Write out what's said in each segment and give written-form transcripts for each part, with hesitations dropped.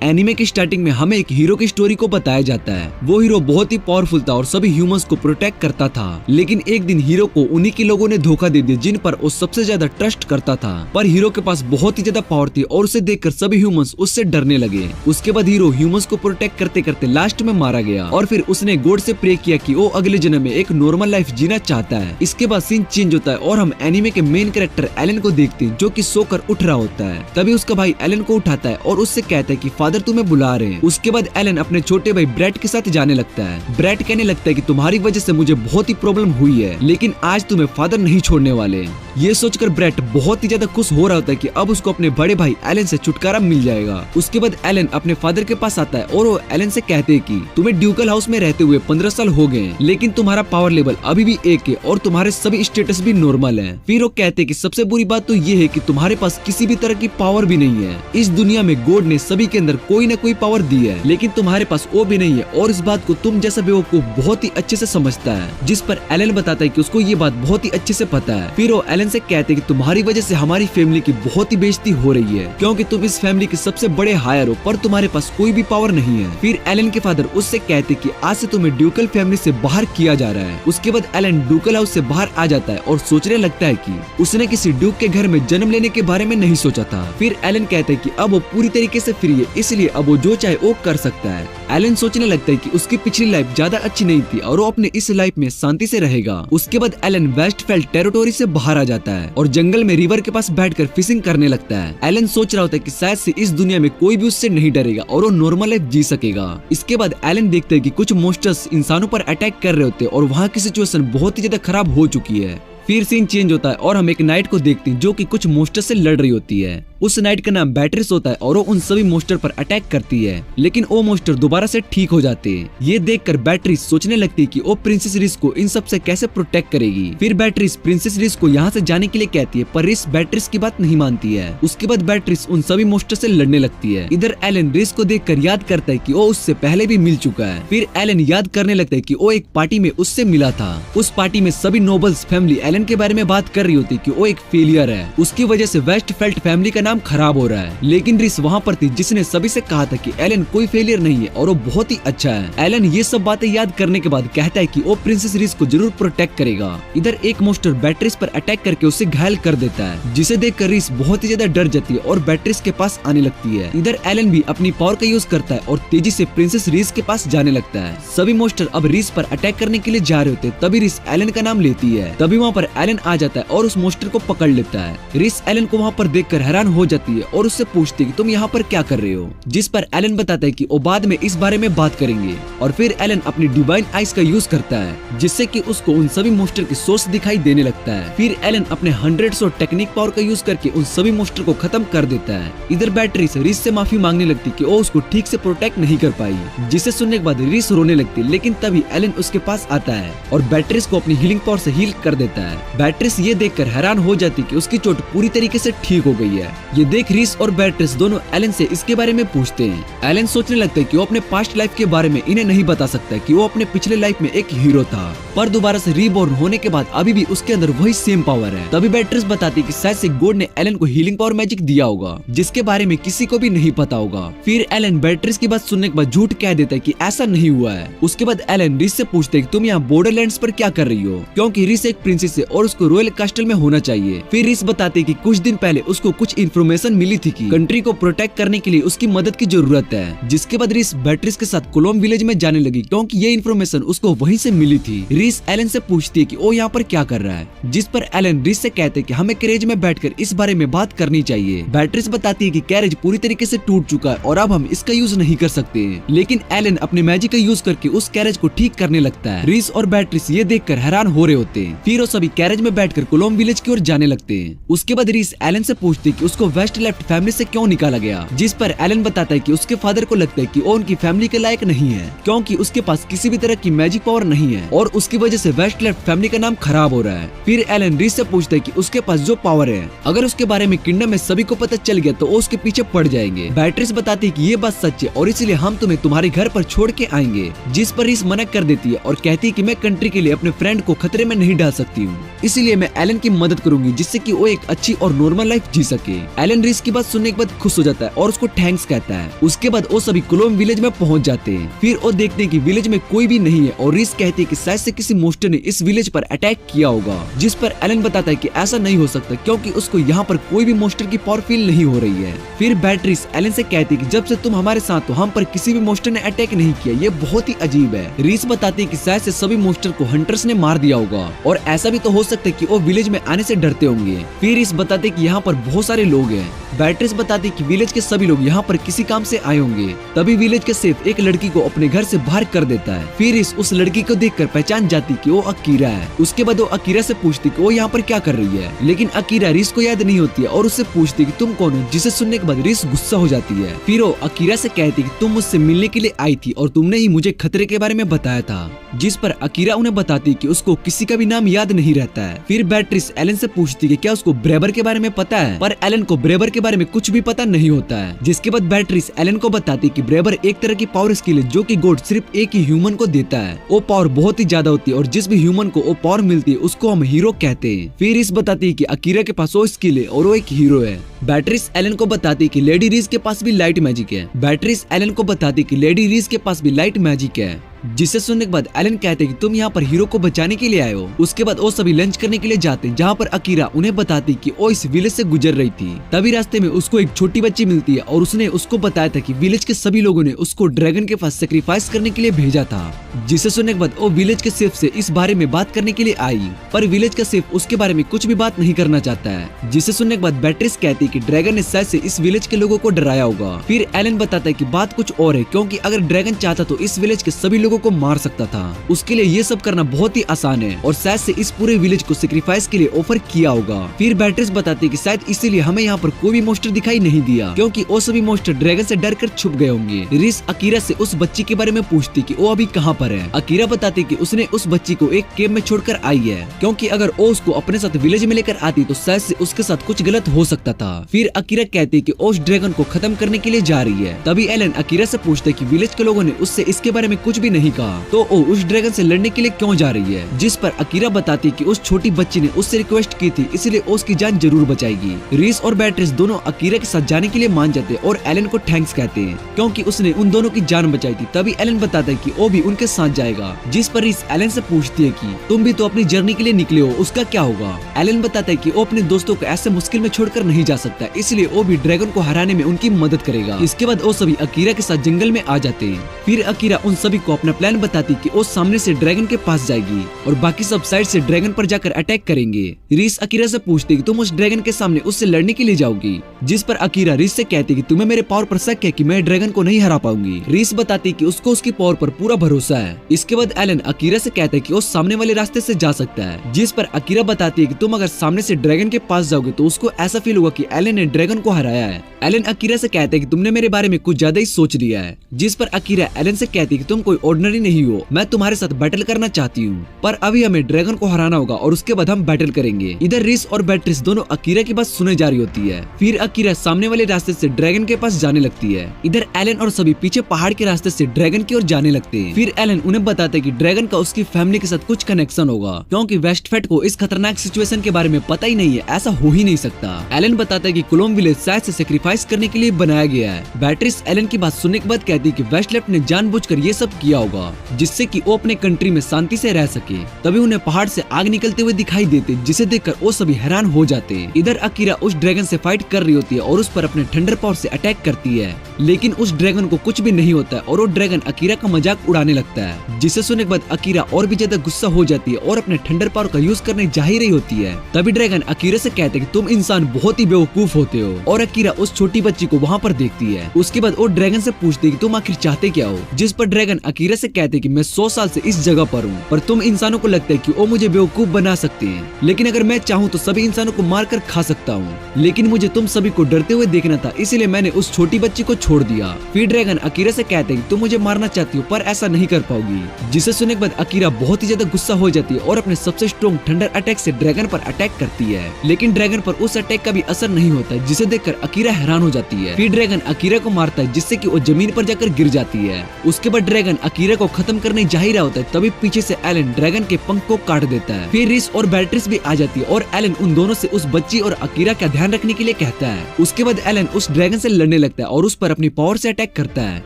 Anime की starting में हमें एक हीरो की स्टोरी को बताया जाता है। वो हीरो बहुत ही पावरफुल था और सभी ह्यूमंस को प्रोटेक्ट करता था, लेकिन एक दिन हीरो को उन्हीं के लोगों ने धोखा दे दिया जिन पर वो सबसे ज्यादा ट्रस्ट करता था। पर हीरो के पास बहुत ही ज्यादा पावर थी और उसे देखकर सभी ह्यूमंस उससे डरने लगे। उसके बाद हीरो ह्यूमंस को प्रोटेक्ट करते करते लास्ट में मारा गया और फिर उसने गॉड से प्रे किया कि वो अगले जन्म में एक नॉर्मल लाइफ जीना चाहता है। इसके बाद सीन चेंज होता है और हम एनिमे के मेन कैरेक्टर एलन को देखते हैं, जो कि सोकर उठ रहा होता है। तभी उसका भाई एलन को उठाता है और उससे कहता है कि फादर तुम्हें बुला रहे हैं। उसके बाद एलन अपने छोटे भाई ब्रैड के साथ जाने लगता है। ब्रैड कहने लगता है कि तुम्हारी वजह से मुझे बहुत ही प्रॉब्लम हुई है, लेकिन आज तुम्हें फादर नहीं छोड़ने वाले। ये सोचकर ब्रैड बहुत ही ज्यादा खुश हो रहा होता है कि अब उसको अपने बड़े भाई एलन से छुटकारा मिल जाएगा। उसके बाद एलन अपने फादर के पास आता है और वो एलन से कहते हैं कि तुम्हें ड्यूकल हाउस में रहते हुए 15 साल हो गए, लेकिन तुम्हारा पावर लेवल अभी भी 1 है और तुम्हारे सभी स्टेटस भी नॉर्मल है। फिर वो कहते हैं कि सबसे बुरी बात तो ये है कि तुम्हारे पास किसी भी तरह की पावर भी नहीं है। इस दुनिया में गॉड ने सभी के अंदर कोई न कोई पावर दी है, लेकिन तुम्हारे पास वो भी नहीं है और इस बात को तुम जैसा बेवकूफ बहुत ही अच्छे से समझता है। जिस पर एलन बताता है कि उसको ये बात बहुत ही अच्छे से पता है। फिर वो एलन से कहते हैं कि तुम्हारी वजह से हमारी फैमिली की बहुत ही बेइज्जती हो रही है, क्योंकि तुम इस फैमिली के सबसे बड़े हायर हो पर तुम्हारे पास कोई भी पावर नहीं है। फिर एलन के फादर उससे कहते कि आज से तुम्हें ड्यूकल फैमिली से बाहर किया जा रहा है। उसके बाद एलन ड्यूकल हाउस से बाहर आ जाता है और सोचने लगता है कि उसने किसी ड्यूक के घर में जन्म लेने के बारे में नहीं सोचा था। फिर एलन कहता है कि अब वो पूरी तरीके से फ्री है, इसलिए अब वो जो चाहे वो कर सकता है। एलन सोचने लगता है कि उसकी पिछली लाइफ ज्यादा अच्छी नहीं थी और वो अपने इस लाइफ में शांति से रहेगा। उसके बाद एलन वेस्टफेल्ड टेरिटोरी से बाहर आ जाता है और जंगल में रिवर के पास बैठकर फिशिंग करने लगता है। एलन सोच रहा होता है कि शायद से इस दुनिया में कोई भी उससे नहीं डरेगा और वो नॉर्मल लाइफ जी सकेगा। इसके बाद एलन देखते है कि कुछ मॉन्स्टर्स इंसानों पर अटैक कर रहे होते हैं और वहाँ की सिचुएशन बहुत ही ज्यादा खराब हो चुकी है। फिर सीन चेंज होता है और हम एक नाइट को देखते हैं जो कि कुछ मॉन्स्टर से लड़ रही होती है। उस नाइट का नाम बैटरिस होता है और वो उन सभी मॉन्स्टर पर अटैक करती है, लेकिन वो मॉन्स्टर दोबारा से ठीक हो जाते हैं। ये देखकर बैटरिस सोचने लगती है कि वो प्रिंसेस रिस को इन सब से कैसे प्रोटेक्ट करेगी। फिर बैटरिस प्रिंसेस रिस को यहाँ से जाने के लिए कहती है, पर रिस बैटरिस की बात नहीं मानती है। उसके बाद बैटरिस उन सभी मॉन्स्टर से लड़ने लगती है। इधर एलन रिस को देखकर याद करता है कि वो उससे पहले भी मिल चुका है। फिर एलन याद करने लगता है कि वो एक पार्टी में उससे मिला था। उस पार्टी में सभी नोबल्स फैमिली एलन के बारे में बात कर रही होती कि वो एक फेलियर है, उसकी वजह से वेस्टफेल्ड फैमिली का नाम खराब हो रहा है। लेकिन रिस वहाँ पर थी जिसने सभी से कहा था कि एलन कोई फेलियर नहीं है और वो बहुत ही अच्छा है। एलन ये सब बातें याद करने के बाद कहता है कि वो प्रिंसेस रिस को जरूर प्रोटेक्ट करेगा। इधर एक मॉन्स्टर बैटरिस पर अटैक करके उसे घायल कर देता है, जिसे देखकर रिस बहुत ही ज्यादा डर जाती है और बैटरिस के पास आने लगती है। इधर एलन भी अपनी पावर का यूज करता है और तेजी से प्रिंसेस रिस के पास जाने लगता है। सभी मॉन्स्टर अब रिस पर अटैक करने के लिए जा रहे होते, तभी रिस एलन का नाम लेती है। तभी वहाँ पर एलन आ जाता है और उस मॉन्स्टर को पकड़ लेता है। रिस एलन को वहाँ पर देखकर हैरान हो जाती है और उससे पूछती है कि तुम यहाँ पर क्या कर रहे हो, जिस पर एलन बताता है कि वो बाद में इस बारे में बात करेंगे। और फिर एलन अपनी डिवाइन आइज का यूज करता है, जिससे कि उसको उन सभी मॉन्स्टर की सोर्स दिखाई देने लगता है। फिर एलन अपने 100 टेक्निक पावर का यूज करके उन सभी मॉन्स्टर को खत्म कर देता है। इधर बैटरिस रिस से माफी मांगने लगती कि वो उसको ठीक से प्रोटेक्ट नहीं कर पाई, जिसे सुनने के बाद रिस रोने लगती, लेकिन तभी एलन उसके पास आता है और बैटरिस को अपनी हीलिंग पावर से हील कर देता है। बैटरिस ये देखकर हैरान हो जाती कि उसकी चोट पूरी तरीके से ठीक हो गई है। ये देख रिस और बैटरिस दोनों एलन से इसके बारे में पूछते हैं। एलन सोचने लगता है कि वो अपने पास्ट लाइफ के बारे में इन्हें नहीं बता सकता कि वो अपने पिछले लाइफ में एक हीरो था, पर दोबारा से रीबॉर्न होने के बाद अभी भी उसके अंदर वही सेम पावर है। तभी बैटरिस बताती कि शायद से गॉड ने एलन को हीलिंग पावर मैजिक दिया होगा, जिसके बारे में किसी को भी नहीं पता होगा। फिर एलन बैटरिस की बात सुनने के बाद झूठ कह देता है कि ऐसा नहीं हुआ है। उसके बाद एलन रिस से पूछते है कि तुम यहाँ बॉर्डरलैंड्स पर क्या कर रही हो, क्योंकि रिस एक प्रिंसेस है और उसको रॉयल कैस्टल में होना चाहिए। फिर रिस बताते कि कुछ दिन पहले उसको कुछ इन्फॉर्मेशन मिली थी कि कंट्री को प्रोटेक्ट करने के लिए उसकी मदद की जरूरत है, जिसके बाद रिस बैटरिस के साथ कोलोम विलेज में जाने लगी, क्योंकि ये इन्फॉर्मेशन उसको वहीं से मिली थी। रिस एलन से पूछती है कि वो यहाँ पर क्या कर रहा है, जिस पर एलन रिस से कहते हैं कि हमें कैरेज में बैठकर इस बारे में बात करनी चाहिए। बैटरिस बताती है कि कैरेज पूरी तरीके से टूट चुका है और अब हम इसका यूज नहीं कर सकते, लेकिन एलन अपने मैजिक का यूज करके उस कैरेज को ठीक करने लगता है। रिस और बैटरिस ये देखकर हैरान हो रहे होते हैं। फिर वो सभी कैरेज में बैठकर कोलोम विलेज की ओर जाने लगते हैं। उसके बाद रिस एलन से पूछती है कि उसको वेस्ट लेफ्ट फैमिली से क्यों निकाला गया, जिस पर एलन बताता है कि उसके फादर को लगता है कि वो उनकी फैमिली के लायक नहीं है, क्योंकि उसके पास किसी भी तरह की मैजिक पावर नहीं है और उसकी वजह से वेस्ट लेफ्ट फैमिली का नाम खराब हो रहा है। फिर एलन रिस से पूछता है कि उसके पास जो पावर है, अगर उसके बारे में किंगडम में सभी को पता चल गया तो वो उसके पीछे पड़ जाएंगे। बैटरिस बताती है कि ये बात सच है और इसलिए हम तुम्हें तुम्हारे घर पर छोड़ के आएंगे, जिस पर रिस मना कर देती है और कहती है कि मैं कंट्री के लिए अपने फ्रेंड को खतरे में नहीं डाल सकती हूँ, इसलिए मैं एलन की मदद करूंगी जिससे कि वो एक अच्छी और नॉर्मल लाइफ जी सके। एलन रीस की बात सुनने के बाद खुश हो जाता है और उसको थैंक्स कहता है। उसके बाद वो सभी क्लोम विलेज में पहुंच जाते हैं। फिर वो देखते हैं कि विलेज में कोई भी नहीं है और रीस कहती है कि शायद से किसी मोस्टर ने इस विलेज पर अटैक किया होगा, जिस पर एलन बताता है कि ऐसा नहीं हो सकता क्योंकि उसको यहाँ पर कोई भी मोस्टर की पावर फील नहीं हो रही है। फिर बैटरीस एलन से कहती है कि जब से तुम हमारे साथ हो हम पर किसी भी मोस्टर ने अटैक नहीं किया, ये बहुत ही अजीब है। रीस बताती है कि शायद से सभी मोस्टर को हंटर्स ने मार दिया होगा और ऐसा भी तो हो सकता है कि वो विलेज में आने से डरते होंगे। फिर रीस बताते हैं कि यहाँ पर बहुत सारे लोग हैं। बैटरीस बताती है कि विलेज के सभी लोग यहाँ पर किसी काम से आए होंगे। तभी विलेज के सेफ एक लड़की को अपने घर से बाहर कर देता है। फिर रीस उस लड़की को देखकर पहचान जाती कि वो अकीरा है। उसके बाद वो अकीरा से पूछती कि वो यहाँ पर क्या कर रही है, लेकिन अकीरा रीस को याद नहीं होती है और उससे पूछती कि तुम कौन हो, जिसे सुनने के बाद रीस गुस्सा हो जाती है। फिर वो अकीरा से कहती कि तुम मुझसे मिलने के लिए आई थी और तुमने ही मुझे खतरे के बारे में बताया था, जिस पर अकीरा उन्हें बताती कि उसको किसी का भी नाम याद नहीं रहता है। फिर बैटरीस एलन से पूछती कि क्या उसको ब्रेबर के बारे में पता है, पर एलन को ब्रेबर के बारे में कुछ भी पता नहीं होता है। जिसके बाद बैटरीस एलन को बताती कि ब्रेबर एक तरह की पावर स्किल है जो कि गॉड सिर्फ एक ही ह्यूमन को देता है। वो पावर बहुत ही ज्यादा होती है और जिस भी ह्यूमन को वो पावर मिलती है उसको हम हीरो कहते हैं। फिर इस बताती है कि अकीरा के पास वो स्किल है और वो एक हीरो है। बैटरीस एलन को बताती कि लेडी रीस के पास भी लाइट मैजिक है। बैटरीस एलन को बताती कि लेडी रीस के पास भी लाइट मैजिक है, जिसे सुनने के बाद एलन कहते हैं कि तुम यहाँ पर हीरो को बचाने के लिए आए हो। उसके बाद वो सभी लंच करने के लिए जाते हैं, जहाँ पर अकीरा उन्हें बताती कि वो इस विलेज से गुजर रही थी। तभी रास्ते में उसको एक छोटी बच्ची मिलती है और उसने उसको बताया था कि विलेज के सभी लोगों ने उसको ड्रैगन के पास सेक्रीफाइस करने के लिए भेजा था। जिसे सुनने के बाद वो विलेज के सेफ से इस बारे में बात करने के लिए आई, पर विलेज का सेफ उसके बारे में कुछ भी बात नहीं करना चाहता है। जिसे सुनने के बाद बैटरीस कहती है कि ड्रैगन ने शायद से इस विलेज के लोगों को डराया होगा। फिर एलन बताता है कि बात कुछ और है, क्योंकि अगर ड्रैगन चाहता तो इस विलेज के सभी लोगों को मार सकता था। उसके लिए ये सब करना बहुत ही आसान है और शायद से इस पूरे विलेज को सेक्रीफाइस के लिए ऑफर किया होगा। फिर बैटरीस बताती है कि शायद इसीलिए हमें यहाँ पर कोई भी मोस्टर दिखाई नहीं दिया, क्योंकि वो सभी मोस्टर ड्रैगन से डर कर छुप गए होंगे। रीस अकीरा से उस बच्ची के बारे में पूछती कि वो अभी कहाँ पर है। अकीरा बताती कि उसने उस बच्ची को एक केव में छोड़कर आई है, क्योंकि अगर वो उसको अपने साथ विलेज में लेकर आती तो शायद से उसके साथ कुछ गलत हो सकता था। फिर अकीरा कहती है कि उस ड्रैगन को खत्म करने के लिए जा रही है। तभी एलन अकीरा से पूछते कि विलेज के लोगों ने उससे इसके बारे में कुछ भी नहीं कहा, तो वो उस ड्रैगन से लड़ने के लिए क्यों जा रही है। जिस पर अकीरा बताती कि उस छोटी बच्ची ने उससे रिक्वेस्ट की थी, इसलिए उसकी जान जरूर बचाएगी। रीस और बैटरीस दोनों अकीरा के साथ जाने के लिए मान जाते और एलन को थैंक्स कहते हैं, क्योंकि उसने उन दोनों की जान बचाई थी। तभी एलन बताता है कि वो भी उनके साथ जाएगा। जिस पर रीस एलन से पूछती है कि तुम भी तो अपनी जर्नी के लिए निकले हो, उसका क्या होगा। एलन बताता है कि वो अपने दोस्तों को ऐसे मुश्किल में छोड़कर नहीं जा सकता, इसलिए वो भी ड्रैगन को हराने में उनकी मदद करेगा। इसके बाद वो सभी अकीरा के साथ जंगल में आ जाते हैं। फिर अकीरा उन सभी को अपना प्लान बताती कि वो सामने से ड्रैगन के पास जाएगी और बाकी सब साइड से ड्रैगन पर जाकर अटैक करेंगे। रीस अकीरा से पूछती कि तुम उस ड्रैगन के सामने उससे लड़ने के लिए जाओगी। जिस पर अकीरा रीस से कहती कि तुम्हें मेरे पावर पर शक है कि मैं ड्रैगन को नहीं हरा पाऊंगी। रीस बताती कि उसको उसकी पावर पर पूरा भरोसा है। इसके बाद एलन अकीरा से कहता है कि वो सामने वाले रास्ते से जा सकता है। जिस पर अकीरा बताती है कि तुम अगर सामने से ड्रैगन के पास जाओगे तो उसको ऐसा फील होगा कि एलन ने ड्रैगन को हराया है। एलन अकीरा से कहता है कि तुमने मेरे बारे में कुछ ज्यादा ही सोच लिया है। जिस पर अकीरा एलन से कहती है कि तुम कोई ऑर्डिनरी नहीं हो, मैं तुम्हारे साथ बैटल करना चाहती हूँ, पर अभी हमें ड्रैगन को हराना होगा और उसके बाद हम बैटल करेंगे। इधर रीस और बैटरीस दोनों अकीरा की बात सुने जा रही होती है। फिर अकीरा सामने वाले रास्ते से ड्रैगन के पास जाने लगती है। इधर एलन और सभी पीछे पहाड़ के रास्ते से ड्रैगन की ओर जाने लगते हैं। फिर एलन उन्हें बताता है कि ड्रैगन का उसकी फैमिली के साथ कुछ कनेक्शन होगा, क्योंकि वेस्टफेट को इस खतरनाक सिचुएशन के बारे में पता ही नहीं है, ऐसा हो ही नहीं सकता। एलन बताता है कि क्लोम विलेज शायद से सेक्रीफाइस करने के लिए बनाया गया है। बैटरीस एलन की बात सुनने के बाद कहती है कि वेस्टलेफ्ट ने जानबूझकर ये सब किया होगा, जिससे कि वो अपने कंट्री में शांति से रह सके। तभी उन्हें पहाड़ से आग निकलते हुए दिखाई देते, जिसे देखकर वो सभी हैरान हो जाते। इधर अकीरा उस ड्रैगन से फाइट कर रही होती है और उस पर अपने थंडर पावर से अटैक करती है, लेकिन उस ड्रैगन को कुछ भी नहीं होता है और वो ड्रैगन अकीरा का मजाक उड़ाने लगता है। जिसे सुनने के बाद अकीरा और भी ज्यादा गुस्सा हो जाती है और अपने थंडर पावर का यूज करने जा ही रही होती है। तभी ड्रैगन अकीरा से कहते हैं कि तुम इंसान बहुत ही बेवकूफ होते हो, और अकीरा उस छोटी बच्ची को वहाँ पर देखती है। उसके बाद वो ड्रैगन से पूछती है कि तुम आखिर चाहते क्या हो। जिस पर ड्रैगन अकीरा से कहते हैं कि मैं 100 साल से इस जगह पर हूँ, पर तुम इंसानों को लगता है कि वो मुझे बेवकूफ बना सकते हैं, लेकिन अगर मैं चाहूँ तो सभी इंसानों को मार कर खा सकता हूँ, लेकिन मुझे तुम सभी को डरते हुए देखना था, इसलिए मैंने उस छोटी बच्ची को छोड़ दिया। फिर ड्रैगन अकीरा से कहते हैं कि तुम मुझे मारना चाहती हो, पर ऐसा नहीं कर पाओगी। जिसे सुनने के बाद अकीरा बहुत ही ज्यादा गुस्सा हो जाती है और अपने सबसे स्ट्रॉन्ग थंडर अटैक से ड्रैगन पर अटैक करती है, लेकिन ड्रैगन पर उस अटैक का भी असर नहीं होता है, जिसे देखकर अकीरा हैरान हो जाती है। फिर ड्रैगन अकीरा को मारता है, जिससे कि वो जमीन पर जाकर गिर जाती है। है। उसके बाद ड्रैगन अकीरा को खत्म करने जा ही रहा होता है, तभी पीछे से एलन ड्रैगन के पंख को काट देता है। फिर रिस और बैट्रिस भी आ जाती है और एलन उन दोनों से उस बच्ची और अकीरा का ध्यान रखने के लिए कहता है। उसके बाद एलन उस ड्रैगन से लड़ने लगता है और उस पर अपनी पावर से अटैक करता है।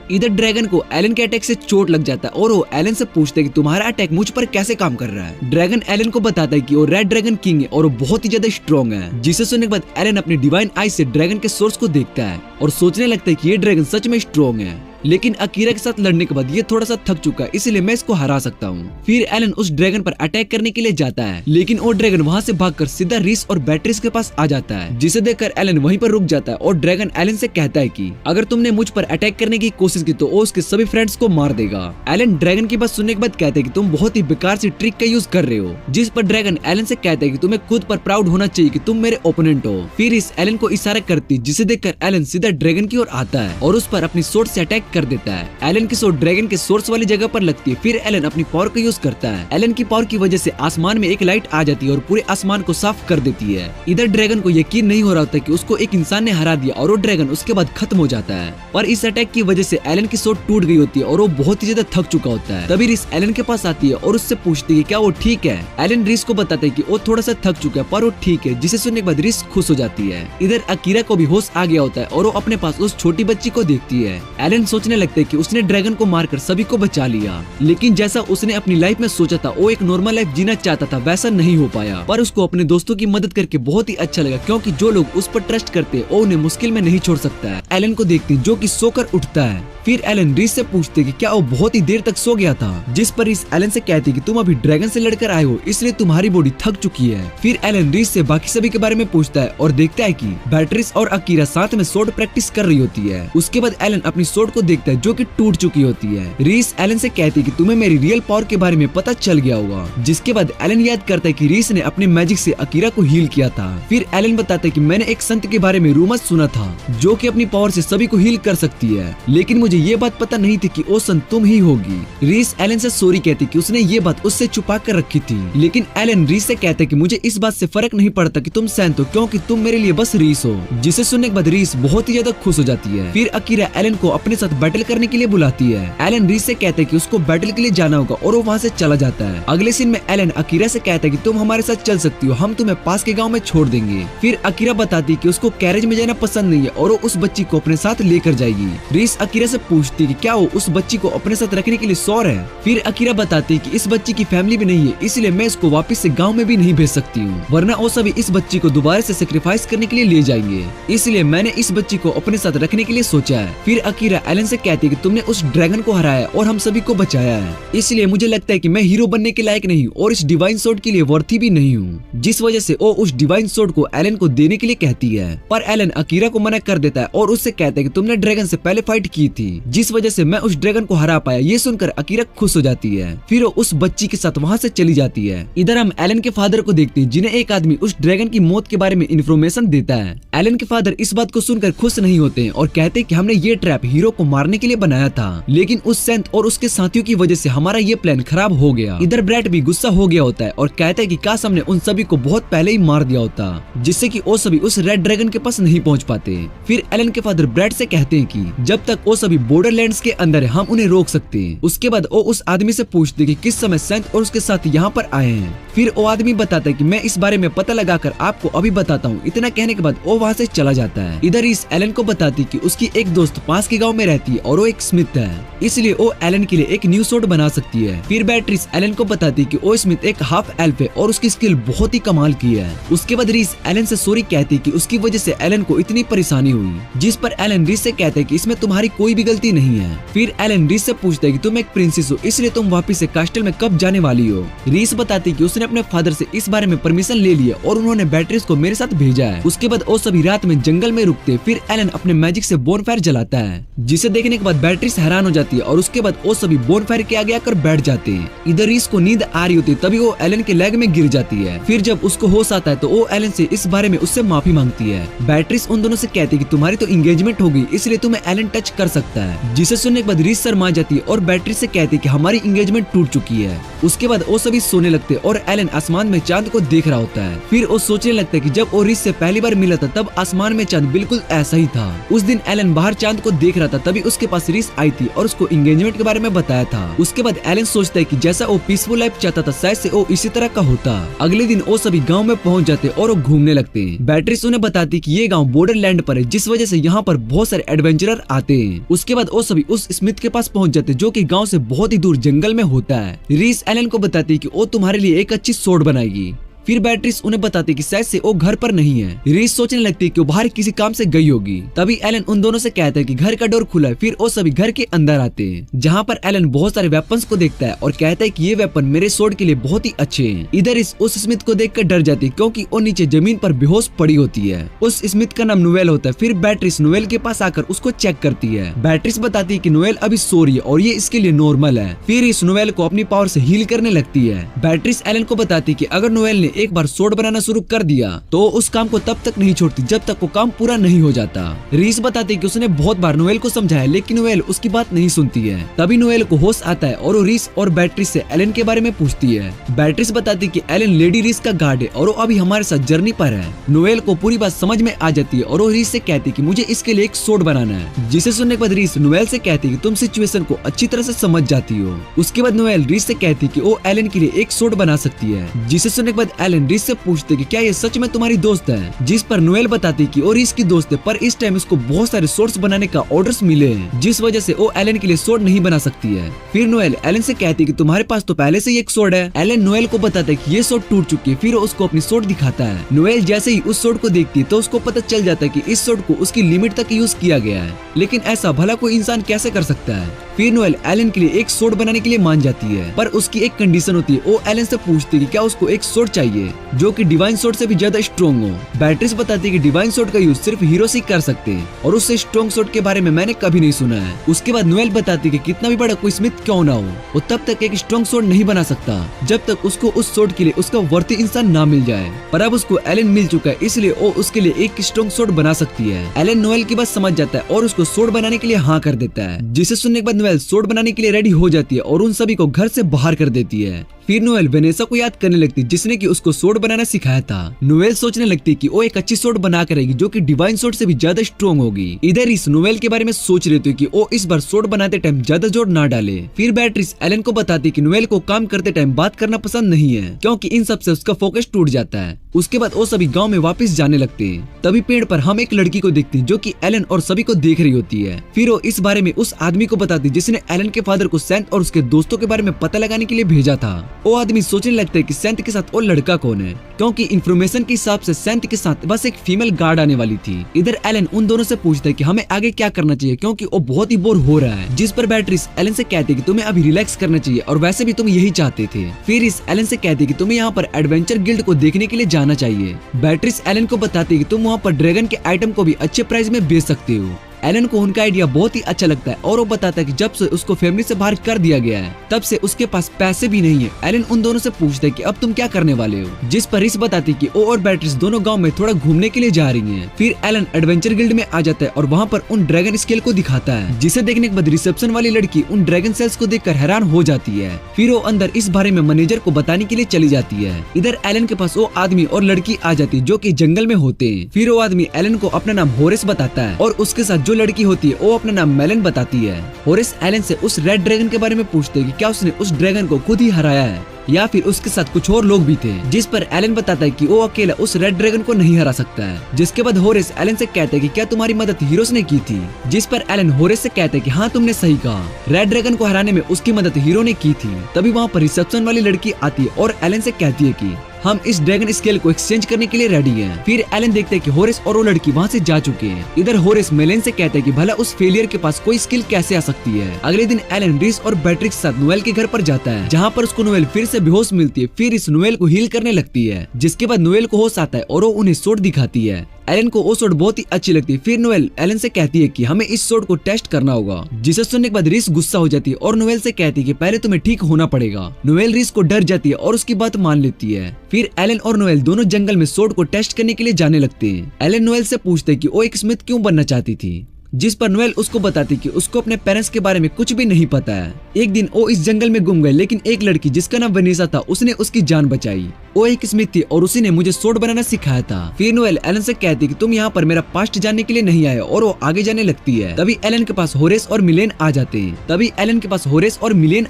इधर ड्रैगन को एलन के अटैक से चोट लग जाता है और वो एलन से पूछता है कि तुम्हारा अटैक मुझ पर कैसे काम कर रहा है। ड्रैगन एलन को बताता है कि वो रेड ड्रैगन किंग है और वो बहुत ही ज्यादा स्ट्रॉन्ग है। जिसे सुनने के बाद एलन अपनी डिवाइन आई से ड्रैगन के सोर्स को देखता है और सोचने लगता है कि ये ड्रैगन सच में स्ट्रॉन्ग है, लेकिन अकीरा के साथ लड़ने के बाद ये थोड़ा सा थक चुका है, इसलिए मैं इसको हरा सकता हूँ। फिर एलन उस ड्रैगन पर अटैक करने के लिए जाता है, लेकिन वो ड्रैगन वहाँ से भागकर सीधा रिस और बैट्रिस के पास आ जाता है, जिसे देखकर एलन वहीं पर रुक जाता है और ड्रैगन एलन से कहता है कि अगर तुमने मुझ पर अटैक करने की कोशिश की तो वो उसके सभी फ्रेंड्स को मार देगा। एलन ड्रैगन की बात सुनने के बाद कहता है कि तुम बहुत ही बेकार सी ट्रिक का यूज कर रहे हो, जिस पर ड्रैगन एलन से कहता है कि तुम्हें खुद पर प्राउड होना चाहिए कि तुम मेरे ओपोनेंट हो। फिर इस एलन को इशारा करती, जिसे देखकर एलन सीधा ड्रैगन की ओर आता है और उस पर अपनी सोर्ड से अटैक कर देता है। एलन की सोर्ड ड्रैगन के सोर्स वाली जगह पर लगती है। फिर एलन अपनी पावर का यूज करता है। एलन की पावर की वजह से आसमान में एक लाइट आ जाती है और पूरे आसमान को साफ कर देती है। इधर ड्रैगन को यकीन नहीं हो रहा होता कि उसको एक इंसान ने हरा दिया और वो ड्रैगन उसके बाद खत्म हो जाता है। पर इस अटैक की वजह से एलन की सोर्ड टूट गई होती है और वो बहुत ही ज्यादा थक चुका होता है। तभी रिस एलन के पास आती है और उससे पूछती है क्या वो ठीक है। एलन रिस को बताता है कि वो थोड़ा सा थक चुका है पर वो ठीक है, जिसे सुनने के बाद रिस खुश हो जाती है। इधर अकीरा को भी होश आ गया होता है और वो अपने पास उस छोटी बच्ची को देखती है। एलन सोचने लगता है कि उसने ड्रैगन को मारकर सभी को बचा लिया, लेकिन जैसा उसने अपनी लाइफ में सोचा था, वो एक नॉर्मल लाइफ जीना चाहता था, वैसा नहीं हो पाया। पर उसको अपने दोस्तों की मदद करके बहुत ही अच्छा लगा, क्योंकि जो लोग उस पर ट्रस्ट करते हैं वो उन्हें मुश्किल में नहीं छोड़ सकता है। एलन को देखती जो कि सोकर उठता है। फिर एलन रिस से पूछते कि क्या वो बहुत ही देर तक सो गया था, जिस पर रिस एलन से कहती कि तुम अभी ड्रैगन से लड़कर आए हो, इसलिए तुम्हारी बॉडी थक चुकी है। फिर एलन रिस से बाकी सभी के बारे में पूछता है और देखता है कि बैट्रिस और अकीरा साथ में स्वॉर्ड प्रैक्टिस कर रही होती है। उसके बाद एलन अपनी स्वॉर्ड को देखता है जो कि टूट चुकी होती है। रिस एलन से कहती कि तुम्हें मेरी रियल पावर के बारे में पता चल गया होगा, जिसके बाद एलन याद करता है कि रिस ने अपने मैजिक से अकीरा को हील किया था। फिर एलन बताता है कि मैंने एक संत के बारे में रूमर सुना था जो कि अपनी पावर से सभी को हील कर सकती है, लेकिन मुझे ये बात पता नहीं थी कि वो संत तुम ही होगी। रिस एलन से सॉरी कहती कि उसने ये बात उससे छुपा कर रखी थी, लेकिन एलन रिस से कहता है कि मुझे इस बात से फर्क नहीं पड़ता कि तुम सैंत हो, क्योंकि तुम मेरे लिए बस रिस हो। जिसे सुनने के बाद रिस बहुत ही ज्यादा खुश हो जाती है। फिर अकीरा एलन को अपने साथ बैटल करने के लिए बुलाती है। एलन रिस से कहता है कि उसको बैटल के लिए जाना होगा और वो वहाँ से चला जाता है। अगले सीन में एलन अकीरा से कहता है कि तुम हमारे साथ चल सकती हो, हम तुम्हें पास के गाँव में छोड़ देंगे। फिर अकीरा बताती है कि उसको कैरेज में जाना पसंद नहीं है और वो उस बच्ची को अपने साथ लेकर जाएगी। रिस अकीरा से पूछती है कि क्या वो उस बच्ची को अपने साथ रखने के लिए श्योर है। फिर अकीरा बताती है कि इस बच्ची की फैमिली भी नहीं है, इसलिए मैं इसको वापस से गांव में भी नहीं भेज सकती हूँ, वरना वो सभी इस बच्ची को दोबारा से सेक्रीफाइस करने के लिए ले जाएंगे, इसलिए मैंने इस बच्ची को अपने साथ रखने के लिए सोचा है। फिर अकीरा एलन से कहती है कि तुमने उस ड्रैगन को हराया और हम सभी को बचाया है, इसलिए मुझे लगता है कि मैं हीरो बनने के लायक नहीं हूँ और इस डिवाइन स्वॉर्ड के लिए वर्थी भी नहीं हूँ, जिस वजह से वो उस डिवाइन स्वॉर्ड को एलन को देने के लिए कहती है। पर एलन अकीरा को मना कर देता है और उससे कहता है कि तुमने ड्रैगन से पहले फाइट की थी, जिस वजह से मैं उस ड्रैगन को हरा पाया। ये सुनकर अकीरा खुश हो जाती है। फिर वो उस बच्ची के साथ वहाँ से चली जाती है। इधर हम एलन के फादर को देखते हैं, जिन्हें एक आदमी उस ड्रैगन की मौत के बारे में इंफॉर्मेशन देता है। एलन के फादर इस बात को सुनकर खुश नहीं होते हैं और कहते हैं कि हमने ये ट्रैप हीरो को मारने के लिए बनाया था, लेकिन उस सेंट और उसके साथियों की वजह से हमारा ये प्लान खराब हो गया। इधर ब्रैट भी गुस्सा हो गया होता है और कहता है कि काश हमने उन सभी को बहुत पहले ही मार दिया होता, जिससे कि वो सभी उस रेड ड्रैगन के पास नहीं पहुंच पाते। फिर एलन के फादर ब्रैट से कहते हैं कि जब तक वो सभी बॉर्डरलैंड्स के अंदर है हम उन्हें रोक सकते हैं। उसके बाद वो उस आदमी से पूछते कि किस समय सेंट और उसके साथ यहाँ पर आए हैं। फिर वो आदमी बताता है कि मैं इस बारे में पता लगाकर आपको अभी बताता हूँ। इतना कहने के बाद वो वहाँ से चला जाता है। इधर इस एलन को बताती कि उसकी एक दोस्त पास के गांव में रहती है और वो एक स्मिथ है, इसलिए वो एलन के लिए एक न्यू स्वॉर्ड बना सकती है। फिर बैट्रिस एलन को बताती कि वो स्मिथ एक हाफ एल्फ है और उसकी स्किल बहुत ही कमाल की है। उसके बाद रिस एलन से सॉरी कहती कि उसकी वजह से एलन को इतनी परेशानी हुई, जिस पर एलन रिस से कहता है कि इसमें तुम्हारी कोई भी गलती नहीं है। फिर एलन रिस से पूछता है कि तुम एक प्रिंसेस हो, इसलिए तुम वापस से कास्टल में कब जाने वाली हो। रिस बताती कि उसने अपने फादर से इस बारे में परमिशन ले लिया और उन्होंने बैट्रिस को मेरे साथ भेजा है। उसके बाद वो सभी रात में जंगल में रुकते। फिर एलन अपने मैजिक से बोनफायर जलाता है, जिसे देखने के बाद बैट्रिस हैरान हो जाती है और उसके बाद वो सभी बोनफायर के आगे आकर बैठ जाते हैं। इधर रिस को नींद आ रही होती है, तभी वो एलन के लेग में गिर जाती है। फिर जब उसको होश आता है तो वो एलन से इस बारे में उससे माफी मांगती है। बैट्रिस उन दोनों से कहती है कि तुम्हारी तो एंगेजमेंट हो गई, इसलिए तुम्हें एलन टच कर सकता है, जिसे सुनने के बाद रिस शर्मा जाती है और बैट्रिस से कहती है कि हमारी एंगेजमेंट टूट चुकी है। उसके बाद वो सभी सोने लगते और एलन आसमान में चांद को देख रहा होता है। फिर वो सोचने लगता है कि जब वो रिस से पहली बार मिला था तब आसमान में चांद बिल्कुल ऐसा ही था। उस दिन एलन बाहर चांद को देख रहा था, तभी उसके पास रीस आई थी और उसको एंगेजमेंट के बारे में बताया था। उसके बाद एलन सोचता है कि जैसा वो पीसफुल लाइफ चाहता था शायद से वो इसी तरह का होता। अगले दिन वो सभी गांव में पहुंच जाते और वो घूमने लगते। बैट्रिस उन्हें बताती कि ये गांव बॉर्डरलैंड पर है, जिस वजह से यहाँ पर बहुत सारे एडवेंचरर आते हैं। उसके बाद वो सभी उस स्मिथ के पास पहुंच जाते जो कि गांव से बहुत ही दूर जंगल में होता है। रीस एलन को बताती कि वो तुम्हारे लिए एक अच्छी सोड बनाएगी। फिर बैट्रिस उन्हें बताती कि शायद से वो घर पर नहीं है। रीस सोचने लगती है कि वो बाहर किसी काम से गई होगी। तभी एलन उन दोनों से कहता है कि घर का डोर खुला है। फिर वो सभी घर के अंदर आते हैं, जहाँ पर एलन बहुत सारे वेपन्स को देखता है और कहता है कि ये वेपन मेरे सोड के लिए बहुत ही अच्छे हैं। इधर इस उस स्मिथ को देखकर डर जाती है क्योंकि वो नीचे जमीन पर बेहोश पड़ी होती है। उस स्मिथ का नाम नोएल होता है। फिर बैट्रिस नोएल के पास आकर उसको चेक करती है। बैट्रिस बताती है कि नोएल अभी सो रही है और ये इसके लिए नॉर्मल है। फिर इस नोएल को अपनी पावर से हील करने लगती है। बैट्रिस एलन को बताती है कि अगर नोएल ने एक बार सोड बनाना शुरू कर दिया तो उस काम को तब तक नहीं छोड़ती जब तक वो काम पूरा नहीं हो जाता। रीस बताती कि उसने बहुत बार नोएल को समझाया लेकिन नोएल उसकी बात नहीं सुनती है। तभी नोएल को होश आता है और वो रीस और बैट्रिस से एलन के बारे में पूछती है। बैट्रिस बताती कि एलन लेडी रीस का गार्ड है और वो अभी हमारे साथ जर्नी पर है। नोएल को पूरी बात समझ में आ जाती है और वो रीस से कहती कि मुझे इसके लिए एक सोड बनाना है, जिसे सुनने के बाद रीस नोएल से कहती कि तुम सिचुएशन को अच्छी तरह से समझ जाती हो। उसके बाद नोएल रीस से कहती कि वो एलन के लिए एक सोड बना सकती है, जिसे सुनने के बाद एलन रीस से पूछते कि क्या ये सच में तुम्हारी दोस्त है, जिस पर नोएल बताती कि वो रीस की दोस्त है पर इस टाइम उसको बहुत सारे सोड्स बनाने का ऑर्डर्स मिले हैं, जिस वजह से वो एलन के लिए सोड नहीं बना सकती है। फिर नोएल एलन से कहती कि तुम्हारे पास तो पहले से ही एक सोड है। एलन नोएल को बताता है कि ये सोड टूट चुकी है। फिर उसको अपनी सोड दिखाता है। नोएल जैसे ही उस सोड को देखती है तो उसको पता चल जाता है कि इस सोड को उसकी लिमिट तक यूज किया गया है, लेकिन ऐसा भला कोई इंसान कैसे कर सकता है। फिर नोएल एलन के लिए एक सोड बनाने के लिए मान जाती है, पर उसकी एक कंडीशन होती है। वो एलन से पूछती है कि क्या उसको एक सोड चाहिए जो कि डिवाइन सोड से भी ज्यादा स्ट्रॉन्ग हो। बैट्रिस बताती है कि डिवाइन सोड का यूज सिर्फ हीरोज ही कर सकते हैं और उससे स्ट्रॉन्ग सोड के बारे में मैंने कभी नहीं सुना है। उसके बाद नोएल बताती है कि कितना भी बड़ा कोई स्मिथ क्यों ना हो, वो तब तक एक स्ट्रॉन्ग सोड नहीं बना सकता जब तक उसको उस सोड के लिए उसका वर्ती इंसान ना मिल जाए। पर अब उसको एलन मिल चुका है, इसलिए वो उसके लिए एक स्ट्रॉन्ग सोड बना सकती है। एलन नोएल की बात समझ जाता है और उसको सोड बनाने के लिए हाँ कर देता है, जिसे सुनने के बाद नोएल सोड बनाने के लिए रेडी हो जाती है और उन सभी को घर से बाहर कर देती है। फिर नोएल वेनेसा को याद करने लगती जिसने कि उसको सोड बनाना सिखाया था। नोएल सोचने लगती कि वो एक अच्छी सोड बना करेगी जो कि डिवाइन सोड से भी ज्यादा स्ट्रॉन्ग होगी। इधर इस नोएल के बारे में सोच रही थी कि वो इस बार सोड बनाते टाइम ज्यादा जोर ना डाले। फिर बैट्रिस एलन को बताती कि नोएल को काम करते टाइम बात करना पसंद नहीं है क्योंकि इन सब से उसका फोकस टूट जाता है। उसके बाद वो सभी गाँव में वापस जाने लगते हैं। तभी पेड़ पर हम एक लड़की को देखते हैं जो कि एलन और सभी को देख रही होती है। फिर वो इस बारे में उस आदमी को बताती जिसने एलन के फादर को सेंट और उसके दोस्तों के बारे में पता लगाने के लिए भेजा था। वो आदमी सोचने लगता है कि सेंट के साथ वो लड़का कौन है, क्योंकि इन्फॉर्मेशन के हिसाब से सेंट के साथ बस एक फीमेल गार्ड आने वाली थी। इधर एलन उन दोनों से पूछता है कि हमें आगे क्या करना चाहिए क्योंकि वो बहुत ही बोर हो रहा है, जिस पर बैट्रिस एलन से कहती है कि तुम्हें अभी रिलैक्स करना चाहिए और वैसे भी तुम यही चाहते थे। फिर इस एलन से कहती है कि तुम्हें यहाँ पर एडवेंचर गिल्ड को देखने के लिए जाना चाहिए। बैट्रिस एलन को बताती है कि तुम वहाँ पर ड्रैगन के आइटम को भी अच्छे प्राइस में बेच सकते हो। एलन को उनका आइडिया बहुत ही अच्छा लगता है और वो बताता है कि जब से उसको फैमिली से बाहर कर दिया गया है तब से उसके पास पैसे भी नहीं है। एलन उन दोनों से पूछता है कि अब तुम क्या करने वाले हो, जिस पर रीस बताती है कि वो और बैट्रिस दोनों गांव में थोड़ा घूमने के लिए जा रही हैं। फिर एलन एडवेंचर गिल्ड में आ जाता है और वहाँ पर उन ड्रैगन स्केल को दिखाता है, जिसे देखने के बाद रिसेप्शन वाली लड़की उन ड्रैगन सेल्स को देखकर हैरान हो जाती है। फिर वो अंदर इस बारे में मैनेजर को बताने के लिए चली जाती है। इधर एलन के पास वो आदमी और लड़की आ जाती है जो कि जंगल में होते हैं। फिर वो आदमी एलन को अपना नाम होरेस बताता है और उसके साथ जो लड़की होती है वो अपना नाम मेलन बताती है। होरेस एलन से उस रेड ड्रैगन के बारे में पूछते हैं कि क्या उसने उस ड्रैगन को खुद ही हराया है या फिर उसके साथ कुछ और लोग भी थे, जिस पर एलन बताता है कि वो अकेला उस रेड ड्रैगन को नहीं हरा सकता है। जिसके बाद होरेस एलन से कहता है कि क्या तुम्हारी मदद हीरोज ने की थी, जिस पर एलन होरेस से कहता है कि हाँ तुमने सही कहा, रेड ड्रैगन को हराने में उसकी मदद हीरो ने की थी। तभी वहाँ पर रिसेप्शन वाली लड़की आती है और एलन से कहती है कि हम इस ड्रैगन स्केल को एक्सचेंज करने के लिए रेडी हैं। फिर एलन देखते हैं कि होरेस और वो लड़की वहाँ से जा चुके हैं। इधर होरेस मेलन से कहता है कि भला उस फेलियर के पास कोई स्किल कैसे आ सकती है। अगले दिन एलन रीस और बैट्रिक्स के साथ नोएल के घर पर जाता है, जहाँ पर उसको नोएल फिर से बेहोश मिलती है। फिर इस नोएल को हील करने लगती है, जिसके बाद नोएल को होश आता है और वो उन्हें सोड दिखाती है। एलन को वो सोड बहुत ही अच्छी लगती है। फिर नोएल एलन से कहती है कि हमें इस सोड को टेस्ट करना होगा, जिसे सुनने के बाद रीस गुस्सा हो जाती है और नोएल से कहती है कि पहले तुम्हें ठीक होना पड़ेगा। नोएल रीस को डर जाती है और उसकी बात मान लेती है। फिर एलन और नोएल दोनों जंगल में सोड को टेस्ट करने के लिए जाने लगते हैं। एलन नोएल से पूछते है कि वो एक स्मिथ क्यों बनना चाहती थी, जिस पर नोएल उसको बताती कि उसको अपने पेरेंट्स के बारे में कुछ भी नहीं पता है। एक दिन वो इस जंगल में गुम गए, लेकिन एक लड़की जिसका नाम वेनेसा था उसने उसकी जान बचाई। वो एक स्मिथ थी और उसी ने मुझे सोड बनाना सिखाया था। फिर नोएल एलन से कहती कि तुम यहाँ पर मेरा पास्ट जानने के लिए नहीं आए, और वो आगे जाने लगती है। तभी एलन के पास होरेस और मिलेन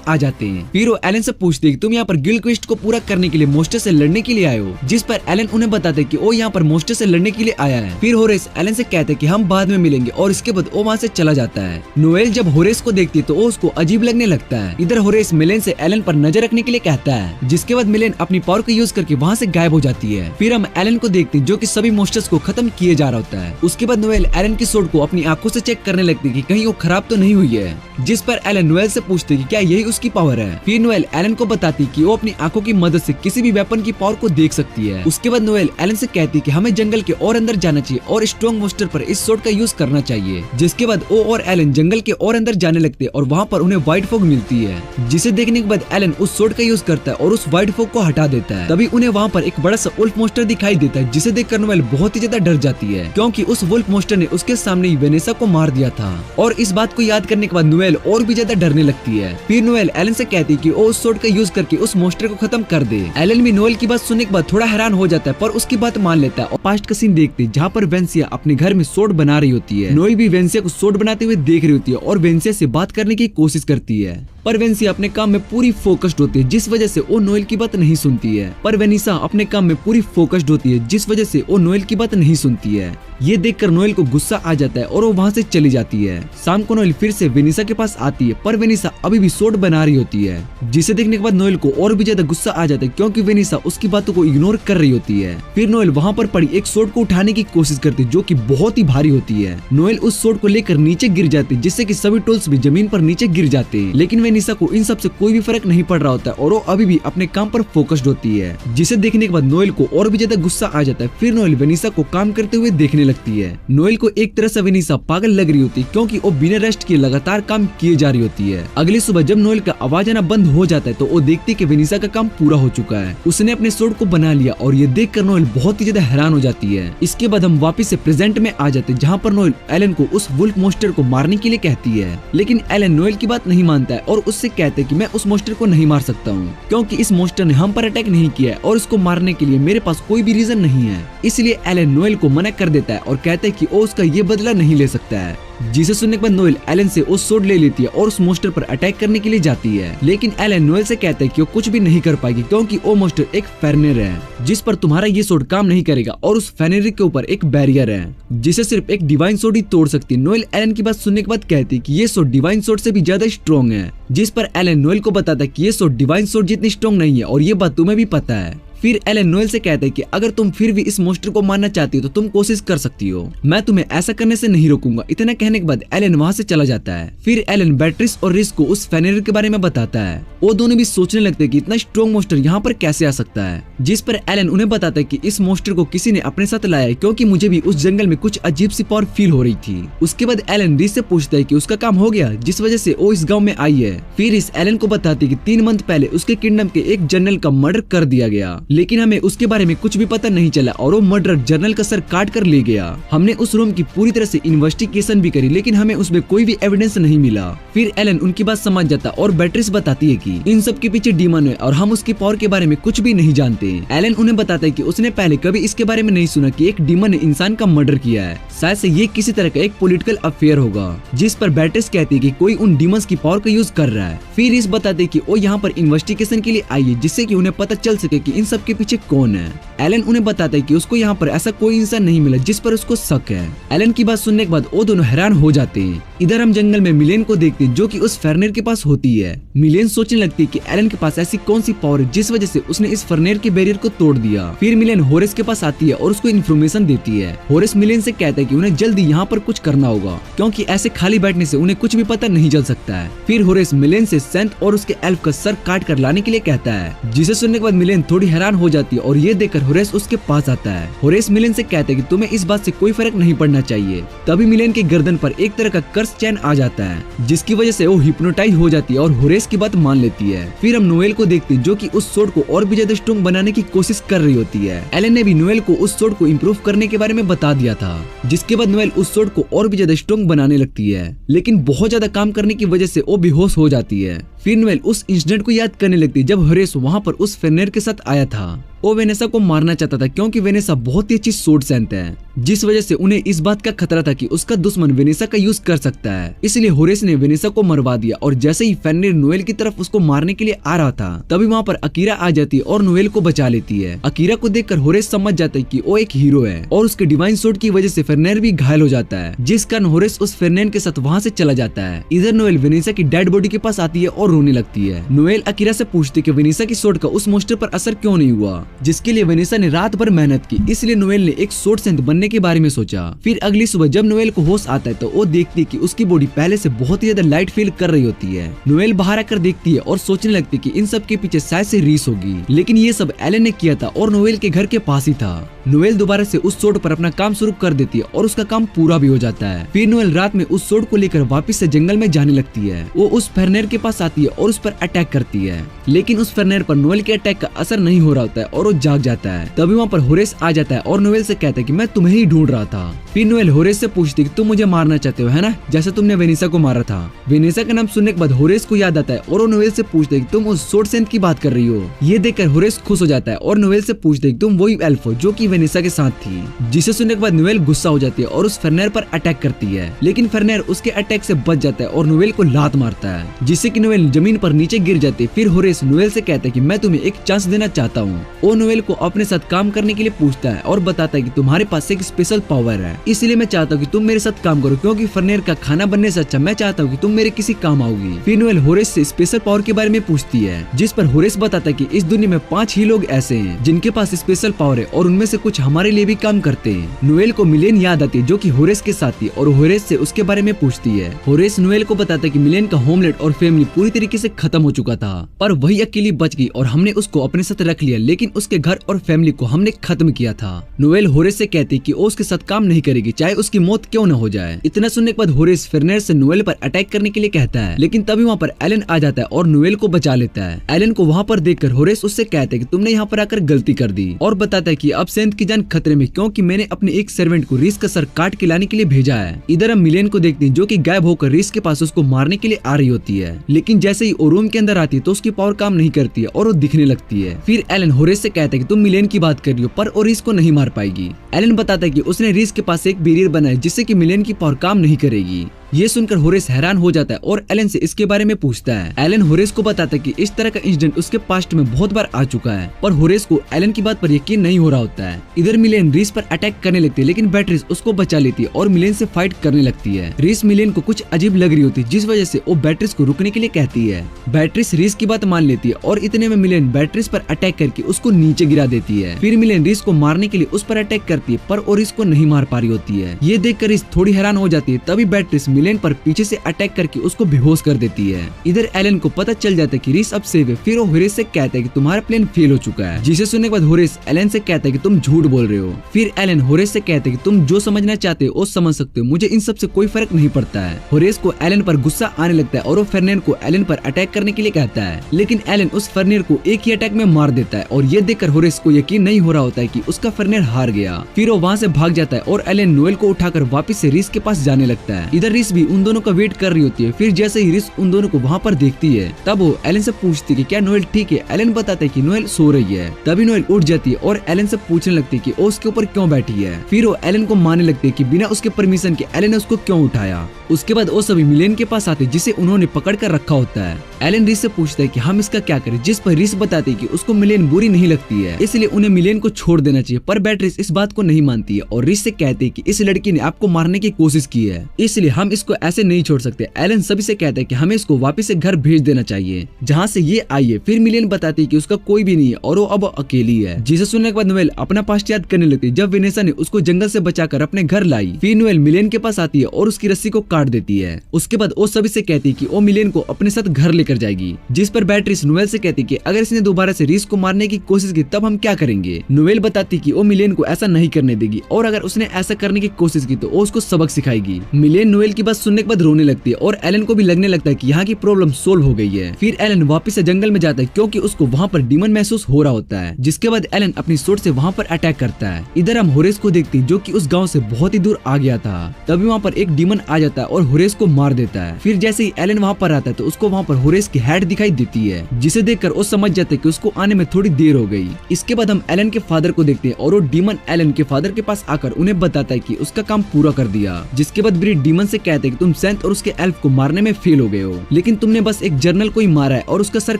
आ जाते हैं। फिर वो एलन से पूछती है कि तुम यहाँ पर गिल्ड क्वेस्ट को पूरा करने के लिए मोस्टर से लड़ने के लिए आए हो, जिस पर एलन उन्हें बताते कि वो यहाँ पर मोस्टर से लड़ने के लिए आया है। फिर होरेस एलन से कहते हैं कि हम बाद में मिलेंगे, और इसके बाद वो वहाँ से चला जाता है। नोएल जब होरेस को देखती है तो वो उसको अजीब लगने लगता है। इधर होरेस मिलेन से एलन पर नजर रखने के लिए कहता है, जिसके बाद मिलेन अपनी पावर को यूज करके वहाँ से गायब हो जाती है। फिर हम एलन को देखते हैं जो कि सभी मोस्टर्स को खत्म किए जा रहा होता है। उसके बाद नोएल एलन की सोड को अपनी आंखों से चेक करने लगती है कि कहीं वो खराब तो नहीं हुई है, जिस पर एलन नोएल से पूछते कि क्या यही उसकी पावर है। फिर नोएल एलन को बताती कि वो अपनी आंखों की मदद से किसी भी वेपन की पावर को देख सकती है। उसके बाद नोएल एलन से कहती कि हमें जंगल के और अंदर जाना चाहिए और स्ट्रॉन्ग मोस्टर पर इस सोड का यूज करना चाहिए। जिसके बाद वो और एलन जंगल के और अंदर जाने लगते हैं और वहाँ पर उन्हें व्हाइट फॉग मिलती है, जिसे देखने के बाद एलन उस सोड का यूज करता है और उस व्हाइट फॉग को हटा देता है। तभी उन्हें वहाँ पर एक बड़ा सा वुल्फ मोस्टर दिखाई देता है, जिसे देखकर नोएल बहुत ही ज्यादा डर जाती है, क्योंकि उस वुल्फ मोस्टर ने उसके सामने ही वेनेसा को मार दिया था। और इस बात को याद करने के बाद नोएल और भी ज्यादा डरने लगती है। फिर नोएल एलन से कहती है कि वो उस सोड का यूज करके उस मोस्टर को खत्म कर दे। एलन भी नोएल की बात सुनने के बाद थोड़ा हैरान हो जाता है, पर उसकी बात मान लेता है और पास्ट का सीन देखते हैं जहाँ पर वेंसिया अपने घर में सोड बना रही होती है। नोएल भी वेंसिया को सोड बनाते हुए देख रही होती है और वेंसिया से बात करने की कोशिश करती है, पर वेंसिया अपने काम में पूरी फोकस्ड होती है, जिस वजह से वो नोएल की बात नहीं सुनती है। पर वेनिसा अपने काम में पूरी फोकस्ड होती है, जिस वजह से वो नोएल की बात नहीं सुनती है। ये देखकर नोएल को गुस्सा आ जाता है और वो वहाँ से चली जाती है। शाम को नोएल फिर से वेनिसा के पास आती है, पर वेनिसा अभी भी सोड बना रही होती है, जिसे देखने के बाद नोएल को और भी ज्यादा गुस्सा आ जाता है, क्योंकि वेनिसा उसकी बातों को इग्नोर कर रही होती है। फिर नोएल वहाँ पर पड़ी एक सोड को उठाने की कोशिश करती है, जो कि बहुत ही भारी होती है। नोएल उस सोड को लेकर नीचे गिर जाती है, जिससे कि सभी टूल्स भी जमीन पर नीचे गिर जाते हैं। लेकिन वेनिसा को इन सब से कोई भी फर्क नहीं पड़ रहा होता है और वो अभी भी अपने काम पर फोकस्ड होती है, जिसे देखने के बाद नोएल को और भी ज्यादा गुस्सा आ जाता है। फिर नोएल वेनिसा को काम करते हुए देखने लगती है। नोएल को एक तरह से वेनिसा पागल लग रही होती है, क्योंकि वो बिना रेस्ट किए लगातार काम किए जा रही होती है। अगली सुबह जब नोएल का आवाज आना बंद हो जाता है तो वो देखती है कि वेनिसा का काम पूरा हो चुका है, उसने अपने सोड को बना लिया, और ये देखकर नोएल बहुत ही ज्यादा हैरान हो जाती है। इसके बाद हम वापस से प्रेजेंट में आ जाते हैं, जहाँ पर नोएल एलन को उस वुल्फ मोस्टर को मारने के लिए कहती है। लेकिन एलन नोएल की बात नहीं मानता है और उससे कहते हैं कि मैं उस मोस्टर को नहीं मार सकता हूँ, क्योंकि इस मोस्टर ने हम पर अटैक नहीं किया है और उसको मारने के लिए मेरे पास कोई भी रीजन नहीं है। इसलिए एलन नोएल को मना कर देता है और कहता है कि वो उसका ये बदला नहीं ले सकता है। जिसे सुनने के बाद नोएल एलन से उस सोड ले लेती है और उस मोस्टर पर अटैक करने के लिए जाती है। लेकिन एलन नोएल से कहता है कि वो कुछ भी नहीं कर पाएगी, क्योंकि वो मोस्टर एक फेनरिर है, जिस पर तुम्हारा ये सोड काम नहीं करेगा, और उस फेनरिर के ऊपर एक बैरियर है, जिसे सिर्फ एक डिवाइन सोड ही तोड़ सकती है। नोएल एलन की बात सुनने के बाद कहती है कि ये सोड डिवाइन सोड से भी ज्यादा स्ट्रॉन्ग है, जिस पर एलन नोएल को बताता है कि ये सोड डिवाइन सोड जितनी स्ट्रॉन्ग नहीं है, और ये बात तुम्हें भी पता है। फिर एलन नोएल से कहता है कि अगर तुम फिर भी इस मोस्टर को मारना चाहती हो तो तुम कोशिश कर सकती हो, मैं तुम्हें ऐसा करने से नहीं रोकूंगा। इतना कहने के बाद एलन वहाँ से चला जाता है। फिर एलन बैट्रिस और रिस को उस फेनरिर के बारे में बताता है। वो दोनों भी सोचने लगते हैं कि इतना स्ट्रॉन्ग मोस्टर यहाँ पर कैसे आ सकता है, जिस पर एलन उन्हें बताता है कि इस मोस्टर को किसी ने अपने साथ लाया है, क्योंकि मुझे भी उस जंगल में कुछ अजीब सी पावर फील हो रही थी। उसके बाद एलन रिस से पूछता है कि उसका काम हो गया, जिस वजह से वो इस गाँव में आई है। फिर रिस एलन को बताती है कि 3 मंथ पहले उसके किंगडम के एक जनरल का मर्डर कर दिया गया, लेकिन हमें उसके बारे में कुछ भी पता नहीं चला, और वो मर्डरर जनरल का सर काट कर ले गया। हमने उस रूम की पूरी तरह से इन्वेस्टिगेशन भी करी, लेकिन हमें उसमें कोई भी एविडेंस नहीं मिला। फिर एलन उनकी बात समझ जाता और बैट्रिस बताती है कि इन सब के पीछे डीमन है और हम उसकी पावर के बारे में कुछ भी नहीं जानते। एलन उन्हें बताता है कि उसने पहले कभी इसके बारे में नहीं सुना कि एक डीमन ने इंसान का मर्डर किया है, शायद से ये किसी तरह का एक पॉलिटिकल अफेयर होगा। जिस पर बैट्रिस कहती है कि कोई उन डीमंस की पावर का यूज कर रहा है। फिर इस बताते है कि वो यहाँ पर इन्वेस्टिगेशन के लिए आई है, जिससे कि उन्हें पता चल सके कि इन सब के पीछे कौन है। एलन उन्हें बताता है कि उसको यहाँ पर ऐसा कोई इंसान नहीं मिला जिस पर उसको शक है। एलन की बात सुनने के बाद वो दोनों हैरान हो जाते हैं। इधर हम जंगल में मिलेन को देखते हैं, जो कि उस फेनरिर के पास होती है। मिलेन सोचने लगती है कि एलन के पास ऐसी कौन सी पावर है जिस वजह से उसने इस फेनरिर के बैरियर को तोड़ दिया। फिर मिलेन होरेस के पास आती है और उसको इन्फॉर्मेशन देती है। होरेस मिलेन से कहता है कि उन्हें जल्दी यहाँ पर कुछ करना होगा, क्योंकि ऐसे खाली बैठने से उन्हें कुछ भी पता नहीं चल सकता है। फिर होरेस मिलेन से सेंट और उसके एल्फ का सर काट कर लाने के लिए कहता है, जिसे सुनने के बाद मिलेन थोड़ी हैरान हो जाती है और ये देखकर होरेस उसके पास आता है। होरेस मिलेन से कहता है कि तुम्हें इस बात से कोई फर्क नहीं पड़ना चाहिए। तभी मिलेन के गर्दन पर एक तरह का कर्स चैन आ जाता है, जिसकी वजह से वो हिप्नोटाइज हो जाती है और होरेस की बात मान लेती है। फिर हम नोएल को देखते हैं, जो कि उस सोड को और भी ज्यादा स्ट्रॉन्ग बनाने की कोशिश कर रही होती है। एलन ने भी नोएल को उस सोड को इम्प्रूव करने के बारे में बता दिया था, जिसके बाद नोएल उस सोड को और भी ज्यादा स्ट्रॉन्ग बनाने लगती है, लेकिन बहुत ज्यादा काम करने की वजह से वो बेहोश हो जाती है। फिर नोएल उस इंसिडेंट को याद करने लगती है जब होरेस वहाँ पर उस फेनरिर के साथ आया था। वो वेनेसा को मारना चाहता था क्योंकि वेनेसा बहुत ही अच्छी सोर्ड सेंट है, जिस वजह से उन्हें इस बात का खतरा था कि उसका दुश्मन वेनेसा का यूज कर सकता है। इसलिए होरेस ने वेनेसा को मरवा दिया और जैसे ही फेनरिर नोएल की तरफ उसको मारने के लिए आ रहा था तभी वहाँ पर अकीरा आ जाती है और नोएल को बचा लेती है। अकीरा को देखकर होरेस समझ जाता है कि वो एक हीरो है और उसके डिवाइन सोर्ड की वजह से फेनरिर भी घायल हो जाता है, जिस कारण होरेस उस फेनरिर के साथ वहाँ से चला जाता है। इधर नोएल वेनेसा की डेड बॉडी के पास आती है और रोने लगती है। नोएल अकीरा से पूछती है कि वेनेसा की सोर्ड का उस मोस्टर पर असर क्यों नहीं हुआ, जिसके लिए वेनेसा ने रात भर मेहनत की। इसलिए नोएल ने एक सोर्ड सेंट बनने के बारे में सोचा। फिर अगली सुबह जब नोएल को होश आता है तो वो देखती है कि उसकी बॉडी पहले से बहुत ही ज्यादा लाइट फील कर रही होती है। नोएल बाहर आकर देखती है और सोचने लगती है कि इन सब के पीछे शायद से रीस होगी, लेकिन ये सब एलन ने किया था और नोएल के घर के पास ही था। नोएल दोबारा से उस सोर्ड पर अपना काम शुरू कर देती है और उसका काम पूरा भी हो जाता है। फिर नोएल रात में उस सोर्ड को लेकर वापस से जंगल में जाने लगती है। वो उस फेनरिर के पास आती है और उस पर अटैक करती है, लेकिन उस फेनरिर पर नोएल के अटैक का असर नहीं हो रहा होता है और वो जाग जाता है। तभी वहाँ पर होरेस आ जाता है और नोएल से कहता है कि मैं तुम्हें ही ढूंढ रहा था। फिर नोएल होरेस से पूछती है कि तुम मुझे मारना चाहते हो है ना, जैसे तुमने वेनेसा को मारा था। वेनेसा का नाम सुनने के बाद होरेस को याद आता है और वो नोएल से पूछते है कि तुम उस सोर्ड सेंट की बात कर रही हो। ये देखकर होरेस खुश हो जाता है और नोएल से पूछते है कि तुम वही एल्फ हो जो कि वेनेसा के साथ थी, जिसे सुनने के बाद नोएल गुस्सा हो जाती है और उस फेनरिर पर अटैक करती है, लेकिन फेनरिर उसके अटैक से बच जाता है और नोएल को लात मारता है, जिससे कि नोएल जमीन पर नीचे गिर जाती है। फिर होरेस नोएल से कहता है कि मैं तुम्हें एक चांस देना चाहता हूँ। वो नोएल को अपने साथ काम करने के लिए पूछता है और बताता है कि तुम्हारे पास एक स्पेशल पावर है, इसलिए मैं चाहता हूँ कि तुम मेरे साथ काम करो, क्योंकि फेनरिर का खाना बनने से अच्छा मैं चाहता हूँ कि तुम मेरे किसी काम आओगी। फिर नोएल होरेस से स्पेशल पावर के बारे में पूछती है, जिस पर होरेस बताता है कि इस दुनिया में 5 ही लोग ऐसे हैं जिनके पास स्पेशल पावर है और उनमें से कुछ हमारे लिए भी काम करते हैं। नोएल को मिलेन याद आती है जो कि होरेस के साथ थी और होरेस से उसके बारे में पूछती है। होरेस नोएल को बताता है कि मिलेन का होमलैंड और फैमिली पूरी तरीके से खत्म हो चुका था, पर वही अकेली बच गई और हमने उसको अपने साथ रख लिया, लेकिन उसके घर और फैमिली को हमने खत्म किया था। नोएल होरेस से कहती कि वो उसके साथ काम नहीं करेगी चाहे उसकी मौत क्यों न हो जाए। इतना सुनने के बाद होरेस फेनरिर से नोएल पर अटैक करने के लिए कहता है, लेकिन तभी वहाँ पर एलन आ जाता है और नोएल को बचा लेता है। एलन को वहाँ पर देखकर होरेस उससे कहता है कि तुमने यहाँ पर आकर गलती कर दी और बताता है कि अब सेंट की जान खतरे में, क्योंकि मैंने अपने एक सर्वेंट को रीस का सर काट के लाने के लिए भेजा है। इधर हम मिलेन को देखते हैं जो कि गायब होकर रीस के पास उसको मारने के लिए आ रही होती है, लेकिन जैसे ही वो रूम के अंदर आती है तो उसकी पावर काम नहीं करती है और वो दिखने लगती है। फिर एलन होरेस से कहता है कि तुम मिलेन की बात कर रही हो पर वो रीस को नहीं मार पाएगी। एलन बताता है कि उसने रीस के पास एक बैरियर बनाया जिससे कि मिलेन की पावर काम नहीं करेगी। ये सुनकर होरेस हैरान हो जाता है और एलन से इसके बारे में पूछता है। एलन होरेस को बताता है कि इस तरह का इंसिडेंट उसके पास्ट में बहुत बार आ चुका है, पर होरेस को एलन की बात पर यकीन नहीं हो रहा होता है। इधर मिलेन रीस पर अटैक करने लगती है, लेकिन बैट्रिस उसको बचा लेती है और मिलेन से फाइट करने लगती है। रीस मिलेन को कुछ अजीब लग रही होती है, जिस वजह से वो बैट्रिस को रुकने के लिए कहती है। बैट्रिस रीस की बात मान लेती है और इतने में मिलेन बैट्रिस पर अटैक करके उसको नीचे गिरा देती है। फिर मिलेन रीस को मारने के लिए उस पर अटैक करती है, पर वो रीस को नहीं मार पा रही होती है। ये देखकर रीस थोड़ी हैरान हो जाती है। तभी बैट्रिस मिलेन पर पीछे से अटैक करके उसको बेहोश कर देती है। इधर एलन को पता चल जाता है कि रीस अब सेव है। फिर वो होरेस से कहता है कि तुम्हारा प्लान फेल हो चुका है, जिसे सुनने के बाद होरेस एलन से कहता है कि तुम झूठ बोल रहे हो। फिर एलन होरेस से कहता है कि तुम जो समझना चाहते हो वो समझ सकते हो, मुझे इन सब से कोई फर्क नहीं पड़ता है। होरेस को एलन पर गुस्सा आने लगता है और वो फेनरिर को एलन पर अटैक करने के लिए कहता है, लेकिन एलन उस फेनरिर को एक ही अटैक में मार देता है और ये देखकर होरेस को यकीन नहीं हो रहा होता है कि उसका फेनरिर हार गया। फिर वो वहाँ से भाग जाता है और एलन नोएल को उठाकर वापस से रीस के पास जाने लगता है। इधर रीस भी उन दोनों का वेट कर रही होती है। फिर जैसे ही रीस उन दोनों को वहाँ पर देखती है तब वो एलन से पूछती है कि क्या नोएल ठीक है। एलन बताता है कि नोएल सो रही है। तभी नोएल उठ जाती है और एलन से पूछने लगती है कि वो उसके ऊपर क्यों बैठी है। फिर वो एलन को मानने लगती है कि बिना उसके परमिशन के एलन ने उसको क्यों उठाया। उसके बाद वो सभी मिलेन के पास आते जिसे उन्होंने पकड़ कर रखा होता है। एलन रीस से पूछता है कि हम इसका क्या करें, जिस पर रीस बताती है कि उसको मिलेन बुरी नहीं लगती है, इसलिए उन्हें मिलेन को छोड़ देना चाहिए। पर बैट्रिस इस बात को नहीं मानती है और रीस से कहती है कि इस लड़की ने आपको मारने की कोशिश की है, इसलिए हम इसको ऐसे नहीं छोड़ सकते। एलन सभी से कहता है कि हमें इसको वापस से घर भेज देना चाहिए जहाँ से ये आई है। फिर मिलेन बताती है कि उसका कोई भी नहीं है और वो अब अकेली है, जिसे सुनने के बाद नोएल अपना पास्ट याद करने लगती है जब वेनेसा ने उसको जंगल से बचाकर अपने घर लाई। फिर नोएल मिलेन के पास आती है और उसकी रस्सी को काट देती है। उसके बाद वो सभी से कहती है कि वो मिलेन को अपने साथ घर लेकर जाएगी, जिस पर बैट्रिस नोएल से कहती है कि अगर इसने दोबारा से रीस को मारने की कोशिश की तब हम क्या करेंगे। नोएल बताती कि वो मिलेन को ऐसा नहीं करने देगी और अगर उसने ऐसा करने की कोशिश की तो वो उसको सबक सिखाएगी। मिलेन नोएल की बात सुनने के बाद रोने लगती है और एलन को भी लगने लगता है कि यहाँ की प्रॉब्लम सोल्व हो गई है। फिर एलन वापस से जंगल में जाता है क्योंकि उसको वहाँ पर डीमन महसूस हो रहा होता है, जिसके बाद एलन अपनी सोर्ड से वहाँ पर अटैक करता है। इधर हम होरेस को देखते हैं जो कि उस गांव से बहुत ही दूर आ गया था। तभी वहाँ पर एक डीमन आ जाता है है और होरेस को मार देता है। फिर जैसे ही एलन वहाँ पर आता है तो उसको वहाँ पर होरेस की हेड दिखाई देती है, जिसे देखकर वो समझ जाते हैं कि उसको आने में थोड़ी देर हो गई। इसके बाद हम एलन के फादर को देखते हैं और वो डीमन एलन के फादर के पास आकर उन्हें बताता है कि उसका काम पूरा कर दिया। जिसके बाद ब्रीड डीमन से कहते हैं कि तुम सेंथ और उसके एल्फ को मारने में फेल हो गए हो, लेकिन तुमने बस एक जर्नल को ही मारा है और उसका सर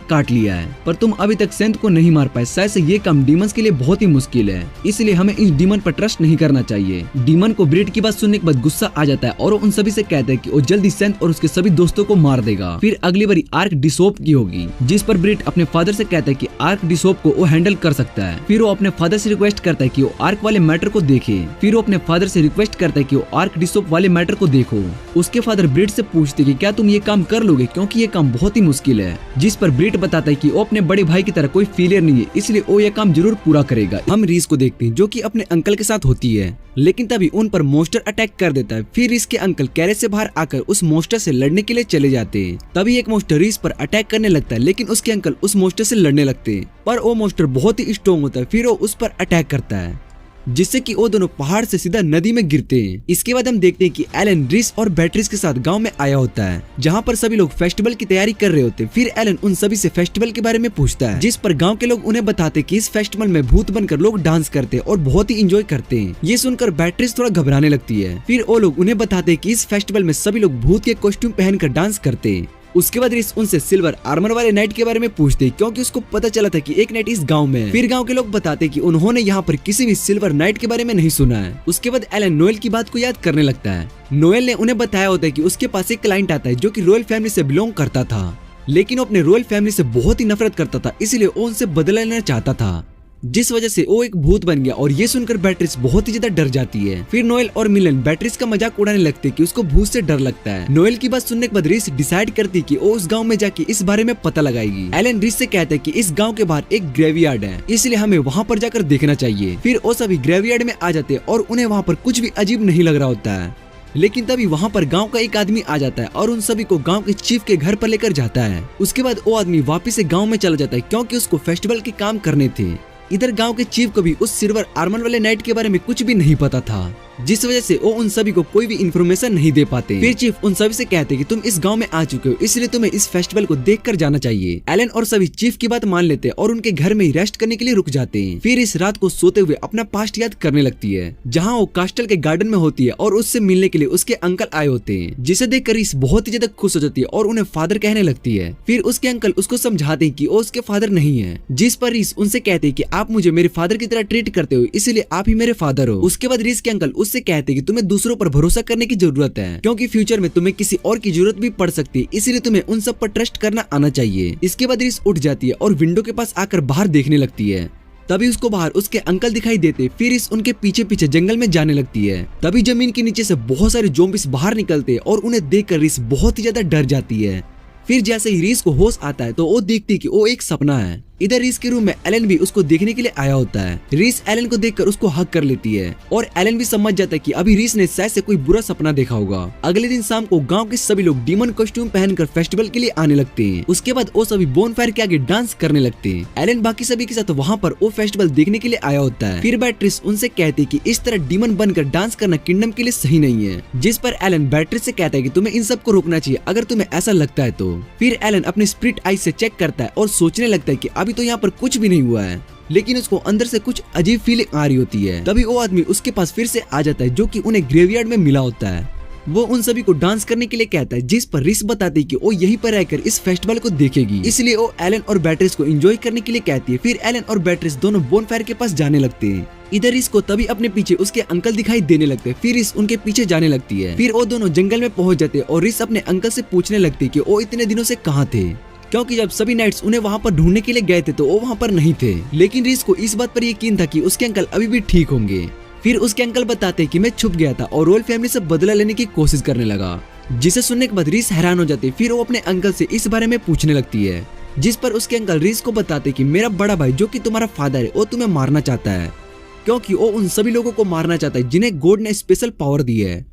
काट लिया है, पर तुम अभी तक सेंथ को नहीं मार पाए। शायद से ये काम डीमंस के लिए बहुत ही मुश्किल है, इसलिए हमें इस डीमन पर ट्रस्ट नहीं करना चाहिए। डीमन को ब्रीड की बात सुनने के बाद गुस्सा आ जाता है और वो उन सभी से कहता है कि वो जल्दी सेंथ और उसके सभी दोस्तों को मार देगा। फिर अगली बारी आर्क डिसोप की होगी, जिस पर ब्रीड अपने फादर से कहता है कि आर्क डिसोप को वो हैंडल कर सकता है। फिर वो अपने फादर से रिक्वेस्ट करता है कि वो आर्क वाले मैटर को देखे। फिर वो अपने फादर से रिक्वेस्ट करता है कि वो आर्क डिसोप वाले मैटर को देखो। उसके फादर ब्रीड से पूछते कि क्या तुम ये काम कर लोगे, क्योंकि ये काम बहुत ही मुश्किल है। जिस पर ब्रीड बताता है कि वो अपने बड़े भाई की तरह कोई फेलियर नहीं है, इसलिए वो ये काम जरूर पूरा करेगा। हम रीस को देखते हैं जो कि अपने अंकल के साथ होती है, लेकिन तभी उन पर मॉन्स्टर अटैक कर देता है। फिर इसके अंकल कैरेज से बाहर आकर उस मॉन्स्टर से लड़ने के लिए चले जाते हैं। तभी एक मॉन्स्टर रीस पर अटैक करने लगता है, लेकिन उसके अंकल उस मॉन्स्टर से लड़ने लगते हैं, पर वो मॉन्स्टर बहुत ही स्ट्रॉन्ग होता है। फिर वो उस पर अटैक करता है, जिससे कि वो दोनों पहाड़ से सीधा नदी में गिरते हैं। इसके बाद हम देखते हैं कि एलन रीस और बैटरीज के साथ गांव में आया होता है, जहां पर सभी लोग फेस्टिवल की तैयारी कर रहे होते हैं। फिर एलन उन सभी से फेस्टिवल के बारे में पूछता है, जिस पर गांव के लोग उन्हें बताते कि इस फेस्टिवल में भूत बनकर लोग डांस करते हैं और बहुत ही एंजॉय करते हैं। ये सुनकर बैटरीज थोड़ा घबराने लगती है। फिर वो लोग उन्हें बताते हैं कि इस फेस्टिवल में सभी लोग भूत के कॉस्ट्यूम पहनकर डांस करते हैं। उसके बाद रीस उनसे सिल्वर आर्मर वाले नाइट के बारे में पूछते, क्योंकि उसको पता चला था कि एक नाइट इस गांव में है। फिर गांव के लोग बताते कि उन्होंने यहाँ पर किसी भी सिल्वर नाइट के बारे में नहीं सुना है। उसके बाद एलन नोएल की बात को याद करने लगता है। नोएल ने उन्हें बताया होता है कि उसके पास एक क्लाइंट आता है जो कि रॉयल फैमिली से बिलोंग करता था, लेकिन वो अपने रॉयल फैमिली से बहुत ही नफरत करता था, इसलिए वो उनसे बदला लेना चाहता था, जिस वजह से वो एक भूत बन गया। और ये सुनकर बैटरीज बहुत ही ज्यादा डर जाती है। फिर नोएल और मिलन बैटरीज का मजाक उड़ाने लगते कि उसको भूत से डर लगता है। नोएल की बात सुनने के बाद रीस डिसाइड करती कि वो उस गांव में जाके इस बारे में पता लगाएगी। एलन रीस से कहता है कि इस गांव के बाहर एक ग्रेवयार्ड है, इसलिए हमें वहाँ पर जाकर देखना चाहिए। फिर वो सभी ग्रेवयार्ड में आ जाते और उन्हें वहाँ पर कुछ भी अजीब नहीं लग रहा होता है, लेकिन तभी वहाँ पर गांव का एक आदमी आ जाता है और उन सभी को गांव के चीफ के घर पर लेकर जाता है। उसके बाद वो आदमी वापिस से गाँव में चला जाता है, क्योंकि उसको फेस्टिवल के काम करने थे। इधर गांव के चीफ को भी उस सिल्वर आर्मर वाले नाइट के बारे में कुछ भी नहीं पता था, जिस वजह से वो उन सभी को कोई भी इन्फॉर्मेशन नहीं दे पाते। फिर चीफ उन सभी से कहते कि तुम इस गांव में आ चुके हो, इसलिए तुम्हें इस फेस्टिवल को देखकर जाना चाहिए। एलन और सभी चीफ की बात मान लेते और उनके घर में ही रेस्ट करने के लिए रुक जाते हैं। फिर इस रात को सोते हुए अपना पास्ट याद करने लगती है, जहाँ वो कास्टल के गार्डन में होती है और उससे मिलने के लिए उसके अंकल आए होते हैं, जिसे देखकर रीस बहुत ही ज्यादा खुश हो जाती है और उन्हें फादर कहने लगती है। फिर उसके अंकल उसको समझाते हैं कि वो उसके फादर नहीं है, जिस पर रीस उनसे कहते हैं कि आप मुझे मेरे फादर की तरह ट्रीट करते हो, इसलिए आप ही मेरे फादर हो। उसके बाद रीस के अंकल उससे कहते हैं कि तुम्हें दूसरों पर भरोसा करने की जरूरत है, क्योंकि फ्यूचर में तुम्हें किसी और की जरूरत भी पड़ सकती है, इसलिए तुम्हें उन सब पर ट्रस्ट करना आना चाहिए। इसके बाद रीस उठ जाती है और विंडो के पास आकर बाहर देखने लगती है। तभी उसको बाहर उसके अंकल दिखाई देते। फिर इस उनके पीछे पीछे जंगल में जाने लगती है। तभी जमीन के नीचे से बहुत सारे ज़ॉम्बीज़ बाहर निकलते और उन्हें देखकर रीस बहुत ही ज्यादा डर जाती है। फिर जैसे ही रीस को होश आता है तो वो देखती कि वो एक सपना है। इधर रीस के रूम में एलन भी उसको देखने के लिए आया होता है। रीस एलन को देखकर उसको हग कर लेती है और एलन भी समझ जाता है कि अभी रीस ने शायद से कोई बुरा सपना देखा होगा। अगले दिन शाम को गांव के सभी लोग डीमन कॉस्ट्यूम पहनकर फेस्टिवल के लिए आने लगते हैं। उसके बाद वो सभी बोनफायर के आगे डांस करने लगते हैं। एलन बाकी सभी के साथ वहाँ पर वो फेस्टिवल देखने के लिए आया होता है। फिर बैट्रिस उनसे कहती है कि इस तरह डीमन बनकर डांस करना किंगडम के लिए सही नहीं है, जिस पर एलन बैट्रिस से कहता है कि तुम्हें इन सब को रोकना चाहिए अगर तुम्हें ऐसा लगता है तो। फिर एलन अपने स्प्रिट आई से चेक करता है और सोचने लगता है कि अभी तो यहाँ पर कुछ भी नहीं हुआ है, लेकिन उसको अंदर से कुछ अजीब फीलिंग आ रही होती है। तभी वो आदमी उसके पास फिर से आ जाता है जो कि उन्हें ग्रेवयार्ड में मिला होता है। वो उन सभी को डांस करने के लिए कहता है, जिस पर रिस बताती है कि वो यहीं पर रहकर इस फेस्टिवल को देखेगी, इसलिए वो एलन और बैट्रिस को एंजॉय करने के लिए कहती है। फिर एलन और बैट्रिस दोनों बोनफायर के पास जाने लगते हैं। इधर इसको तभी अपने पीछे उसके अंकल दिखाई देने लगते हैं। फिर इस उनके पीछे जाने लगती है। फिर वो दोनों जंगल में पहुंच जाते हैं और रिस अपने अंकल से पूछने लगती है कि वो इतने दिनों से कहाँ थे, क्योंकि जब सभी नाइट्स उन्हें वहाँ पर ढूंढने के लिए गए थे तो वो वहाँ पर नहीं थे। लेकिन रिस को इस बात पर यकीन था कि उसके अंकल अभी भी ठीक होंगे। फिर उसके अंकल बताते हैं कि मैं छुप गया था और रॉयल फैमिली से बदला लेने की कोशिश करने लगा, जिसे सुनने के बाद रिस हैरान हो जाती है। फिर वो अपने अंकल से इस बारे में पूछने लगती है, जिस पर उसके अंकल रिस को बताते कि मेरा बड़ा भाई जो कि तुम्हारा फादर है वो तुम्हें मारना चाहता है, क्योंकि वो उन सभी लोगों को मारना चाहता है जिन्हें गॉड ने स्पेशल पावर दी है,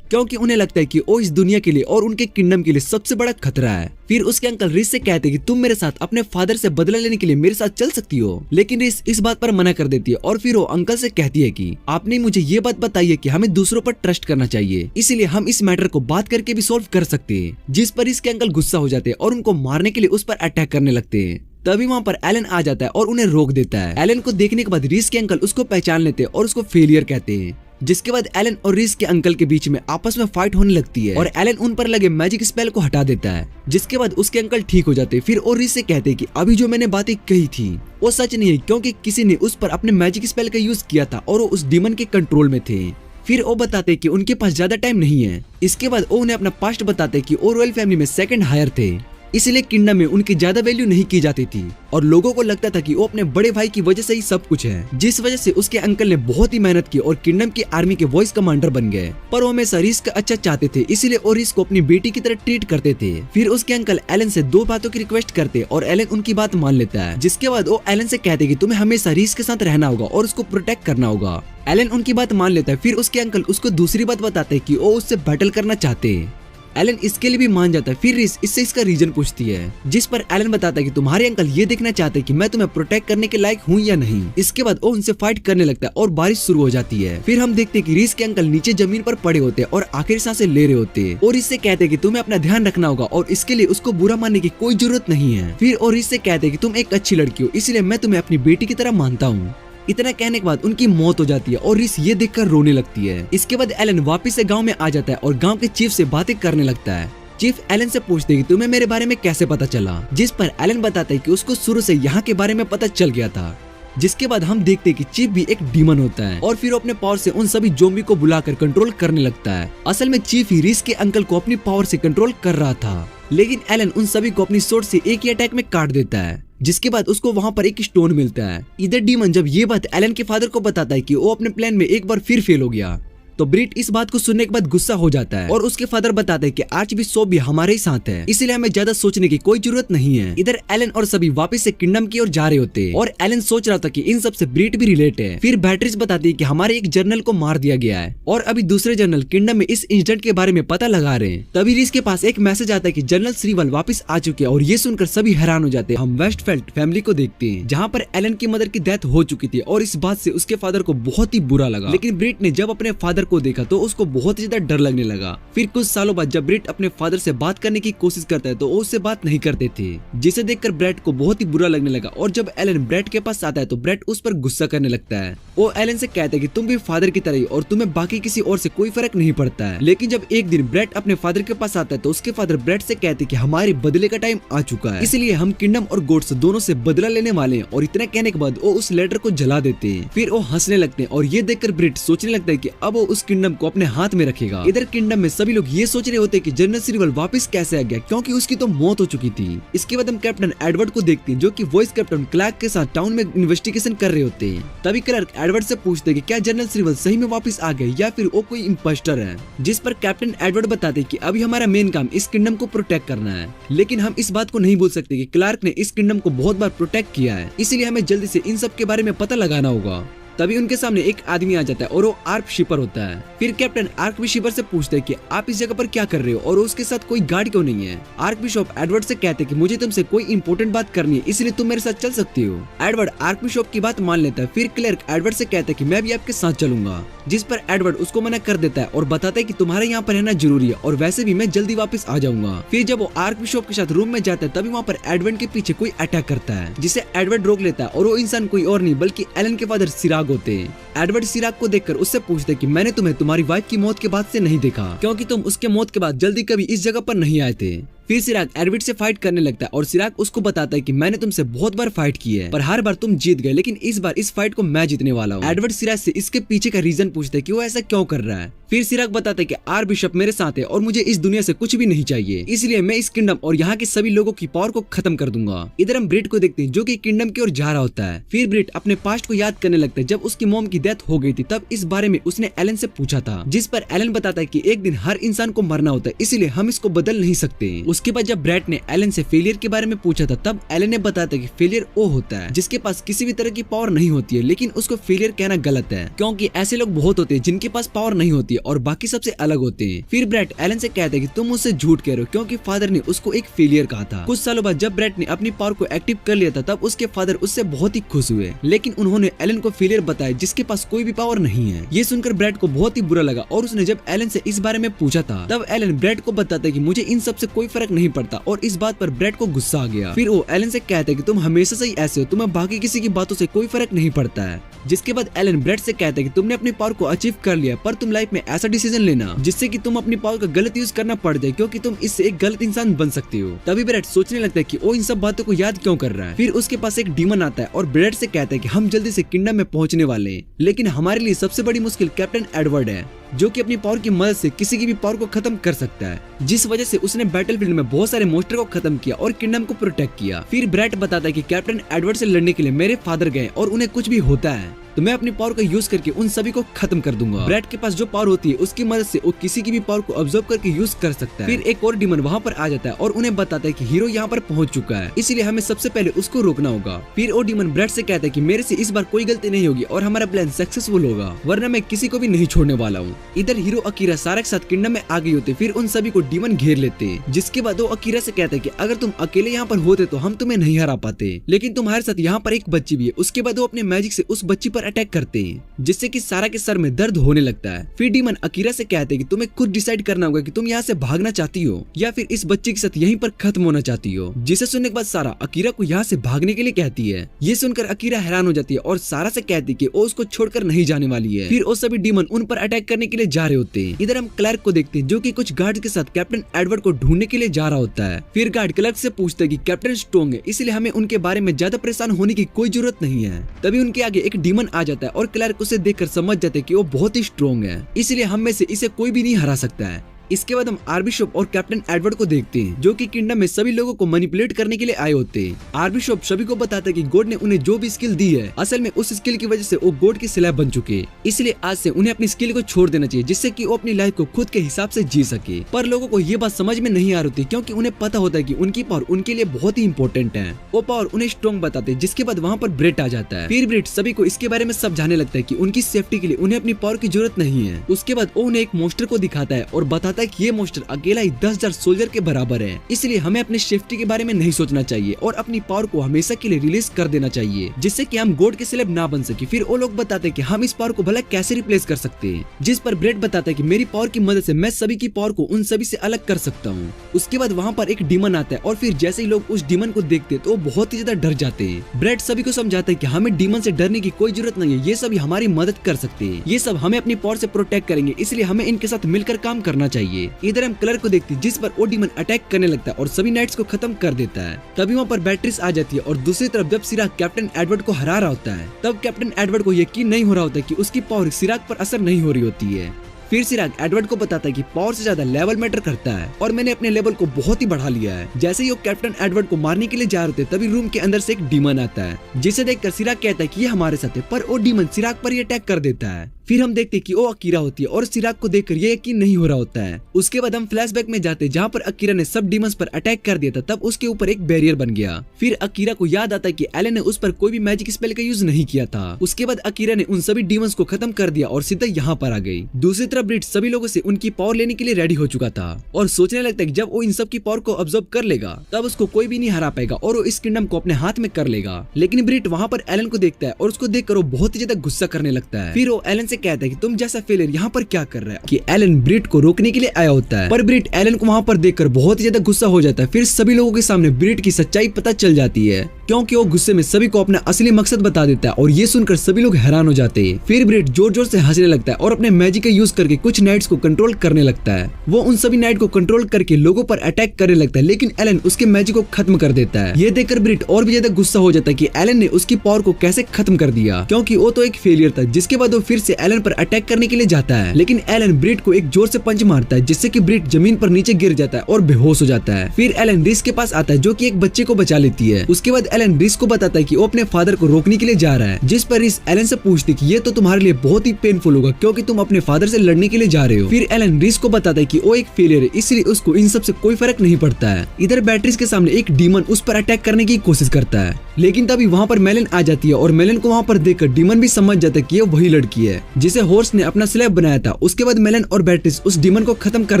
क्योंकि उन्हें लगता है कि वो इस दुनिया के लिए और उनके किंगडम के लिए सबसे बड़ा खतरा है। फिर उसके अंकल रिस से कहते हैं कि तुम मेरे साथ अपने फादर से बदला लेने के लिए मेरे साथ चल सकती हो, लेकिन रिस इस बात पर मना कर देती है और फिर वो अंकल से कहती है कि आपने मुझे ये बात बताई है कि हमें दूसरों पर ट्रस्ट करना चाहिए, इसलिए हम इस मैटर को बात करके भी सॉल्व कर सकते हैं। जिस पर इसके अंकल गुस्सा हो जाते हैं और उनको मारने के लिए उस पर अटैक करने लगते हैं। तभी वहाँ पर एलन आ जाता है और उन्हें रोक देता है। एलन को देखने के बाद रिस के अंकल उसको पहचान लेते हैं और उसको फेलियर कहते हैं। जिसके बाद एलन और रिस के अंकल के बीच में आपस में फाइट होने लगती है और एलन उन पर लगे मैजिक स्पेल को हटा देता है। जिसके बाद उसके अंकल ठीक हो जाते हैं। फिर और रिस से कहते हैं कि अभी जो मैंने बातें कही थी वो सच नहीं है, क्योंकि किसी ने उस पर अपने मैजिक स्पेल का यूज किया था और वो उस डीमन के कंट्रोल में थे। फिर वो बताते कि उनके पास ज्यादा टाइम नहीं है। इसके बाद वो उन्हें अपना पास्ट बताते कि वो रॉयल फैमिली में सेकंड हायर थे, इसलिए किंगडम में उनकी ज्यादा वैल्यू नहीं की जाती थी और लोगों को लगता था कि वो अपने बड़े भाई की वजह से ही सब कुछ है, जिस वजह से उसके अंकल ने बहुत ही मेहनत की और किंगडम की आर्मी के वॉइस कमांडर बन गए। पर वो हमेशा रिस का अच्छा चाहते थे, इसलिए वो रिस को अपनी बेटी की तरह ट्रीट करते थे। फिर उसके अंकल एलन से 2 बातों की रिक्वेस्ट करते और एलन उनकी बात मान लेता है। जिसके बाद वो एलन से कहते कि तुम्हें हमेशा रिस के साथ रहना होगा और उसको प्रोटेक्ट करना होगा। एलन उनकी बात मान लेता है। फिर उसके अंकल उसको दूसरी बात बताते हैं कि वो उससे बैटल करना चाहते हैं। एलन इसके लिए भी मान जाता है। फिर रिस इससे इसका रीजन पूछती है, जिस पर एलन बताता है कि तुम्हारे अंकल ये देखना चाहते हैं कि मैं तुम्हें प्रोटेक्ट करने के लायक हूँ या नहीं। इसके बाद वो उनसे फाइट करने लगता है और बारिश शुरू हो जाती है। फिर हम देखते हैं कि रिस के अंकल नीचे जमीन पर पड़े होते हैं और आखिरी सांसें ले रहे होते हैं और इससे कहते हैं कि तुम्हें अपना ध्यान रखना होगा और इसके लिए उसको बुरा मानने की कोई जरूरत नहीं है। फिर और इससे कहते हैं कि तुम एक अच्छी लड़की हो, इसलिए मैं तुम्हें अपनी बेटी की तरह मानता हूँ। इतना कहने के बाद उनकी मौत हो जाती है और रिस ये देखकर रोने लगती है। इसके बाद एलन वापस से गांव में आ जाता है और गांव के चीफ से बातें करने लगता है। चीफ एलन से पूछते हैं कि तुम्हें मेरे बारे में कैसे पता चला, जिस पर एलन बताता है कि उसको शुरू से यहाँ के बारे में पता चल गया था। जिसके बाद हम देखते हैं कि चीफ भी एक डीमन होता है और फिर वो अपने पावर से उन सभी ज़ॉम्बी को बुलाकर कंट्रोल करने लगता है। असल में चीफ ही रिस के अंकल को अपनी पावर से कंट्रोल कर रहा था, लेकिन एलन उन सभी को अपनी सोर्ड से एक ही अटैक में काट देता है। जिसके बाद उसको वहाँ पर एक स्टोन मिलता है। इधर डीमन जब ये बात एलन के फादर को बताता है कि वो अपने प्लान में एक बार फिर फेल हो गया, तो ब्रिट इस बात को सुनने के बाद गुस्सा हो जाता है और उसके फादर बताते हैं कि आज भी सो भी हमारे ही साथ है, इसलिए हमें ज्यादा सोचने की कोई जरूरत नहीं है। इधर एलन और सभी वापस से किंगडम की ओर जा रहे होते हैं और एलन सोच रहा था कि इन सब से ब्रिट भी रिलेट है। फिर बैटरीज बताती है कि हमारे एक जर्नल को मार दिया गया है और अभी दूसरे जर्नल किंगडम में इस इंसिडेंट के बारे में पता लगा रहे हैं। तभी रिस के पास एक मैसेज आता है कि जनरल श्रीवल वापस आ चुके हैं और ये सुनकर सभी हैरान हो जाते हैं। हम वेस्टफेल्ड फैमिली को देखते हैं जहाँ पर एलन की मदर की डेथ हो चुकी थी और इस बात से उसके फादर को बहुत ही बुरा लगा। लेकिन ब्रिट ने जब अपने फादर को देखा तो उसको बहुत ही ज्यादा डर लगने लगा। फिर कुछ सालों बाद जब ब्रिट अपने फादर से बात करने की कोशिश करता है तो वो उससे बात नहीं करते थे, जिसे देखकर ब्रेट को बहुत ही बुरा लगने लगा। और जब एलन ब्रेट के पास आता है तो ब्रेट उस पर गुस्सा करने लगता है। वो एलन से कहता है कि तुम भी फादर की तरह ही और तुम्हें बाकी किसी और से कोई फर्क नहीं पड़ता है। लेकिन जब एक दिन ब्रेट अपने फादर के पास आता है तो उसके फादर ब्रेट से कहते हैं कि हमारे बदले का टाइम आ चुका है, इसलिए हम किंगडम और गोड्स दोनों से बदला लेने वाले हैं। और इतना कहने के बाद वो उस लेटर को जला देते हैं। फिर वो हंसने लगते हैं और ये देखकर ब्रिट सोचने लगता है कि अब वो उस किंगडम को अपने हाथ में रखेगा। इधर किंगडम में सभी लोग ये सोच रहे होते हैं कि जनरल श्रीवल वापस कैसे आ गया, क्योंकि उसकी तो मौत हो चुकी थी। इसके बाद हम कैप्टन एडवर्ड को देखते हैं जो कि वॉइस कैप्टन क्लार्क के साथ टाउन में इन्वेस्टिगेशन कर रहे होते हैं। तभी क्लार्क एडवर्ड से पूछते हैं कि क्या जनरल श्रीवल सही में वापस आ गए या फिर वो कोई इंपोस्टर है। जिस पर कैप्टन एडवर्ड बताते हैं कि अभी हमारा मेन काम इस किंगडम को प्रोटेक्ट करना है, लेकिन हम इस बात को नहीं भूल सकते कि क्लार्क ने इस किंगडम को बहुत बार प्रोटेक्ट किया है, इसलिए हमें जल्दी से इन सब के बारे में पता लगाना होगा। तभी उनके सामने एक आदमी आ जाता है और वो आर्क शिपर होता है। फिर कैप्टन आर्क बिशप से पूछते हैं कि आप इस जगह पर क्या कर रहे हो और उसके साथ कोई गार्ड क्यों नहीं है। आर्क बिशप एडवर्ड से कहते हैं कि मुझे तुमसे कोई इंपॉर्टेंट बात करनी है, इसलिए तुम मेरे साथ चल सकती हो। एडवर्ड आर्क बिशप की बात मान लेता है। फिर क्लर्क एडवर्ड से कहता है कि मैं भी आपके साथ चलूंगा, जिस पर एडवर्ड उसको मना कर देता है और बताता है कि तुम्हारे यहाँ पर रहना जरूरी है और वैसे भी मैं जल्दी वापस आ जाऊंगा। फिर जब वो आर्क बिशप के साथ रूम में जाता है तभी वहाँ पर एडवर्ड के पीछे कोई अटैक करता है, जिसे एडवर्ड रोक लेता है और वो इंसान कोई और नहीं बल्कि एलन के फादर सिराग होते हैं। एडवर्ड सिराग को देखकर उससे पूछते कि मैंने तुम्हें तुम्हारी वाइफ की मौत के बाद से नहीं देखा, क्योंकि तुम उसके मौत के बाद जल्दी कभी इस जगह पर नहीं आए थे। फिर सिराग एडवर्ड से फाइट करने लगता है और सिराग उसको बताता है कि मैंने तुमसे बहुत बार फाइट की है पर हर बार तुम जीत गए, लेकिन इस बार इस फाइट को मैं जीतने वाला हूँ। एडवर्ड सिराग से इसके पीछे का रीजन पूछता है कि वो ऐसा क्यों कर रहा है। फिर सिराग बताता है कि आर बिशप मेरे साथ है और मुझे इस दुनिया से कुछ भी नहीं चाहिए, इसलिए मैं इस किंगडम और यहाँ के सभी लोगों की पावर को खत्म कर दूंगा। इधर हम ब्रिट को देखते हैं जो कि किंगडम की ओर जा रहा होता है। फिर ब्रिट अपने पास्ट को याद करने लगता है। जब उसकी मॉम की डेथ हो गई थी तब इस बारे में उसने एलन से पूछा था, जिस पर एलन बताता है कि एक दिन हर इंसान को मरना होता है, इसलिए हम इसको बदल नहीं सकते। उसके बाद जब ब्रैट ने एलन से फेलियर के बारे में पूछा था तब एलन ने बताया था कि फेलियर वो होता है जिसके पास किसी भी तरह की पावर नहीं होती है, लेकिन उसको फेलियर कहना गलत है क्योंकि ऐसे लोग बहुत होते हैं जिनके पास पावर नहीं होती है और बाकी सबसे अलग होते हैं। फिर ब्रैट एलन से कहता है कि तुम मुझसे झूठ कह रहे हो क्योंकि फादर ने उसको एक फेलियर कहा था। कुछ सालों बाद जब ब्रैट ने अपनी पावर को एक्टिव कर लिया था तब उसके फादर उससे बहुत ही खुश हुए, लेकिन उन्होंने एलन को फेलियर बताया जिसके पास कोई भी पावर नहीं है। ये सुनकर ब्रैट को बहुत ही बुरा लगा और उसने जब एलन से इस बारे में पूछा था तब एलन ब्रैट को बताता है कि मुझे इन सब से कोई फर्क नहीं पड़ता और इस बात पर ब्रैट को गुस्सा आ गया। फिर वो एलन से कहता है कि तुम हमेशा से ही ऐसे हो, तुम्हें बाकी किसी की बातों से कोई फर्क नहीं पड़ता है। जिसके बाद एलन ब्रैट से कहता है कि तुमने अपनी पावर को अचीव कर लिया पर तुम लाइफ में ऐसा डिसीजन लेना जिससे कि तुम अपनी पावर का गलत यूज करना पड़ जाए क्योंकि तुम इससे एक गलत इंसान बन सकते हो। तभी ब्रैट सोचने लगता है कि वो इन सब बातों को याद क्यों कर रहा है। फिर उसके पास एक डीमन आता है और ब्रैट से कहता है कि हम जल्दी से किंगडम में पहुंचने वाले हैं, लेकिन हमारे लिए सबसे बड़ी मुश्किल कैप्टन एडवर्ड है जो कि अपनी पावर की मदद से किसी की भी पावर को खत्म कर सकता है, जिस वजह से उसने बैटलफील्ड में बहुत सारे मॉन्स्टर को खत्म किया और किंगडम को प्रोटेक्ट किया। फिर ब्रैट बताता है कि कैप्टन एडवर्ड से लड़ने के लिए मेरे फादर गए और उन्हें कुछ भी होता है तो मैं अपनी पावर का यूज करके उन सभी को खत्म कर दूंगा। ब्रैट के पास जो पावर होती है उसकी मदद से वो किसी की भी पावर को ऑब्जर्व करके यूज कर सकता है। फिर एक और डीमन वहाँ पर आ जाता है और उन्हें बताता है कि हीरो यहाँ पर पहुंच चुका है, इसलिए हमें सबसे पहले उसको रोकना होगा। फिर वो डीमन ब्रैट से कहता है कि मेरे से इस बार कोई गलती नहीं होगी और हमारा प्लान सक्सेसफुल होगा, वरना मैं किसी को भी नहीं छोड़ने वाला हूँ। इधर हीरो अकीरा सारा के साथ किंगडम में आ गई होते, फिर उन सभी को डीमन घेर लेते हैं। जिसके बाद वो अकीरा से कहता है कि अगर तुम अकेले यहाँ पर होते तो हम तुम्हें नहीं हरा पाते, लेकिन तुम्हारे साथ यहाँ पर एक बच्ची भी है। उसके बाद वो अपने मैजिक से उस बच्ची पर अटैक करते हैं जिससे कि सारा के सर में दर्द होने लगता है। फिर डीमन अकीरा से कहते हैं कि तुम्हें खुद डिसाइड करना होगा कि तुम यहाँ से भागना चाहती हो या फिर इस बच्चे के साथ यहीं पर खत्म होना चाहती हो। जिसे सुनने के बाद सारा अकीरा को यहाँ से भागने के लिए कहती है। ये सुनकर अकीरा हैरान हो जाती है और सारा से कहती है कि वो उसको छोड़कर नहीं जाने वाली है। फिर वो सभी डीमन उन पर अटैक करने के लिए जा रहे होते हैं। इधर हम क्लर्क को देखते हैं जो कि कुछ गार्ड के साथ कैप्टन एडवर्ड को ढूंढने के लिए जा रहा होता है। फिर गार्ड क्लर्क से पूछता है कि कैप्टन स्ट्रॉन्ग है, इसलिए हमें उनके बारे में ज्यादा परेशान होने की कोई जरूरत नहीं है। तभी उनके आगे एक डीमन आ जाता है और क्लर्क उसे देखकर समझ जाते हैं कि वो बहुत ही स्ट्रॉन्ग है, इसलिए हम में से इसे कोई भी नहीं हरा सकता है। इसके बाद हम आर्बीशॉप और कैप्टन एडवर्ड को देखते हैं जो कि किंगडम में सभी लोगों को मैनिपुलेट करने के लिए आए होते हैं। आर्बीशॉप सभी को बताता है कि गॉड ने उन्हें जो भी स्किल दी है असल में उस स्किल की वजह से वो गॉड की स्लैब बन चुके हैं, इसलिए आज से उन्हें अपनी स्किल को छोड़ देना चाहिए जिससे कि वो अपनी लाइफ को खुद के हिसाब से जी सके। पर लोगों को ये बात समझ में नहीं आ रही थी क्योंकि उन्हें पता होता है कि उनकी पावर उनके लिए बहुत ही इंपॉर्टेंट है। वो पावर उन्हें स्ट्रॉन्ग बताते हैं। जिसके बाद वहाँ पर ब्रेट आ जाता है। फिर ब्रेट सभी को इसके बारे में सब जानने लगता है कि उनकी सेफ्टी के लिए उन्हें अपनी पावर की जरूरत नहीं है। उसके बाद वो उन्हें एक मॉन्स्टर को दिखाता है और बताता है कि ये मॉन्स्टर अकेला ही 10,000 सोल्जर के बराबर है, इसलिए हमें अपने सेफ्टी के बारे में नहीं सोचना चाहिए और अपनी पावर को हमेशा के लिए रिलीज कर देना चाहिए जिससे कि हम गॉड के सेलेब ना बन सके। फिर वो लोग बताते हैं कि हम इस पावर को भला कैसे रिप्लेस कर सकते हैं, जिस पर ब्रेट बताता है कि मेरी पावर की मदद से मैं सभी की पावर को उन सभी से अलग कर सकता हूँ। उसके बाद वहाँ पर एक डीमन आता है और फिर जैसे ही लोग उस डीमन को देखते तो वो बहुत ही ज्यादा डर जाते हैं। ब्रेट सभी को समझाता है कि हमें डीमन से डरने की कोई जरूरत नहीं है, ये सभी हमारी मदद कर सकते हैं, ये सब हमें अपनी पावर से प्रोटेक्ट करेंगे, इसलिए हमें इनके साथ मिलकर काम करना चाहिए। इधर हम क्लर्क को देखते हैं जिस पर वो डीमन अटैक करने लगता है और सभी नाइट्स को खत्म कर देता है। तभी वहाँ पर बैटरीज आ जाती है और दूसरी तरफ जब सिराग कैप्टन एडवर्ड को हरा रहा होता है तब कैप्टन एडवर्ड को यकीन नहीं हो रहा होता कि उसकी पावर सिराग पर असर नहीं हो रही होती है। फिर सिराग एडवर्ड को बताता है कि पावर से ज्यादा लेवल मैटर करता है और मैंने अपने लेवल को बहुत ही बढ़ा लिया है। जैसे ही वो कैप्टन एडवर्ड को मारने के लिए जा रहे थे तभी रूम के अंदर से एक डीमन आता है जिसे देखकर सिराग कहता है कि ये हमारे साथ है, पर वो डीमन सिराग पर ही अटैक कर देता है। फिर हम देखते हैं कि वो अकीरा होती है और सिराग को देखकर ये यकीन नहीं हो रहा होता है। उसके बाद हम फ्लैशबैक में जाते हैं जहाँ पर अकीरा ने सब डीमंस पर अटैक कर दिया था, तब उसके ऊपर एक बैरियर बन गया। फिर अकीरा को याद आता है कि एलन ने उस पर कोई भी मैजिक स्पेल का यूज नहीं किया था। उसके बाद अकीरा ने उन सभी डीमंस को खत्म कर दिया और सीधा यहाँ पर आ गई। दूसरी तरफ ब्रिट सभी लोगों से उनकी पावर लेने के लिए रेडी हो चुका था और सोचने लगता है कि जब वो इन सब की पावर को ऑब्जर्व कर लेगा तब उसको कोई भी नहीं हरा पाएगा और वो इस किंगडम को अपने हाथ में कर लेगा। लेकिन ब्रिट वहाँ पर एलन को देखता है और उसको देखकर वो बहुत ही ज्यादा गुस्सा करने लगता है। फिर वो एलन से कहता है कि तुम जैसा फेलियर यहाँ पर क्या कर रहा है, कि एलन ब्रिट को रोकने के लिए आया होता है। पर ब्रिट एलन को वहाँ पर देखकर बहुत ही ज्यादा गुस्सा हो जाता है। फिर सभी लोगों के सामने ब्रिट की सच्चाई पता चल जाती है क्योंकि वो गुस्से में सभी को अपना असली मकसद बता देता है और ये सुनकर सभी लोग हैरान हो जाते हैं। फिर ब्रिट जोर जोर से हंसने लगता है और अपने मैजिक का यूज करके कुछ नाइट्स को कंट्रोल करने लगता है। वो उन सभी नाइट को कंट्रोल करके लोगों पर अटैक करने लगता है, लेकिन एलन उसके मैजिक को खत्म कर देता है। ये देखकर ब्रिट और भी ज्यादा गुस्सा हो जाता है कि एलन ने उसकी पावर को कैसे खत्म कर दिया, क्योंकि वो तो एक फेलियर था। जिसके बाद वो फिर से एलन पर अटैक करने के लिए जाता है, लेकिन एलन ब्रिट को एक जोर से पंच मारता है जिससे कि ब्रिट जमीन पर नीचे गिर जाता है और बेहोश हो जाता है। फिर एलन रिस के पास आता है जो कि एक बच्चे को बचा लेती है। उसके बाद एलन एलन रिस को बताता है कि वो अपने फादर को रोकने के लिए जा रहा है, जिस पर रिस एलन से पूछती कि ये तो तुम्हारे लिए बहुत ही पेनफुल होगा क्योंकि तुम अपने फादर से लड़ने के लिए जा रहे हो। फिर एलन रिस को बताता है कि वो एक फेलियर है, इसलिए उसको इन सब से कोई फर्क नहीं पड़ता है। इधर बैटरीज के सामने एक डीमन उस पर अटैक करने की कोशिश करता है, लेकिन तभी वहाँ पर मेलन आ जाती है और मेलन को वहाँ पर देखकर डीमन भी समझ जाता है कि ये वही लड़की है जिसे हॉर्स ने अपना स्लेव बनाया था। उसके बाद मेलन और बैटरीज उस डीमन को खत्म कर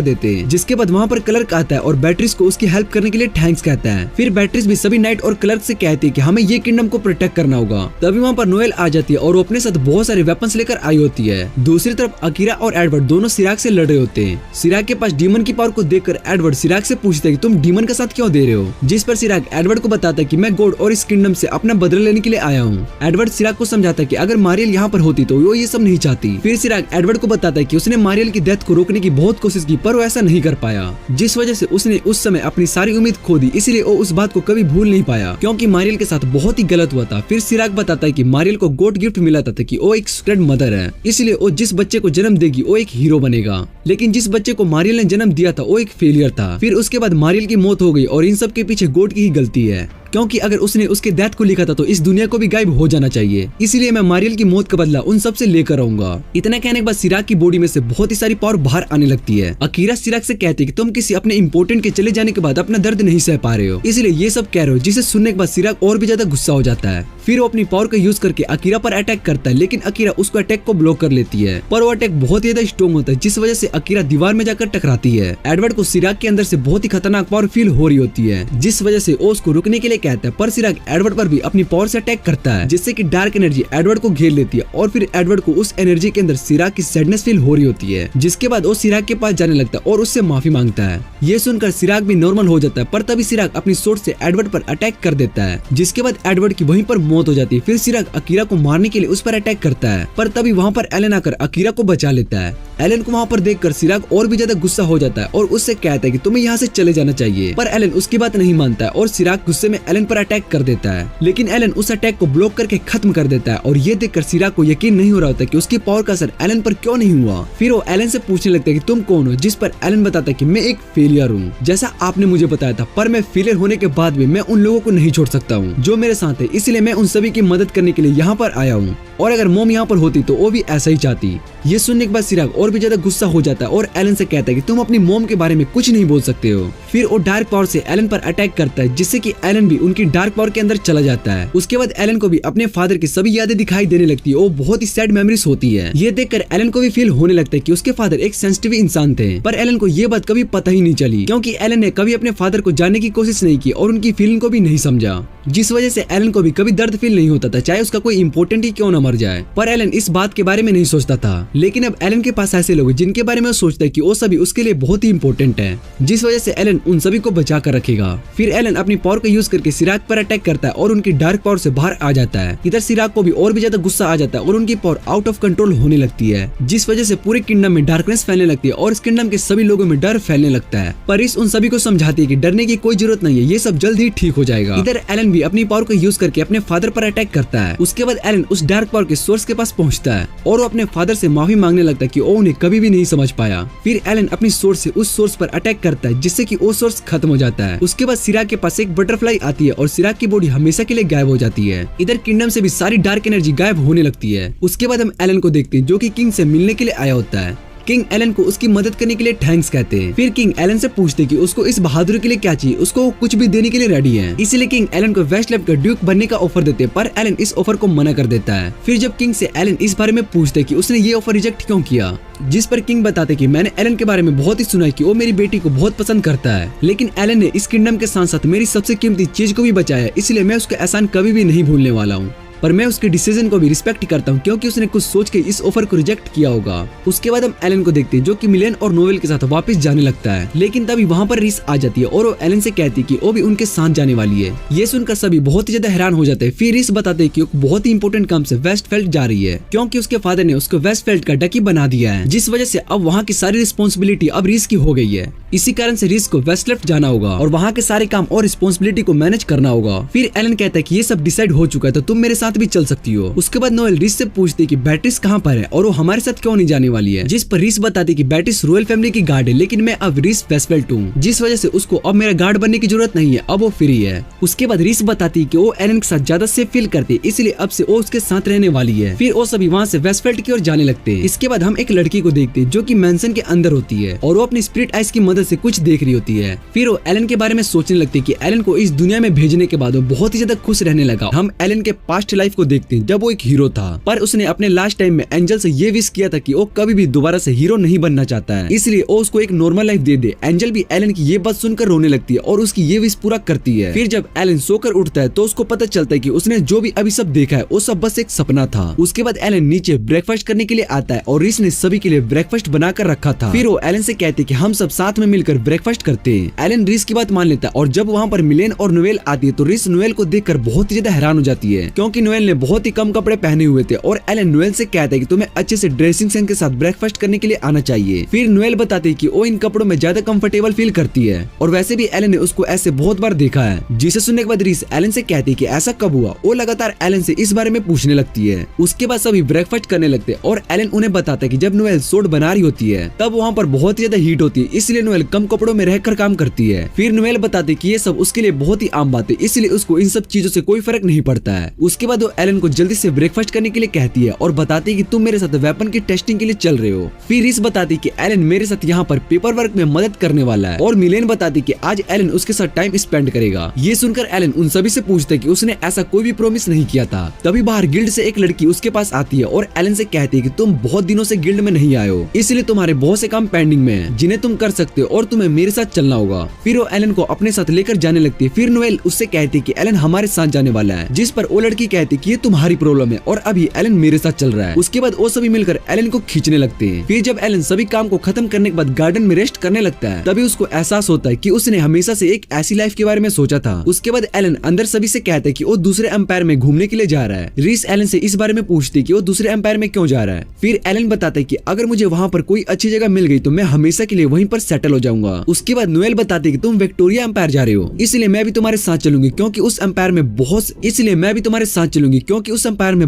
देते हैं, जिसके बाद वहाँ पर क्लर्क आता है और बैटरीज को उसकी हेल्प करने के लिए थैंक्स कहता है। फिर बैटरीज भी सभी नाइट और क्लर्क से कहती है कि हमें ये किंगडम को प्रोटेक्ट करना होगा। तभी वहाँ पर नोएल आ जाती है और वो अपने साथ बहुत सारे वेपन्स लेकर आई होती है। दूसरी तरफ अकीरा और एडवर्ड दोनों सिराक से लड़ रहे होते हैं। सिराक के पास डीमन की पावर को देखकर एडवर्ड सिराक से पूछता है कि तुम डीमन का साथ क्यों दे रहे हो, जिस पर सिराक एडवर्ड को बताता है कि मैं गॉड और इस किंगडम से अपना बदला लेने के लिए आया हूँ। एडवर्ड सिराक को समझाता है कि अगर मारियल यहाँ पर होती तो वो ये सब नहीं चाहती। फिर सिराक एडवर्ड को बताता है कि उसने मारियल की डेथ को रोकने की बहुत कोशिश की पर वो ऐसा नहीं कर पाया, जिस वजह से उसने उस समय अपनी सारी उम्मीद खो दी, इसलिए वो उस बात को कभी भूल नहीं पाया क्योंकि मारियल के साथ बहुत ही गलत हुआ था। फिर सिराक बताता है कि मारियल को गॉड गिफ्ट मिला था कि वो एक सीक्रेट मदर है, इसलिए वो जिस बच्चे को जन्म देगी वो एक हीरो बनेगा, लेकिन जिस बच्चे को मारियल ने जन्म दिया था वो एक फेलियर था। फिर उसके बाद मारियल की मौत हो गई और इन सब के पीछे गॉड की ही गलती है, क्योंकि अगर उसने उसके डेथ को लिखा था तो इस दुनिया को भी गायब हो जाना चाहिए, इसलिए मैं मारियल की मौत का बदला उन सब से लेकर आऊंगा। इतना कहने के बाद सिराक की बॉडी में से बहुत ही सारी पावर बाहर आने लगती है। अकीरा सिराक से कहती है कि तुम किसी अपने इंपोर्टेंट के चले जाने के बाद अपना दर्द नहीं सह पा रहे हो, इसलिए ये सब कह रहे हो, जिसे सुनने के बाद सिराक और भी ज्यादा गुस्सा हो जाता है। फिर वो अपनी पावर का यूज करके अकीरा पर अटैक करता है, लेकिन अकीरा उसको अटैक को ब्लॉक कर लेती है, पर वो अटैक बहुत ज्यादा स्ट्रॉन्ग होता है, जिस वजह से अकीरा दीवार में जाकर टकराती है। एडवर्ड को सिराक के अंदर से बहुत ही खतरनाक पावर फील हो रही होती है, जिस वजह से वो उसको रुकने के लिए कहता है, पर सिराक एडवर्ड पर भी अपनी पावर से अटैक करता है, जिससे कि डार्क एनर्जी एडवर्ड को घेर लेती है और फिर एडवर्ड को उस एनर्जी के अंदर सिराक की सैडनेस फील हो रही होती है, जिसके बाद वो सिराक के पास जाने लगता है और उससे माफी मांगता है। ये सुनकर सिराक भी नॉर्मल हो जाता है, पर तभी सिराक अपनी सोर्ड से एडवर्ड पर अटैक कर देता है, जिसके बाद एडवर्ड की वहीं पर मौत हो जाती है। फिर सिराक अकीरा को मारने के लिए उस पर अटैक करता है, पर तभी वहाँ पर एलन आकर अकीरा को बचा लेता है। एलन को वहाँ पर देखकर सिराक और भी ज्यादा गुस्सा हो जाता है और उससे कहता है कि तुम्हें यहाँ से चले जाना चाहिए, पर एलन उसकी बात नहीं मानता है और सिराक गुस्से में एलन पर अटैक कर देता है, लेकिन एलन उस अटैक को ब्लॉक करके खत्म कर देता है और ये देखकर सिराक को यकीन नहीं हो रहा होता कि उसकी पावर का असर एलन पर क्यों नहीं हुआ। फिर वो एलन से पूछने लगता है कि तुम कौन हो, जिस पर एलन बताता है कि मैं एक फेलियर हूँ, जैसा आपने मुझे बताया था, पर मैं फेलियर होने के बाद भी मैं उन लोगों को नहीं छोड़ सकता हूँ जो मेरे साथ है, इसलिए मैं उन सभी की मदद करने के लिए यहाँ पर आया हूँ, और अगर मोम यहाँ पर होती तो वो भी ऐसा ही चाहती। ये सुनने के बाद सिराक और भी ज्यादा गुस्सा हो जाता है और एलन से कहता है कि तुम अपनी मोम के बारे में कुछ नहीं बोल सकते हो। फिर वो डार्क पावर से एलन पर अटैक करता है, जिससे कि एलन भी उनकी डार्क पावर के अंदर चला जाता है। उसके बाद एलन को भी अपने फादर की सभी यादें दिखाई देने लगती है, वो बहुत ही सैड मेमोरीज होती है। ये देखकर एलन को भी फील होने लगता है कि उसके फादर एक सेंसिटिव इंसान थे, पर एलन को ये बात कभी पता ही नहीं चली, क्योंकि एलन ने कभी अपने फादर को जानने की कोशिश नहीं की और उनकी फीलिंग को भी नहीं समझा, जिस वजह से एलन को भी कभी दर्द फील नहीं होता था, चाहे उसका कोई इंपॉर्टेंट ही क्यों न मर जाए। पर एलन इस बात के बारे में नहीं सोचता था, लेकिन अब एलन के पास ऐसे लोग जिनके बारे में वो सोचता है कि वो सभी उसके लिए बहुत ही इंपॉर्टेंट है, जिस वजह से एलन उन सभी को बचा कर रखेगा। फिर एलन अपनी पावर का यूज करके सिराक पर अटैक करता है और उनकी डार्क पावर से बाहर आ जाता है। इधर सिराक को भी और भी ज्यादा गुस्सा आ जाता है और उनकी पावर आउट ऑफ कंट्रोल होने लगती है, जिस वजह से पूरे किंगडम में डार्कनेस फैलने लगती है और इस किंगडम के सभी लोगों में डर फैलने लगता है। पर इस उन सभी को समझाती है कि डरने की कोई जरूरत नहीं है, ये सब जल्द ही ठीक हो जाएगा। इधर एलन भी अपनी पावर का यूज करके अपने फादर पर अटैक करता है। उसके बाद एलन उस डार्क पावर के सोर्स के पास पहुंचता है और वो अपने फादर से माफी मांगने लगता है कि वो उन्हें कभी भी नहीं समझ पाया। फिर एलन अपनी सोर्स से उस सोर्स पर अटैक करता है, जिससे कि वो सोर्स खत्म हो जाता है। उसके बाद सिराक के पास एक बटरफ्लाई आती है और सिराक की बॉडी हमेशा के लिए गायब हो जाती है। इधर किंगडम से भी सारी डार्क एनर्जी गायब होने लगती है। उसके बाद हम एलन को देखते हैं जो कि किंग से मिलने के लिए आया होता है। किंग एलन को उसकी मदद करने के लिए थैंक्स कहते हैं। फिर किंग एलन से पूछते कि उसको इस बहादुरी के लिए क्या चाहिए, उसको कुछ भी देने के लिए रेडी है। इसीलिए किंग एलन को वेस्टलैंड का ड्यूक बनने का ऑफर देते हैं, पर एलन इस ऑफर को मना कर देता है। फिर जब किंग से एलन इस बारे में पूछते कि उसने ये ऑफर रिजेक्ट क्यों किया, जिस पर किंग बताते कि मैंने एलन के बारे में बहुत ही सुना है कि वो मेरी बेटी को बहुत पसंद करता है, लेकिन एलन ने इस किंगडम के साथ साथ मेरी सबसे कीमती चीज को भी बचाया, इसलिए मैं उसका एहसान कभी भी नहीं भूलने वाला हूँ। पर मैं उसके डिसीजन को भी रिस्पेक्ट करता हूँ, क्योंकि उसने कुछ सोच के इस ऑफर को रिजेक्ट किया होगा। उसके बाद हम एलन को देखते हैं जो कि मिलेन और नोवेल के साथ वापस जाने लगता है, लेकिन तभी वहाँ पर रिस आ जाती है और वो एलन से कहती है कि वो भी उनके साथ जाने वाली है। ये सुनकर सभी बहुत ही ज्यादा हैरान हो जाते हैं। फिर रिस बताते हैं कि वो बहुत ही इंपॉर्टेंट काम से वेस्टफील्ड जा रही है, क्योंकि उसके फादर ने उसको वेस्टफील्ड का डकी बना दिया है, जिस वजह से अब वहाँ की सारी रिस्पॉन्सिबिलिटी अब रिस की हो गई है। इसी कारण से रिस को वेस्टलैंड जाना होगा और वहाँ के सारे काम और रिस्पॉन्सिबिलिटी को मैनेज करना होगा। फिर एलन कहता है कि ये सब डिसाइड हो चुका है, तो तुम मेरे साथ साथ भी चल सकती हो। उसके बाद नोएल रीस से पूछती कि बैट्रिस कहाँ पर है और वो हमारे साथ क्यों नहीं जाने वाली है, जिस पर रीस बताती कि बैट्रिस रॉयल फैमिली की गार्ड है, लेकिन मैं अब रीस वेस्टफेल्ड हूँ, जिस वजह से उसको अब मेरा गार्ड बनने की जरूरत नहीं है, अब वो फ्री है। उसके बाद रीस बताती कि वो एलन के साथ ज्यादा सेफ फील करती है, इसलिए अब से वो उसके साथ रहने वाली है। फिर वो सभी वहाँ से वेस्टफेल्ड की ओर जाने लगते हैं। इसके बाद हम एक लड़की को देखते हैं जो कि मैंसन के अंदर होती है और वो अपनी स्पिरिट आइज की मदद से कुछ देख रही होती है। फिर वो एलन के बारे में सोचने लगती है कि एलन को इस दुनिया में भेजने के बाद वो बहुत ही ज्यादा खुश रहने लगा। हम एलन के पास्ट लाइफ को देखते हैं जब वो एक हीरो था, पर उसने अपने लास्ट टाइम में एंजल से ये विश किया था कि वो कभी भी दोबारा से हीरो नहीं बनना चाहता है, इसलिए वो उसको एक नॉर्मल लाइफ दे दे। एंजल भी एलन की ये बात सुनकर रोने लगती है और उसकी ये विश पूरा करती है। फिर जब एलन सोकर उठता है तो उसको पता चलता है कि उसने जो भी अभी सब देखा है वो सब बस एक सपना था। उसके बाद एलन नीचे ब्रेकफास्ट करने के लिए आता है और रीस ने सभी के लिए ब्रेकफास्ट बनाकर रखा था। फिर वो एलन से कहते कि हम सब साथ में मिलकर ब्रेकफास्ट करते हैं। एलन रीस की बात मान लेता है और जब वहाँ पर मिलेन और नोएल आती है तो रीस नोएल को देखकर बहुत ही ज्यादा हैरान हो जाती है, क्योंकि नोएल ने बहुत ही कम कपड़े पहने हुए थे और एलन नोएल से कहता है कि तुम्हें अच्छे से ड्रेसिंग सेंस के साथ ब्रेकफास्ट करने के लिए आना चाहिए। फिर नोएल बताती है कि वो इन कपड़ों में ज्यादा कंफर्टेबल फील करती है और वैसे भी एलन ने उसको ऐसे बहुत बार देखा है, जिसे सुनने के बाद रीस एलन से कहती है कि ऐसा कब हुआ। वो लगातार एलन से इस बारे में पूछने लगती है। उसके बाद सभी ब्रेकफास्ट करने लगते हैं और एलन उन्हें बताता है कि जब नोएल सोड बना रही होती है तब वहाँ पर बहुत ही ज्यादा हीट होती है, इसलिए नोएल कम कपड़ों में रहकर काम करती है। फिर नोएल बताते कि ये सब उसके लिए बहुत ही आम बात है, इसलिए उसको इन सब चीजों से कोई फर्क नहीं पड़ता है। उसके बाद वो एलन को जल्दी से ब्रेकफास्ट करने के लिए कहती है और बताती है कि तुम मेरे साथ वेपन की टेस्टिंग के लिए चल रहे हो। फिर रीस बताती कि एलन मेरे साथ यहाँ पर पेपर वर्क में मदद करने वाला है और मिलेन बताती कि आज एलन उसके साथ टाइम स्पेंड करेगा। ये सुनकर एलन उन सभी से पूछता है कि उसने ऐसा कोई भी प्रॉमिस नहीं किया था। तभी बाहर गिल्ड से एक लड़की उसके पास आती है और एलन से कहती है कि तुम बहुत दिनों से गिल्ड में नहीं आए हो, इसलिए तुम्हारे बहुत से काम पेंडिंग में है जिन्हें तुम कर सकते हो और तुम्हें मेरे साथ चलना होगा। फिर वो एलन को अपने साथ लेकर जाने लगती है। फिर नोएल उससे कहती है कि एलन हमारे साथ जाने वाला है, जिस पर वो लड़की कहती है कि ये तुम्हारी प्रॉब्लम है और अभी एलन मेरे साथ चल रहा है। उसके बाद वो सभी मिलकर एलन को खींचने लगते हैं। फिर जब एलन सभी काम को खत्म करने के बाद गार्डन में रेस्ट करने लगता है तभी उसको एहसास होता है कि उसने हमेशा से एक ऐसी लाइफ के बारे में सोचा था। उसके बाद एलन अंदर सभी से कहता है कि वो दूसरे एम्पायर में घूमने के लिए जा रहा है। रीस एलन से इस बारे में पूछती है कि वो दूसरे एम्पायर में क्यों जा रहा है। फिर एलन बताता है कि अगर मुझे वहाँ पर कोई अच्छी जगह मिल गई तो मैं हमेशा के लिए वहीं पर सेटल हो जाऊंगा। उसके बाद नोएल बताती है कि तुम विक्टोरिया एम्पायर जा रहे हो, इसलिए मैं भी तुम्हारे साथ चलूंगी क्योंकि उस एम्पायर में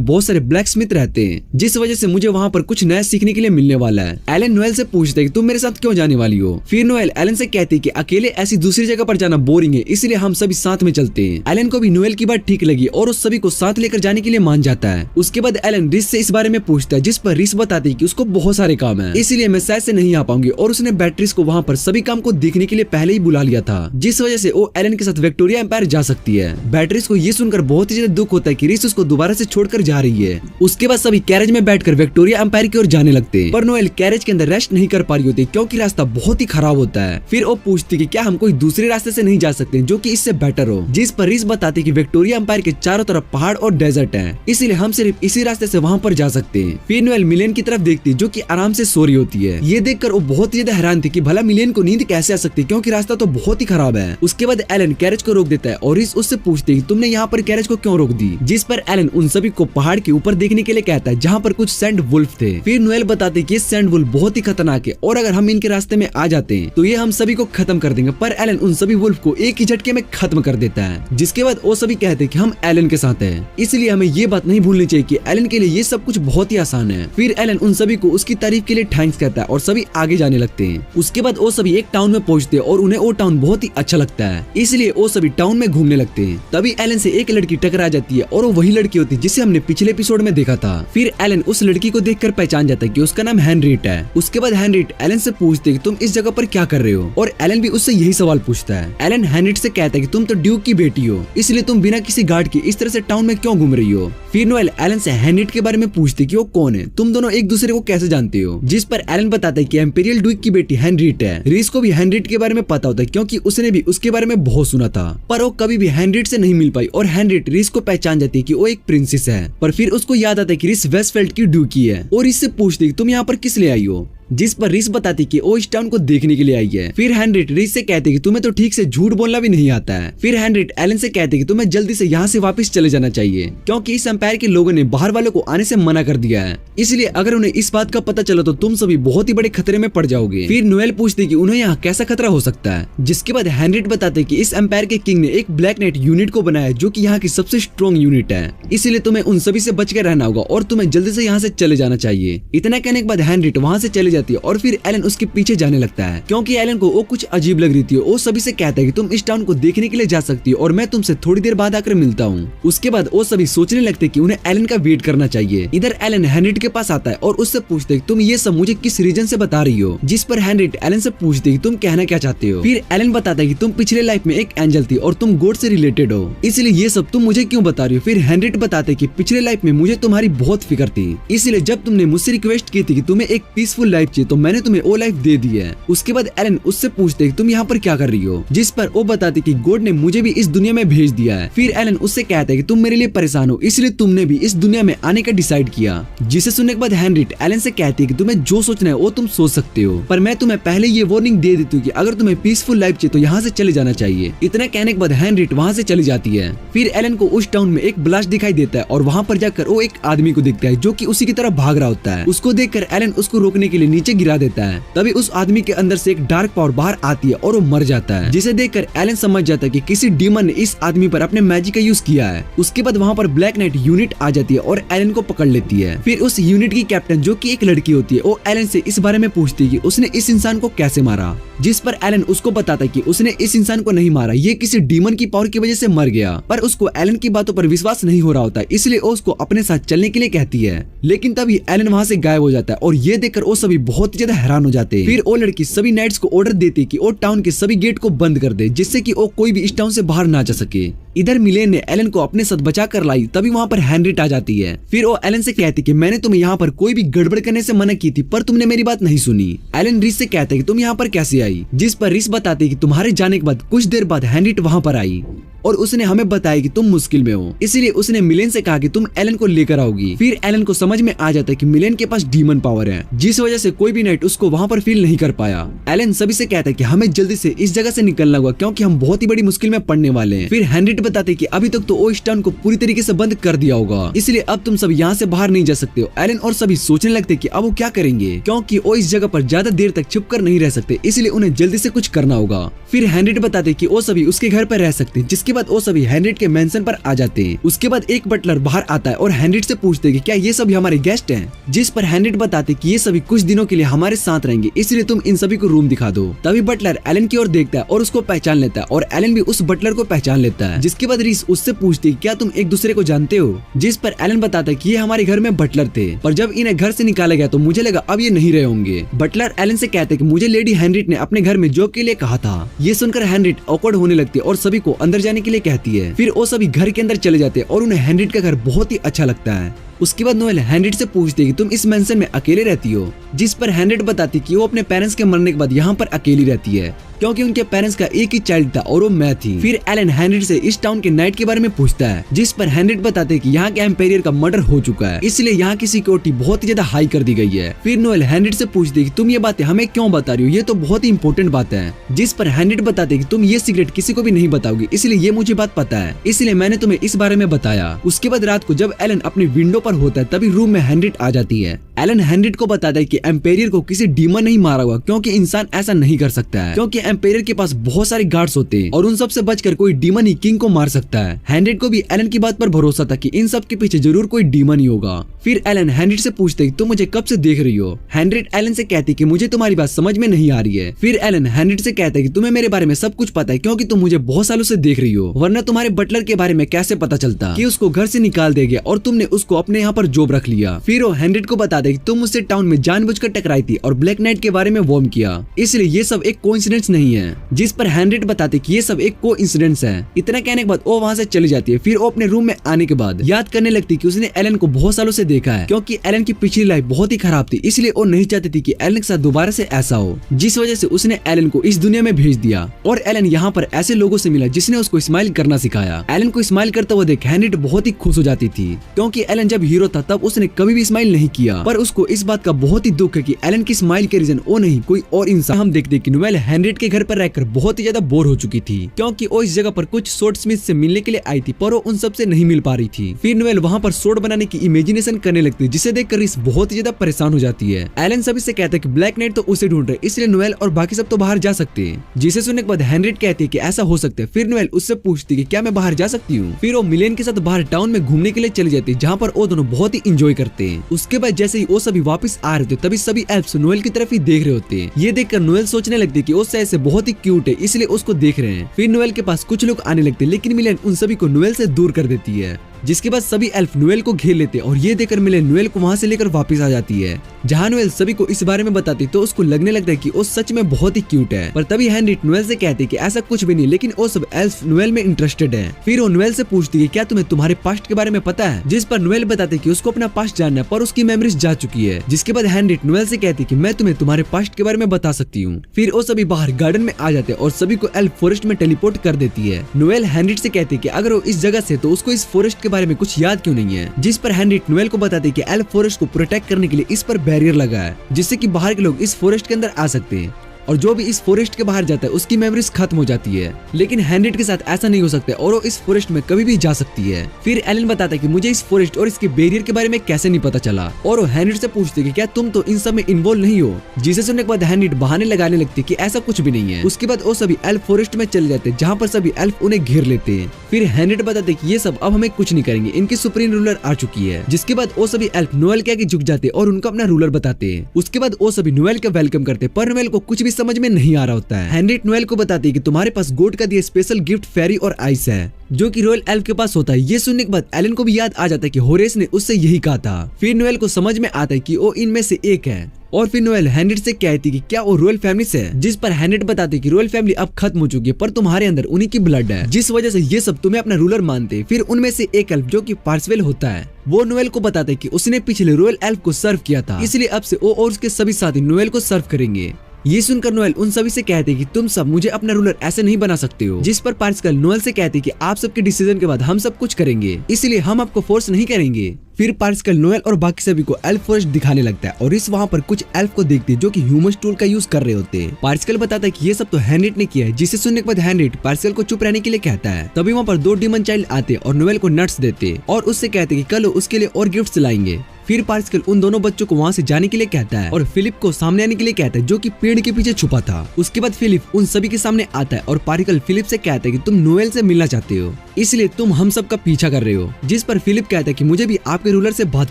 बहुत सारे ब्लैक स्मिथ रहते हैं, जिस वजह से मुझे वहाँ पर कुछ नया सीखने के लिए मिलने वाला है। एलन नोएल से पूछता है कि तुम मेरे साथ क्यों जाने वाली हो। फिर नोएल एलन से कहती है कि अकेले ऐसी दूसरी जगह पर जाना बोरिंग है, इसलिए हम सभी साथ में चलते हैं। एलन को भी नोएल की बात ठीक लगी और उस सभी को साथ लेकर जाने के लिए मान जाता है। उसके बाद एलन रीस से इस बारे में पूछता है, जिस पर रीस बताती है कि उसको बहुत सारे काम है, इसलिए मैं शायद से नहीं आ पाऊंगी और उसने बैट्रिस को वहाँ पर सभी काम को देखने के लिए पहले ही बुला लिया था, जिस वजह से वो एलन के साथ विक्टोरिया एम्पायर जा सकती है। बैट्रिस को ये सुनकर बहुत ही ज्यादा दुख होता है कि रीस उसको दोबारा से छोड़कर जा रही है। उसके बाद सभी कैरेज में बैठकर विक्टोरिया एम्पायर की ओर जाने लगते हैं, पर नोएल कैरेज के अंदर रेस्ट नहीं कर पा रही होती क्योंकि रास्ता बहुत ही खराब होता है। फिर वो पूछती कि क्या हम कोई दूसरे रास्ते से नहीं जा सकते जो कि इससे बेटर हो, जिस पर रीस बताती कि विक्टोरिया एम्पायर के चारों तरफ पहाड़ और डेजर्ट है, इसलिए हम सिर्फ इसी रास्ते से वहाँ पर जा सकते हैं। फिर नोएल मिलेन की तरफ देखती जो कि आराम से सो रही होती है। ये देखकर वो बहुत ही ज्यादा हैरान थी कि भला मिलेन को नींद कैसे आ सकती क्योंकि रास्ता तो बहुत ही खराब है। उसके बाद एलन कैरेज को रोक देता है और रीस उससे पूछती है तुमने यहाँ पर कैरेज को क्यों रोक दी, जिस पर एलन उन सभी को पहाड़ के ऊपर देखने के लिए कहता है जहाँ पर कुछ सैंड वुल्फ थे। फिर नोएल बताते कि सैंड वुल्फ बहुत ही खतरनाक है और अगर हम इनके रास्ते में आ जाते हैं तो ये हम सभी को खत्म कर देंगे, पर एलन उन सभी वुल्फ को एक ही झटके में खत्म कर देता है। जिसके बाद वो सभी कहते हैं कि हम एलन के साथ हैं, इसलिए हमें ये बात नहीं भूलनी चाहिए कि एलन के लिए ये सब कुछ बहुत ही आसान है। फिर एलन उन सभी को उसकी तारीफ के लिए थैंक्स कहता है और सभी आगे जाने लगते हैं। उसके बाद वो सभी एक टाउन में पहुंचते हैं और उन्हें वो टाउन बहुत ही अच्छा लगता है, इसलिए वो सभी टाउन में घूमने लगते हैं। तभी एलन से एक लड़की टकरा जाती है और वो वही लड़की होती है जिसे हमने पिछले एपिसोड में देखा था। फिर एलन उस लड़की को देखकर पहचान जाता है कि उसका नाम हेनरीट है। उसके बाद हेनरीट एलन से पूछते कि तुम इस जगह पर क्या कर रहे हो, और एलन भी उससे यही सवाल पूछता है। एलन हेनरीट से कहता है कि तुम तो ड्यूक की बेटी हो, इसलिए तुम बिना किसी गार्ड के इस तरह से टाउन में क्यों घूम रही हो। फिर नोएल एलन से हेनरीट के बारे में पूछते कि वो कौन है, तुम दोनों एक दूसरे को कैसे जानते हो, जिस पर एलन बताता है कि एम्पेरियल ड्यूक की बेटी हेनरीट है। रीस को भी हेनरीट के बारे में पता होता है क्योंकि उसने भी उसके बारे में बहुत सुना था, पर वो कभी भी हेनरीट से नहीं मिल पाई और हेनरीट रीस को पहचान जाती है कि वो एक प्रिंसेस है। पर फिर उसको याद आता है कि रीस वेस्टफेल्ड की ड्यूकी है और इससे पूछती है तुम यहाँ पर किस लिए आई हो। जिस पर रिस बताती कि वो इस टाउन को देखने के लिए आई है। फिर हेनरिट रिस से कहते कि तुम्हें तो ठीक से झूठ बोलना भी नहीं आता है। फिर हेनरिट एलन से कहते कि तुम्हें जल्दी से यहाँ से वापस चले जाना चाहिए, क्योंकि इस एम्पायर के लोगों ने बाहर वालों को आने से मना कर दिया है। इसलिए अगर उन्हें इस बात का पता चला तो तुम सभी बहुत ही बड़े खतरे में पड़ जाओगे। फिर नोएल पूछती कि उन्हें यहाँ कैसा खतरा हो सकता है, जिसके बाद हेनरिट बताते कि इस एम्पायर के किंग ने एक ब्लैक नाइट यूनिट को बनाया जो कि यहाँ की सबसे स्ट्रॉन्ग यूनिट है, इसलिए तुम्हें उन सभी से बच के रहना होगा और तुम्हें जल्दी से यहाँ से चले जाना चाहिए। इतना कहने के बाद हेनरिट वहाँ से चली जाती है और फिर एलन उसके पीछे जाने लगता है, क्योंकि एलन को वो कुछ अजीब लग रही थी। वो सभी से कहता है कि तुम इस टाउन को देखने के लिए जा सकती हो और मैं तुमसे थोड़ी देर बाद आकर मिलता हूँ। उसके बाद वो सभी सोचने लगते कि उन्हें एलन का वेट करना चाहिए। इधर एलन हेनरिट के पास आता है और उससे पूछते तुम ये सब मुझे किस रीजन से बता रही हो, जिस पर हेनरिट एलन से पूछते कि तुम कहना क्या चाहते हो। फिर एलन बताता है कि तुम पिछले लाइफ में एक एंजल थी और तुम गॉड से रिलेटेड हो, इसलिए ये सब तुम मुझे क्यों बता रही हो। फिर हेनरिट बताते कि पिछले लाइफ में मुझे तुम्हारी बहुत फिक्र थी, इसलिए जब तुमने मुझसे रिक्वेस्ट की थी कि तुम्हें एक पीसफुल लाइफ चाहिए तो मैंने तुम्हें वो लाइफ दे दी है। उसके बाद एलन उससे पूछते कि तुम यहाँ पर क्या कर रही हो, जिस पर वो बताती कि गॉड ने मुझे भी इस दुनिया में भेज दिया है। फिर एलन उससे कहता है कि तुम मेरे लिए परेशान हो, इसलिए तुमने भी इस दुनिया में आने का डिसाइड किया। जिसे सुनने के बाद हेनरिट एलन से कहती है कि तुम्हें जो सोचना है वो तुम सोच सकते हो, पर मैं तुम्हें पहले ये वार्निंग दे देती हूँ कि अगर तुम्हें पीसफुल लाइफ चाहिए तो यहाँ से चले जाना चाहिए। इतना कहने के बाद हेनरिट वहाँ से चली जाती है। फिर एलन को उस टाउन में एक ब्लास्ट दिखाई देता है और वहाँ पर जाकर वो एक आदमी को देखता है जो कि उसी की तरफ भाग रहा होता है। उसको देखकर एलन उसको रोकने के लिए नीचे गिरा देता है। तभी उस आदमी के अंदर से एक डार्क पावर बाहर आती है और वो मर जाता है, जिसे देखकर एलन समझ जाता है कि किसी डीमन ने इस आदमी पर अपने मैजिक का यूज किया है। उसके बाद वहाँ पर ब्लैक नाइट यूनिट आ जाती है और एलन को पकड़ लेती है। फिर उस यूनिट की कैप्टन जो कि एक लड़की होती है वो एलन से इस बारे में पूछती है कि उसने इस इंसान को कैसे मारा, जिस पर एलन उसको बताता है कि उसने इस इंसान को नहीं मारा, ये किसी डीमन की पावर की वजह से मर गया। पर उसको एलन की बातों पर विश्वास नहीं हो रहा होता, इसलिए वो उसको अपने साथ चलने के लिए कहती है। लेकिन तभी एलन वहाँ से गायब हो जाता है और ये देखकर वो सभी बहुत ज्यादा हैरान हो जाते हैं। फिर वो लड़की सभी नाइट्स को ऑर्डर देती है कि वो टाउन के सभी गेट को बंद कर दे, जिससे कि वो कोई भी इस टाउन से बाहर ना जा सके। इधर मिलेन ने एलन को अपने साथ बचा कर लाई, तभी वहाँ पर हेनरिट आ जाती है। फिर वो एलन से कहती कि मैंने तुम्हें यहाँ पर कोई भी गड़बड़ करने से मना की थी, पर तुमने मेरी बात नहीं सुनी। एलन रिस से कहते कि तुम यहाँ पर कैसे आई, जिस पर रिस बताती कि तुम्हारे जाने के बाद कुछ देर बाद हेनरिट वहाँ पर आई और उसने हमें बताया कि तुम मुश्किल में हो, इसलिए उसने मिलेन से कहा कि तुम एलन को लेकर आओगी। फिर एलन को समझ में आ जाता है कि मिलेन के पास डीमन पावर है, जिस वजह से कोई भी नाइट उसको वहाँ पर फील नहीं कर पाया। एलन सभी से कहता है कि हमें जल्दी से इस जगह से निकलना होगा, क्योंकि हम बहुत ही बड़ी मुश्किल में पड़ने वाले हैं। फिर हेनरिट बताते कि अभी तक तो वो इस टाउन को पूरी तरीके से बंद कर दिया होगा, इसलिए अब तुम सब यहाँ से बाहर नहीं जा सकते हो। एलन और सभी सोचने लगते कि अब वो क्या करेंगे, क्योंकि वो इस जगह पर ज्यादा देर तक छुप कर नहीं रह सकते, इसलिए उन्हें जल्दी से कुछ करना होगा। फिर हेनरिट बताते कि वो सभी उसके घर पर रह सकते हैं, जिसके बाद वो सभी हेनरिट के मेंशन पर आ जाते हैं। उसके बाद एक बटलर बाहर आता है और हेनरिट से पूछते कि क्या ये सभी हमारे गेस्ट हैं, जिस पर हेनरिट बताते कि ये सभी कुछ दिनों के लिए हमारे साथ रहेंगे, इसलिए तुम इन सभी को रूम दिखा दो। तभी बटलर एलन की ओर देखता है और उसको पहचान लेता है और एलन भी उस बटलर को पहचान लेता है। जिसके बाद रिस उससे पूछती है क्या तुम एक दूसरे को जानते हो, जिस पर एलन बताता है कि ये हमारे घर में बटलर थे, पर जब इन्हें घर से निकाला गया तो मुझे लगा अब ये नहीं रहे होंगे। बटलर एलन से कहते कि मुझे लेडी हेनरिट ने अपने घर में जॉब के लिए कहा था। ये सुनकर हेनरिट ऑकवर्ड होने लगती है और सभी को अंदर जाने के लिए कहती है। फिर वो सभी घर के अंदर चले जाते हैं और उन्हें हेनरिट का घर बहुत ही अच्छा लगता है। उसके बाद नोएल हेनरिट से पूछती है कि तुम इस मेंशन में अकेले रहती हो, जिस पर हेनरिट बताती कि वो अपने पेरेंट्स के मरने के बाद यहाँ पर अकेली रहती है, क्योंकि उनके पेरेंट्स का एक ही चाइल्ड था और वो मैं थी। फिर एलन हेनरिट से इस टाउन के नाइट के बारे में पूछता है, जिस पर हेनरिट बताते कि यहाँ के एम्पायर का मर्डर हो चुका है, इसलिए यहाँ की सिक्योरिटी बहुत ही ज्यादा हाई कर दी गई है। फिर नोएल हेनरिट से पूछती है कि तुम ये बातें हमें क्यों बता रही हो, ये तो बहुत ही इंपॉर्टेंट बात है। जिस पर हेनरिट बताते कि तुम ये सीक्रेट किसी को भी नहीं बताओगी, इसलिए ये मुझे बात पता है, इसलिए मैंने तुम्हें इस बारे में बताया। उसके बाद रात को जब एलन अपनी विंडो पर होता है तभी रूम में हेनरिट आ जाती है। एलन हेनरिट को बताता है कि एम्पायर को किसी डीमन नहीं मारा हुआ, क्योंकि इंसान ऐसा नहीं कर सकता है, क्योंकि एम्पायर के पास बहुत सारे गार्ड्स होते हैं और उन सब से बचकर कोई डीमन ही किंग को मार सकता है। हेनरिट को भी एलन की बात पर भरोसा था कि इन सब के पीछे जरूर कोई डीमन ही होगा। फिर एलन हेनरिट से पूछते तुम मुझे कब से देख रही हो। हेनरिट एलन से कहती कि मुझे तुम्हारी बात समझ में नहीं आ रही है। फिर एलन हेनरिट से कहता है कि तुम्हें मेरे बारे में सब कुछ पता है, क्योंकि तुम मुझे बहुत सालों से देख रही हो, वरना तुम्हारे बटलर के बारे में कैसे पता चलता कि उसको घर से निकाल देगा और तुमने उसको अपने यहाँ पर जॉब रख लिया। फिर वो हेनरिट को बता दे कि तुम मुझसे टाउन में जानबूझकर टकराई थी और ब्लैक नाइट के बारे में वार्न किया, इसलिए ये सब एक कोइंसिडेंस नहीं है। जिस पर हेनरिट बताते कि ये सब एक कोइंसिडेंस है। इतना कहने के बाद वो वहाँ से चली जाती है। फिर वो अपने रूम में आने के बाद याद करने लगती कि उसने एलन को बहुत सालों से देखा है, क्योंकि एलन की पिछली लाइफ बहुत ही खराब थी, इसलिए वो नहीं चाहती थी कि एलन के साथ दोबारा से ऐसा हो, जिस वजह से उसने एलन को इस दुनिया में भेज दिया। और एलन यहाँ पर ऐसे लोगों से मिला जिसने उसको स्माइल करना सिखाया। एलन को स्माइल करता हुआ देख हेनरिट बहुत ही खुश हो जाती थी, क्योंकि एलन जब हीरो था तब उसने कभी भी स्माइल नहीं किया, पर पर उसको इस बात का बहुत ही दुख है कि एलन की स्माइल के रीजन वो नहीं कोई और इंसान। हम देखते कि नोएल हेनरिएट के घर पर रहकर बहुत ही ज्यादा बोर हो चुकी थी, क्योंकि वो इस जगह पर कुछ सोर्ड स्मिथ से मिलने के लिए आई थी, पर वो उन सब से नहीं मिल पा रही थी। फिर नोएल वहाँ पर सोर्ड बनाने की इमेजिनेशन करने लगती है, जिसे देखकर रिस बहुत ही ज्यादा परेशान हो जाती है। एलन सभी से कहता है कि ब्लैक नाइट तो उसे ढूंढ रहे, इसलिए नोएल और बाकी सब तो बाहर जा सकते हैं। जिसे सुनने के बाद हेनरिएट कहती है कि ऐसा हो सकता है। फिर नोएल उससे पूछती है कि क्या मैं बाहर जा सकती हूँ। फिर वो मिलेन के साथ बाहर टाउन में घूमने के लिए चली जाती है, जहाँ पर वो दोनों बहुत ही इंजॉय करते हैं। उसके बाद जैसे ही वो सभी वापस आ रहे थे, तभी सभी एल्फ्स नोएल की तरफ ही देख रहे होते हैं। ये देखकर नोएल सोचने लगती है कि वो शायद से बहुत ही क्यूट है, इसलिए उसको देख रहे हैं। फिर नोएल के पास कुछ लोग आने लगते हैं, लेकिन मिलेन उन सभी को नोएल से दूर कर देती है, जिसके बाद सभी एल्फ नोएल को घेर लेते और ये देखकर मिलेन नोएल को वहाँ से लेकर वापस आ जाती है। जहाँ नोएल सभी को इस बारे में बताती तो उसको लगने लगता है कि वो सच में बहुत ही क्यूट है। पर तभी हेनरिएट नोएल से कहती कि ऐसा कुछ भी नहीं, लेकिन वो सब एल्फ नोएल में इंटरेस्टेड है। फिर वो नोएल से पूछती है क्या तुम्हें तुम्हारे पास्ट के बारे में पता है, जिस पर नोएल बताते कि उसको अपना पास्ट जानना है, पर उसकी मेमोरीज जा चुकी है। जिसके बाद हेनरिएट नोएल से कहती कि मैं तुम्हें तुम्हारे पास्ट के बारे में बता सकती हूँ। फिर वो सभी बाहर गार्डन में आ जाते और सभी को एल्फ फॉरेस्ट में टेलीपोर्ट कर देती है। नोएल हेनरिएट से कहती कि अगर वो इस जगह से तो उसको इस फॉरेस्ट के बारे में कुछ याद क्यों नहीं है। जिस पर हेनरिएट नोएल को बताते कि एल्फ फॉरेस्ट को प्रोटेक्ट करने के लिए इस पर बैरियर लगा है, जिससे कि बाहर के लोग इस फॉरेस्ट के अंदर आ सकते हैं, और जो भी इस फॉरेस्ट के बाहर जाता है उसकी मेमोरीज खत्म हो जाती है। लेकिन हेनरिएट के साथ ऐसा नहीं हो सकता और वो इस फॉरेस्ट में कभी भी जा सकती है। फिर एलन बताता है कि मुझे इस फॉरेस्ट और इसके बैरियर के बारे में कैसे नहीं पता चला, और वो हेनरिएट से पूछती है कि क्या तुम तो इन सब में इन्वॉल्व नहीं हो। जिसे सुनने के बाद हेनरिएट बहाने लगाने लगती है कि ऐसा कुछ भी नहीं है। उसके बाद वो सभी एल्फ फॉरेस्ट में चले जाते हैं, जहाँ पर सभी एल्फ उन्हें घेर लेते हैं। फिर हेनरिएट बताते हैं कि ये सब अब हमें कुछ नहीं करेंगे, इनकी सुप्रीम रूलर आ चुकी है। जिसके बाद वो सभी एल्फ नोएल के आगे झुक जाते और उनको अपना रूलर बताते हैं। उसके बाद वो सभी नोएल का वेलकम करते, पर नोएल को कुछ भी समझ में नहीं आ रहा होता है। हेनरिएट नोएल को बताती है कि तुम्हारे पास गोड का दिया स्पेशल गिफ्ट फेरी और आइस है, जो कि रॉयल एल्फ के पास होता है। ये सुनने के बाद एलन को भी याद आ जाता है कि होरेस ने उससे यही कहा था। फिर नोएल को समझ में आता है कि वो इनमें से एक है, और फिर नोएल हेनरिएट से कहती कि क्या वो रॉयल फैमिली से है। जिस पर हेनरिएट बताती कि रॉयल फैमिली अब खत्म हो चुकी है, पर तुम्हारे अंदर उन्हीं की ब्लड है, जिस वजह से ये सब तुम्हें अपना रूलर मानते। फिर उनमें से एक एल्फ जो कि पार्सवेल होता है, वो नोएल को बताता है कि उसने पिछले रॉयल एल्फ को सर्व किया था, इसलिए अब से वो और उसके सभी साथी नोएल को सर्व करेंगे। ये सुनकर नोएल उन सभी से कहते हैं कि तुम सब मुझे अपना रूलर ऐसे नहीं बना सकते हो। जिस पर पार्सकल नोएल से कहते हैं कि आप सबके डिसीजन के बाद हम सब कुछ करेंगे, इसलिए हम आपको फोर्स नहीं करेंगे। फिर पार्सकल नोएल और बाकी सभी को एल्फ फॉरेस्ट दिखाने लगता है, और इस वहाँ पर कुछ एल्फ को देखते हैं जो कि ह्यूमन टूल का यूज कर रहे होते हैं। पार्सकल बताता है कि ये सब तो हेनरिएट ने किया है। जिसे सुनने के बाद हेनरिएट पार्सकल को चुप रहने के लिए कहता है। तभी वहाँ पर 2 डीमन चाइल्ड आते और नोएल को नट्स देते और उससे कहते कि कल उसके लिए और गिफ्ट्स लाएंगे। फिर पार्सकल उन दोनों बच्चों को वहाँ से जाने के लिए कहता है और फिलिप को सामने आने के लिए कहता है, जो कि पेड़ के पीछे छुपा था। उसके बाद फिलिप उन सभी के सामने आता है और पार्सकल फिलिप से कहता है कि तुम नोएल से मिलना चाहते हो, इसलिए तुम हम सब का पीछा कर रहे हो। जिस पर फिलिप कहता है कि मुझे भी आपके रूलर से बात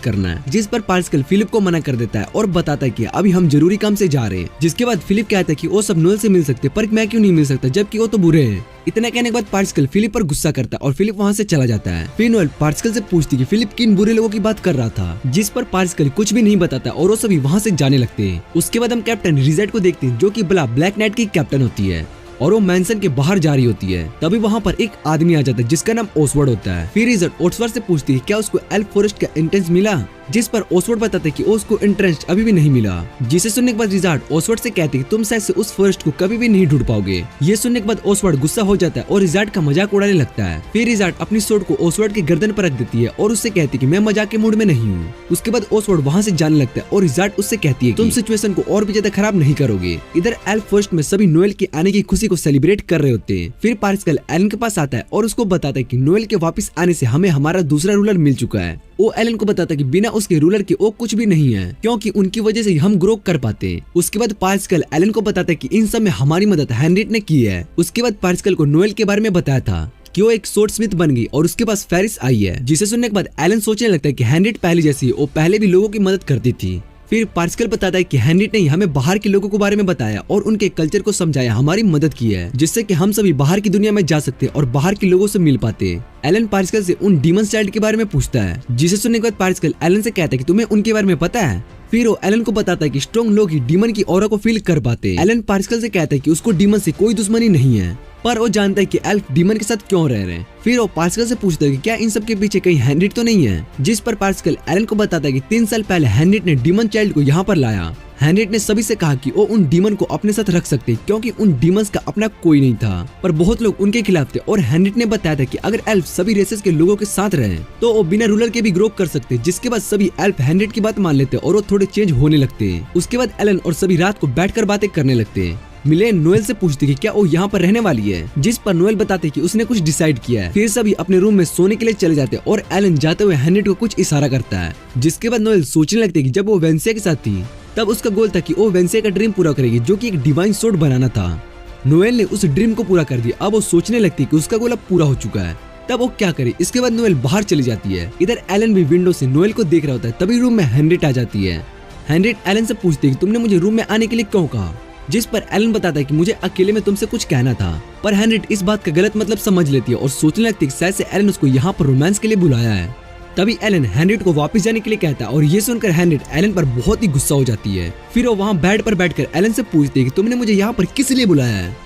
करना है। जिस पर पार्सकल फिलिप को मना कर देता है और बताता है कि अभी हम जरूरी काम से जा रहे हैं। जिसके बाद फिलिप कहता है कि वो सब नोएल से मिल सकते, पर मैं क्यों नहीं मिल सकता, जबकि वो तो बुरे हैं। इतना कहने के बाद पार्सकल फिलिप पर गुस्सा करता है और फिलिप वहाँ से चला जाता है। फिर नोएल पार्सकल से पूछती कि फिलिप किन बुरे लोगों की बात कर रहा था, जिस पर पार्सकल कुछ भी नहीं बताता और वो सभी वहाँ से जाने लगते हैं। उसके बाद हम कैप्टन रिजर्ट को देखते हैं, जो कि ब्लैक नाइट की कैप्टन होती है, और वो मैंसन के बाहर जा रही होती है। तभी वहाँ पर एक आदमी आ जाता है जिसका नाम ओसवर्ड होता है। फिर रिजर्ट ओसवर्ड से पूछती है क्या उसको एल्फ फॉरेस्ट का एंट्रेंस मिला, जिस पर ओसवर्ड बताते कि उसको एंट्रेंस अभी भी नहीं मिला। जिसे सुनने के बाद रिजर्ट ओसवर्ड से कहते कि तुम शायद से उस फॉरेस्ट को कभी भी नहीं ढूंढ पाओगे। ये सुनने के बाद ओसवर्ड गुस्सा हो जाता है और रिजर्ट का मजाक उड़ाने लगता है। फिर रिजर्ट अपनी सोर्ड को ओसवर्ड के गर्दन पर रख देती है और उससे कहती कि मैं मजाक के मूड में नहीं हूँ। उसके बाद ओसवर्ड वहाँ से जाने लगता है और रिजर्ट उससे कहती है तुम सिचुएशन को और भी ज्यादा खराब नहीं करोगे। इधर एल्फ फॉरेस्ट में सभी नोएल के आने की खुशी को सेलिब्रेट कर रहे होते हैं। फिर पार्सकल एलन के पास आता है और उसको बताता है कि नोएल के वापस आने से हमें हमारा दूसरा रूलर मिल चुका है। वो एलन को बताता है कि बिना उसके रूलर के वो कुछ भी नहीं है, क्योंकि उनकी वजह से हम ग्रो कर पाते हैं। उसके बाद पार्सकल एलन को बताता है कि इन सब में हमारी मदद हेनरिएट ने की है। उसके बाद पार्सकल को नोएल के बारे में बताया था कि वो एक सोर्ड स्मिथ बन गई और उसके पास फेरिस आई है। जिसे सुनने के बाद एलन सोचने लगता है कि हेनरिएट पहले जैसी वो पहले भी लोगों की मदद करती थी। फिर पार्सकल बताता है कि हेनरिएट ने हमें बाहर के लोगों के बारे में बताया और उनके कल्चर को समझाया, हमारी मदद की है, जिससे कि हम सभी बाहर की दुनिया में जा सकते और बाहर के लोगों से मिल पाते। एलन पार्सकल से उन डीमन चाइल्ड के बारे में पूछता है। जिसे सुनने के बाद पार्सकल एलन से कहता है कि तुम्हें उनके बारे में पता है। फिर वो एलन को बताता है कि स्ट्रॉन्ग लोग ही डीमन की ऑरा को फील कर पाते। एलन पार्सकल से कहता है कि उसको डीमन से कोई दुश्मनी नहीं है, पर वो जानता है कि एल्फ डीमन के साथ क्यों रह रहे हैं। फिर वो पार्सकल से पूछता है कि क्या इन सब के पीछे कहीं हेनरिएट तो नहीं है। जिस पर पार्सकल एलन को बताता है कि 3 साल पहले हेनरिएट ने डीमन चाइल्ड को यहाँ पर लाया। हेनरिट ने सभी से कहा कि वो उन डीमन को अपने साथ रख सकते क्योंकि उन डीमंस का अपना कोई नहीं था, पर बहुत लोग उनके खिलाफ थे। और हेनरिट ने बताया था कि अगर एल्फ सभी रेसेस के लोगों के साथ रहे तो वो बिना रूलर के भी ग्रो कर सकते। जिसके बाद सभी एल्फ हेनरिट की बात मान लेते और वो थोड़े चेंज होने लगते। उसके बाद एलन और सभी रात को बैठकर बातें करने लगते। मिलेन नोएल से पूछती कि क्या वो यहाँ पर रहने वाली है, जिस पर नोएल बताते कि उसने कुछ डिसाइड किया है। फिर सभी अपने रूम में सोने के लिए चले जाते और एलन जाते हुए हेनरिट को कुछ इशारा करता है। जिसके बाद नोएल सोचने लगते कि जब वो वेंसिया के साथ थी तब उसका गोल था कि वो वेंसिया का ड्रीम पूरा करेगी, जो कि एक डिवाइन सोर्ड बनाना था। नोएल ने उस ड्रीम को पूरा कर दिया। अब वो सोचने लगती कि उसका गोल अब पूरा हो चुका है, तब वो क्या करे। इसके बाद नोएल बाहर चली जाती है। इधर एलन भी विंडो से नोएल को देख रहा होता है। तभी रूम में हेनरिट आ जाती है। हेनरिट एलन से पूछती है कि तुमने मुझे रूम में आने के लिए क्यों कहा, जिस पर एलन बताता है कि मुझे अकेले में तुमसे कुछ कहना था। पर हेनरिट इस बात का गलत मतलब समझ लेती है और सोचने लगती है कि शायद से एलन उसको यहाँ पर रोमांस के लिए बुलाया है। तभी एलन हेनरिट को वापस जाने के लिए कहता है और ये सुनकर हेनरिट एलन पर बहुत ही गुस्सा हो जाती है। फिर वो वहाँ बेड पर बैठकर एलन से पूछती है कि तुमने मुझे यहाँ पर किस लिए बुलाया है।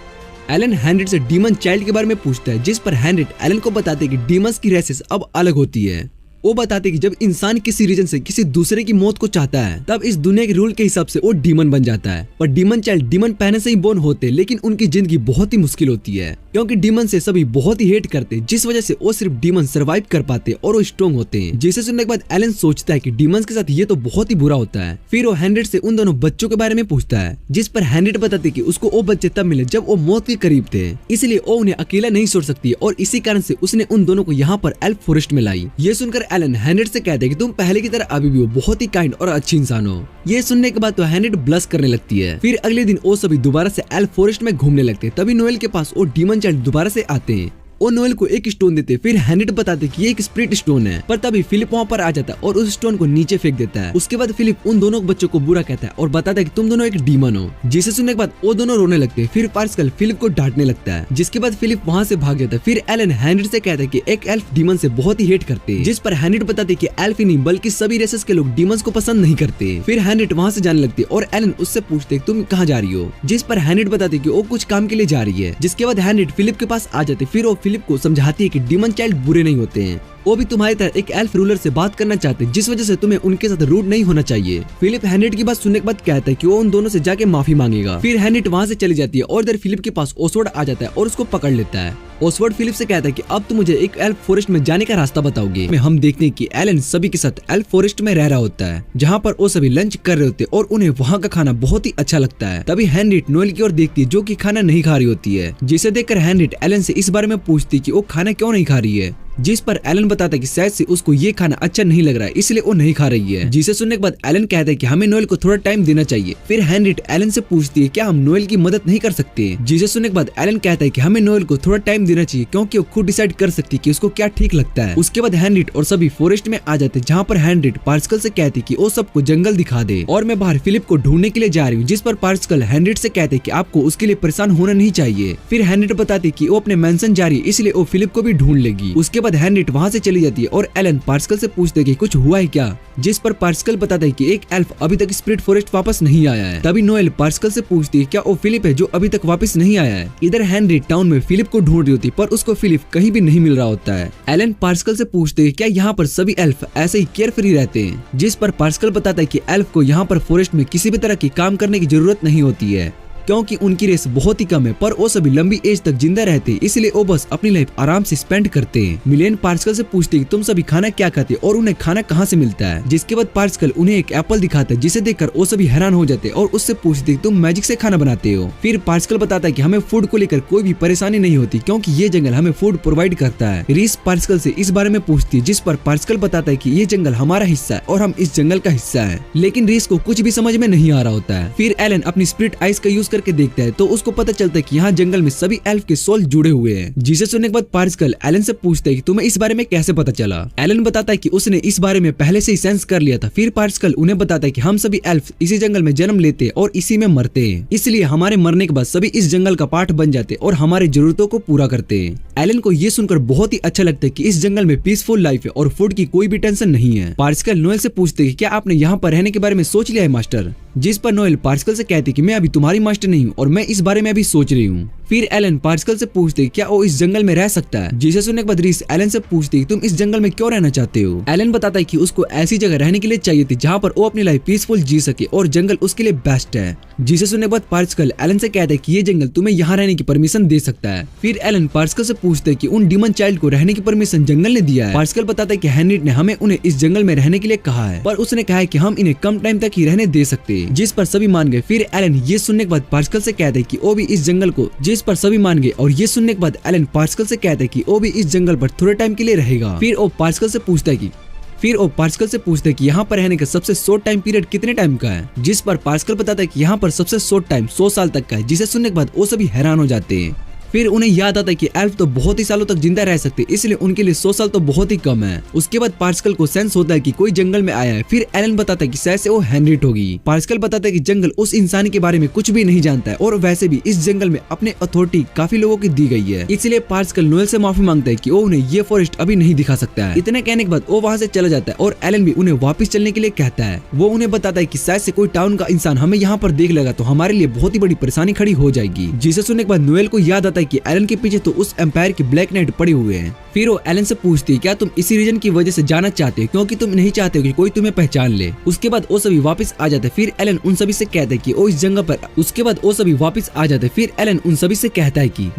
एलन हेनरिट से डीमन चाइल्ड के बारे में पूछता है, जिस पर हेनरिट एलन को बताते है कि डीमंस की रेसेस अब अलग होती है। वो बताते कि जब इंसान किसी रीजन से किसी दूसरे की मौत को चाहता है तब इस दुनिया के रूल के हिसाब से वो डीमन बन जाता है। पर डीमन चाइल्ड डीमन पहने से ही बोर्न होते, लेकिन उनकी जिंदगी बहुत ही मुश्किल होती है क्योंकि डीमन से सभी बहुत ही हेट करते, जिस वजह से वो सिर्फ डीमन सर्वाइव कर पाते और वो स्ट्रॉन्ग होते हैं। जिसे सुनने के बाद एलन सोचता है कि डीमंस के साथ ये तो बहुत ही बुरा होता है। फिर वो हेनरिट से उन दोनों बच्चों के बारे में पूछता है, जिस पर हेनरिट बताते कि उसको वो बच्चे तब मिले जब वो मौत के करीब थे, इसलिए वो उन्हें अकेला नहीं छोड़ सकती और इसी कारण से उसने उन दोनों को यहाँ पर एल्फ फॉरेस्ट में लाई। ये सुनकर एलन हेनरिट से कहते हैं कि तुम पहले की तरह अभी भी हो बहुत ही काइंड और अच्छी इंसान हो। ये सुनने के बाद तो हेनरिट ब्लश करने लगती है। फिर अगले दिन वो सभी दोबारा से एल्फ फॉरेस्ट में घूमने लगते हैं। तभी नोएल के पास वो डीमन चाइल्ड दोबारा से आते हैं। वो नोएल को एक स्टोन देते। फिर हेनरिट बताते कि ये एक स्पिरिट स्टोन है, पर तभी फिलिप वहाँ पर आ जाता है और उस स्टोन को नीचे फेंक देता है। उसके बाद फिलिप उन दोनों बच्चों को बुरा कहता है और बताता है कि तुम दोनों एक डीमन हो। जिसे सुनने के बाद वो दोनों रोने लगते हैं। फिर पार्सिकल फिलिप को डांटने लगता है, जिसके बाद फिलिप वहाँ से भाग जाता है। फिर एलन हेनरिट से कहता है कि एक एल्फ डीमन से बहुत ही हेट करते हैं, जिस पर हेनरिट बताते कि एल्फ ही नहीं बल्कि सभी रेसेस के लोग डीमंस को पसंद नहीं करते। फिर हेनरिट वहाँ से जाने लगती है और एलन उससे पूछते तुम कहाँ जा रही हो, जिस पर हेनरिट बताते कि वो कुछ काम के लिए जा रही है। जिसके बाद हेनरिट फिलिप के पास आ जाते। फिर वो फिलिप को समझाती है कि डीमन चाइल्ड बुरे नहीं होते हैं, वो भी तुम्हारी तरह एक एल्फ रूलर से बात करना चाहते हैं, जिस वजह से तुम्हें उनके साथ रूड नहीं होना चाहिए। फिलिप हेनरिट की बात सुनने के बाद कहता है कि वो उन दोनों से जाके माफी मांगेगा। फिर हेनरिट वहाँ से चली जाती है और इधर फिलिप के पास ओसवर्ड आ जाता है और उसको पकड़ लेता है। ओसवर्ड फिलिप से कहता है कि अब तुम मुझे एक एल्फ फॉरेस्ट में जाने का रास्ता बताओगे। हम देखते हैं कि एलन सभी के साथ एल्फ फॉरेस्ट में रह रहा होता है, जहाँ पर वो सभी लंच कर रहे होते हैं और उन्हें वहाँ का खाना बहुत ही अच्छा लगता है। तभी हेनरिट नोएल की ओर देखती है, जो कि खाना नहीं खा रही होती है। जिसे देखकर हेनरिट एलन से इस बारे में पूछती कि वो खाना क्यों नहीं खा रही है, जिस पर एलन बताता है कि शायद से उसको ये खाना अच्छा नहीं लग रहा है, इसलिए वो नहीं खा रही है। जिसे सुनने के बाद एलन कहता है कि हमें नोएल को थोड़ा टाइम देना चाहिए। फिर हेनरिट एलन से पूछती है क्या हम नोएल की मदद नहीं कर सकते। जिसे सुनने के बाद एलन कहता है कि हमें नोएल को थोड़ा टाइम देना चाहिए क्योंकि वो खुद डिसाइड कर सकती है कि उसको क्या ठीक लगता है। उसके बाद हेनरिट और सभी फॉरेस्ट में आ जाते, जहाँ पर हेनरिट पार्सिकल से कहती कि वो सबको जंगल दिखा दे और मैं बाहर फिलिप को ढूंढने के लिए जा रही हूँ। जिस पर पार्सिकल हेनरिट से कहते कि आपको उसके लिए परेशान होना नहीं चाहिए। फिर हेनरिट बताती कि वो अपने मेंशन जा रही है, इसलिए वो फिलिप को भी ढूंढ लेगी। उसके बाद हेनरिट वहाँ से चली जाती है और एलन पार्सिकल से पूछते कि कुछ हुआ है क्या, जिस पर पार्सिकल बताता है कि एक एल्फ अभी तक स्पिरिट फॉरेस्ट वापस नहीं आया है। तभी नोएल पार्सिकल से पूछती है क्या वो फिलिप है जो अभी तक वापस नहीं आया है। इधर हेनरिट टाउन में फिलिप को ढूंढ रही होती पर उसको फिलिप कहीं भी नहीं मिल रहा होता है। एलन पार्सिकल से पूछते हैं क्या यहाँ पर सभी एल्फ ऐसे ही केयर फ्री रहते हैं, जिस पर पार्सिकल बताता है कि एल्फ को यहाँ पर फॉरेस्ट में किसी भी तरह की काम करने की जरूरत नहीं होती है क्योंकि उनकी रेस बहुत ही कम है, पर वो सभी लंबी एज तक जिंदा रहते हैं, इसलिए वो बस अपनी लाइफ आराम से स्पेंड करते हैं। मिलेन पार्सिकल से पूछते हैं तुम सभी खाना क्या खाते और उन्हें खाना कहाँ से मिलता है। जिसके बाद पार्सिकल उन्हें एक एप्पल दिखाता है, जिसे देखकर वो सभी हैरान हो जाते हैं और उससे पूछते हैं तुम मैजिक से खाना बनाते हो। फिर पार्सिकल बताता है कि हमें फूड को लेकर कोई भी परेशानी नहीं होती क्योंकि ये जंगल हमें फूड प्रोवाइड करता है। रीस पार्सिकल से इस बारे में पूछती है, जिस पर पार्सिकल बताता है कि ये जंगल हमारा हिस्सा है और हम इस जंगल का हिस्सा है, लेकिन रीस को कुछ भी समझ में नहीं आ रहा होता है। फिर एलन अपनी स्पिरिट आइज का यूज करके देखता है तो उसको पता चलता है कि यहाँ जंगल में सभी एल्फ के सोल जुड़े हुए हैं। जिसे सुनने के बाद पार्सिकल एलन से पूछता है कि तुम्हें इस बारे में कैसे पता चला। एलन बताता है कि उसने इस बारे में पहले से ही सेंस कर लिया था। फिर पार्सिकल उन्हें बताता है कि हम सभी एल्फ इसी जंगल में जन्म लेते हैं और इसी में मरते हैं, इसलिए हमारे मरने के बाद सभी इस जंगल का पार्ट बन जाते हैं और हमारी जरूरतों को पूरा करते हैं। एलन को ये सुनकर बहुत ही अच्छा लगता है कि इस जंगल में पीसफुल लाइफ है और फूड की कोई भी टेंशन नहीं है। पार्सिकल नोएल से पूछते हैं क्या आपने यहाँ पर रहने के बारे में सोच लिया है मास्टर, जिस पर नोएल पार्सिकल से कहती कि मैं अभी तुम्हारी मास्टर नहीं हूँ और मैं इस बारे में अभी सोच रही हूँ। फिर एलन पार्सिकल से पूछती क्या वो इस जंगल में रह सकता है, जिसे सुनने के बाद रीस एलन से पूछती तुम इस जंगल में क्यों रहना चाहते हो। एलन बताता है कि उसको ऐसी जगह रहने के लिए चाहिए थी जहाँ पर वो अपनी लाइफ पीसफुल जी सके और जंगल उसके लिए बेस्ट है। जिसे सुनने के बाद पार्सिकल एलन से कहता है कि ये जंगल तुम्हें यहाँ रहने की परमिशन दे सकता है। फिर एलन पार्सिकल से पूछते हैं कि उन डीमन चाइल्ड को रहने की परमिशन जंगल ने दिया है। पार्सिकल बताता है कि हेनरी ने हमें उन्हें इस जंगल में रहने के लिए कहा है, पर उसने कहा है कि हम इन्हें कम टाइम तक ही रहने दे सकते हैं, जिस पर सभी मान गए। फिर एलन ये सुनने के बाद पार्सिकल से कहते हैं कि वो भी इस जंगल को, जिस पर सभी मान गए। और ये सुनने के बाद एलन पार्सिकल से कहते हैं कि वो भी इस जंगल पर थोड़े टाइम के लिए रहेगा। फिर वो पार्सिकल से पूछता है कि यहाँ पर रहने का सबसे शॉर्ट टाइम पीरियड कितने टाइम का है, जिस पर पार्सिकल बताता है कि यहाँ पर सबसे शॉर्ट टाइम 100 साल तक का है। जिसे सुनने के बाद वो सभी हैरान हो जाते हैं। फिर उन्हें याद आता है कि एल्फ तो बहुत ही सालों तक जिंदा रह सकते, इसलिए उनके लिए 100 साल तो बहुत ही कम है। उसके बाद पार्सिकल को सेंस होता है कि कोई जंगल में आया है। फिर एलन बताता है कि शायद से वो हेनरिट होगी। पार्सिकल बताता है कि जंगल उस इंसान के बारे में कुछ भी नहीं जानता है और वैसे भी इस जंगल में अपने अथॉरिटी काफी लोगों की दी गई है, इसलिए पार्सिकल नोएल से माफी मांगता है कि वो उन्हें ये फॉरेस्ट अभी नहीं दिखा सकता है। इतने कहने के बाद वो वहाँ से चला जाता है और एलन भी उन्हें वापस चलने के लिए कहता है। वो उन्हें बताता है कि शायद से कोई टाउन का इंसान हमें यहाँ पर देख लेगा तो हमारे लिए बहुत ही बड़ी परेशानी खड़ी हो जाएगी। जिसे सुनने के बाद नोएल को याद आता है कि एलन के पीछे तो उस एम्पायर के ब्लैक नाइट पड़े हुए हैं। फिर वो एलन से पूछती है क्या तुम इसी रीजन की वजह से जाना चाहते हो, क्योंकि तुम नहीं चाहते हो कि कोई तुम्हें पहचान ले। उसके बाद वो सभी वापस आ जाते। फिर एलन उन सभी से कहता है कि वो इस जंगल पर